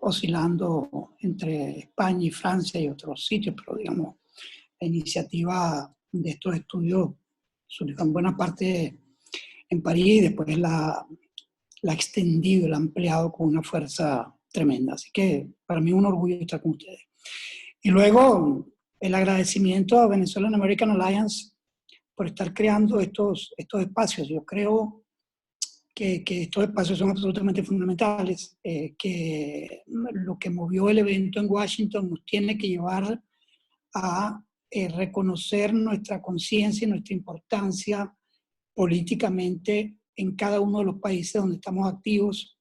oscilando entre España y Francia y otros sitios, pero digamos, la iniciativa de estos estudios surgió en buena parte en París y después la ha extendido, la ha ampliado con una fuerza tremenda. Así que para mí es un orgullo estar con ustedes. Y luego el agradecimiento a Venezuelan American Alliance por estar creando estos espacios. Yo creo que estos espacios son absolutamente fundamentales, que lo que movió el evento en Washington nos tiene que llevar a reconocer nuestra conciencia y nuestra importancia políticamente en cada uno de los países donde estamos activos,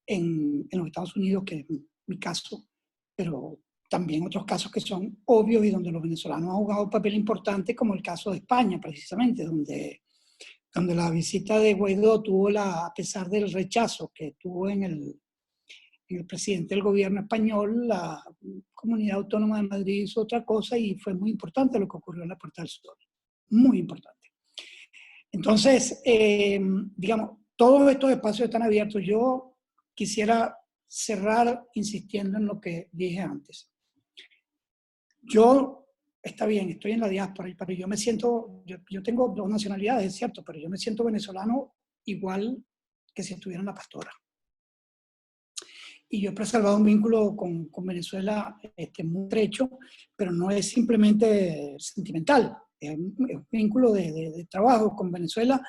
en los Estados Unidos, que es mi caso, pero también otros casos que son obvios y donde los venezolanos han jugado un papel importante, como el caso de España, precisamente, donde la visita de Guaidó tuvo a pesar del rechazo que tuvo en el presidente del gobierno español, la Comunidad Autónoma de Madrid hizo otra cosa y fue muy importante lo que ocurrió en la Puerta del Sol. Muy importante. Entonces, digamos, todos estos espacios están abiertos. Yo quisiera cerrar insistiendo en lo que dije antes. Está bien, estoy en la diáspora, pero yo me siento, yo tengo dos nacionalidades, es cierto, pero yo me siento venezolano igual que si estuviera en La Pastora. y yo he preservado un vínculo con Venezuela muy estrecho, pero no es simplemente sentimental, es un vínculo de trabajo con Venezuela,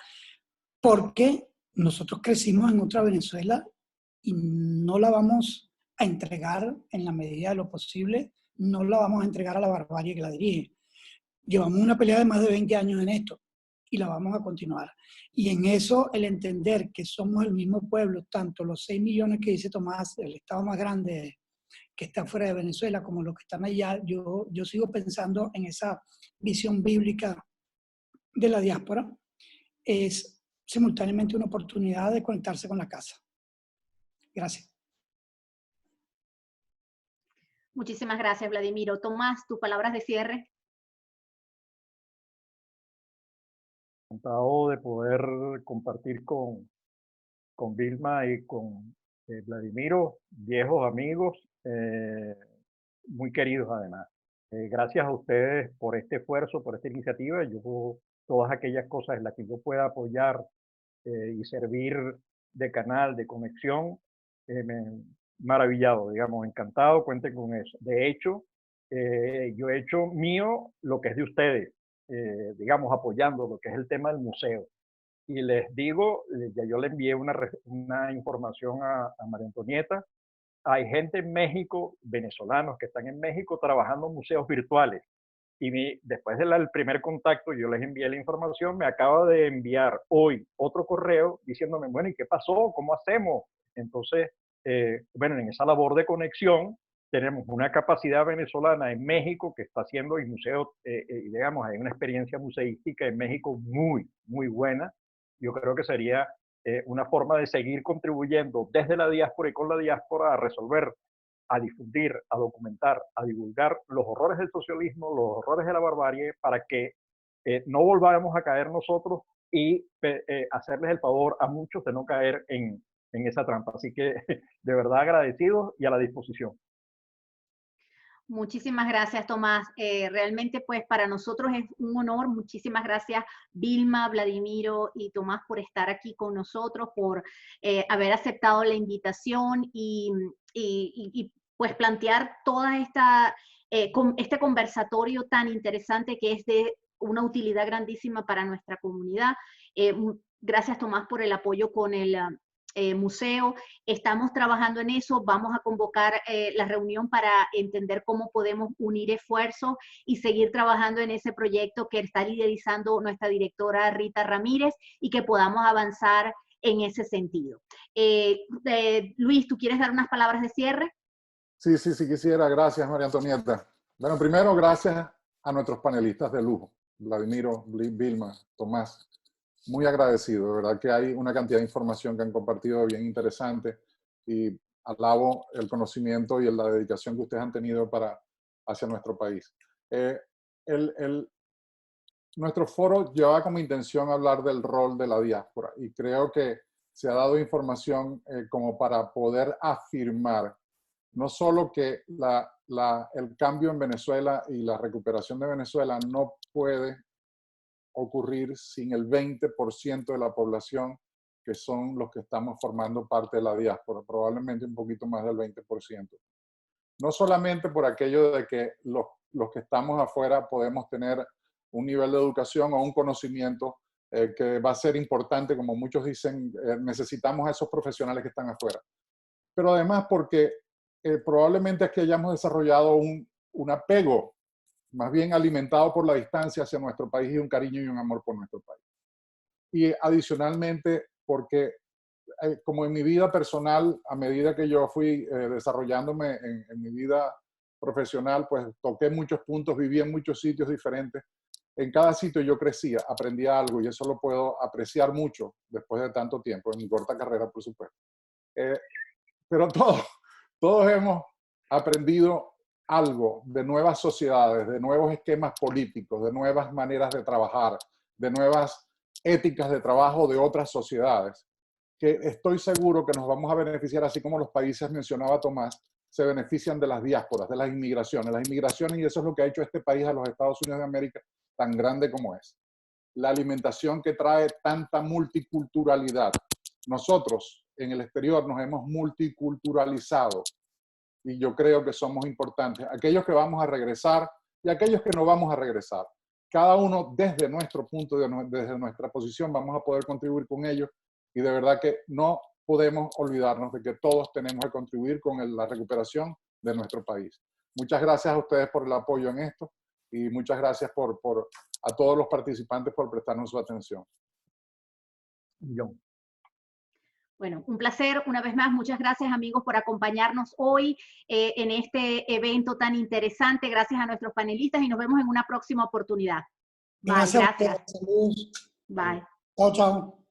porque nosotros crecimos en otra Venezuela y no la vamos a entregar en la medida de lo posible, no la vamos a entregar a la barbarie que la dirige. Llevamos una pelea de más de 20 años en esto y la vamos a continuar. Y en eso el entender que somos el mismo pueblo, tanto los 6 millones que dice Tomás, el estado más grande que está fuera de Venezuela, como los que están allá, yo sigo pensando en esa visión bíblica de la diáspora, es simultáneamente una oportunidad de conectarse con la casa. Gracias. Muchísimas gracias, Vladimiro. Tomás, tus palabras de cierre. Encantado de poder compartir con Vilma y con Vladimiro, viejos amigos, muy queridos además. Gracias a ustedes por este esfuerzo, por esta iniciativa. Yo, todas aquellas cosas en las que yo pueda apoyar y servir de canal, de conexión, maravillado, digamos, encantado, cuenten con eso. De hecho, yo he hecho mío lo que es de ustedes, digamos, apoyando lo que es el tema del museo. Y les digo, ya yo le envié una información a María Antonieta. Hay gente en México, venezolanos que están en México trabajando en museos virtuales. Y después del primer contacto, yo les envié la información, me acaba de enviar hoy otro correo diciéndome, bueno, ¿y qué pasó? ¿Cómo hacemos? Entonces, bueno, en esa labor de conexión, tenemos una capacidad venezolana en México que está haciendo, y museo, digamos, hay una experiencia museística en México muy, muy buena. Yo creo que sería una forma de seguir contribuyendo desde la diáspora y con la diáspora a resolver, a difundir, a documentar, a divulgar los horrores del socialismo, los horrores de la barbarie, para que no volvamos a caer nosotros y hacerles el favor a muchos de no caer en esa trampa. Así que de verdad agradecidos y a la disposición. Muchísimas gracias, Tomás. Realmente, pues, para nosotros es un honor. Muchísimas gracias, Vilma, Vladimiro y Tomás, por estar aquí con nosotros, por haber aceptado la invitación y pues plantear toda este conversatorio tan interesante que es de una utilidad grandísima para nuestra comunidad. Gracias, Tomás, por el apoyo con el museo. Estamos trabajando en eso, vamos a convocar la reunión para entender cómo podemos unir esfuerzos y seguir trabajando en ese proyecto que está liderizando nuestra directora Rita Ramírez y que podamos avanzar en ese sentido. Luis, ¿tú quieres dar unas palabras de cierre? Sí, quisiera. Gracias, María Antonieta. Bueno, primero, gracias a nuestros panelistas de lujo, Vladimiro, Vilma, Tomás. Muy agradecido, de verdad que hay una cantidad de información que han compartido bien interesante y alabo el conocimiento y la dedicación que ustedes han tenido hacia nuestro país. Nuestro foro lleva como intención hablar del rol de la diáspora y creo que se ha dado información como para poder afirmar no solo que el cambio en Venezuela y la recuperación de Venezuela no puede ocurrir sin el 20% de la población, que son los que estamos formando parte de la diáspora, probablemente un poquito más del 20%. No solamente por aquello de que los que estamos afuera podemos tener un nivel de educación o un conocimiento que va a ser importante, como muchos dicen, necesitamos a esos profesionales que están afuera. Pero además porque probablemente es que hayamos desarrollado un apego más bien alimentado por la distancia hacia nuestro país y un cariño y un amor por nuestro país. Y adicionalmente porque como en mi vida personal, a medida que yo fui desarrollándome en mi vida profesional, pues toqué muchos puntos, viví en muchos sitios diferentes. En cada sitio yo crecía, aprendía algo y eso lo puedo apreciar mucho después de tanto tiempo, en mi corta carrera, por supuesto. Pero todos hemos aprendido algo de nuevas sociedades, de nuevos esquemas políticos, de nuevas maneras de trabajar, de nuevas éticas de trabajo de otras sociedades, que estoy seguro que nos vamos a beneficiar, así como los países mencionaba Tomás, se benefician de las diásporas, de las inmigraciones. Las inmigraciones, y eso es lo que ha hecho este país a los Estados Unidos de América tan grande como es. La alimentación que trae tanta multiculturalidad. Nosotros, en el exterior nos hemos multiculturalizado y yo creo que somos importantes. Aquellos que vamos a regresar y aquellos que no vamos a regresar. Cada uno desde nuestro punto, desde nuestra posición, vamos a poder contribuir con ellos y de verdad que no podemos olvidarnos de que todos tenemos que contribuir con la recuperación de nuestro país. Muchas gracias a ustedes por el apoyo en esto y muchas gracias a todos los participantes por prestarnos su atención. John. Bueno, un placer una vez más. Muchas gracias, amigos, por acompañarnos hoy en este evento tan interesante. Gracias a nuestros panelistas y nos vemos en una próxima oportunidad. Bye, gracias. Saludos. Bye. Chao, chao.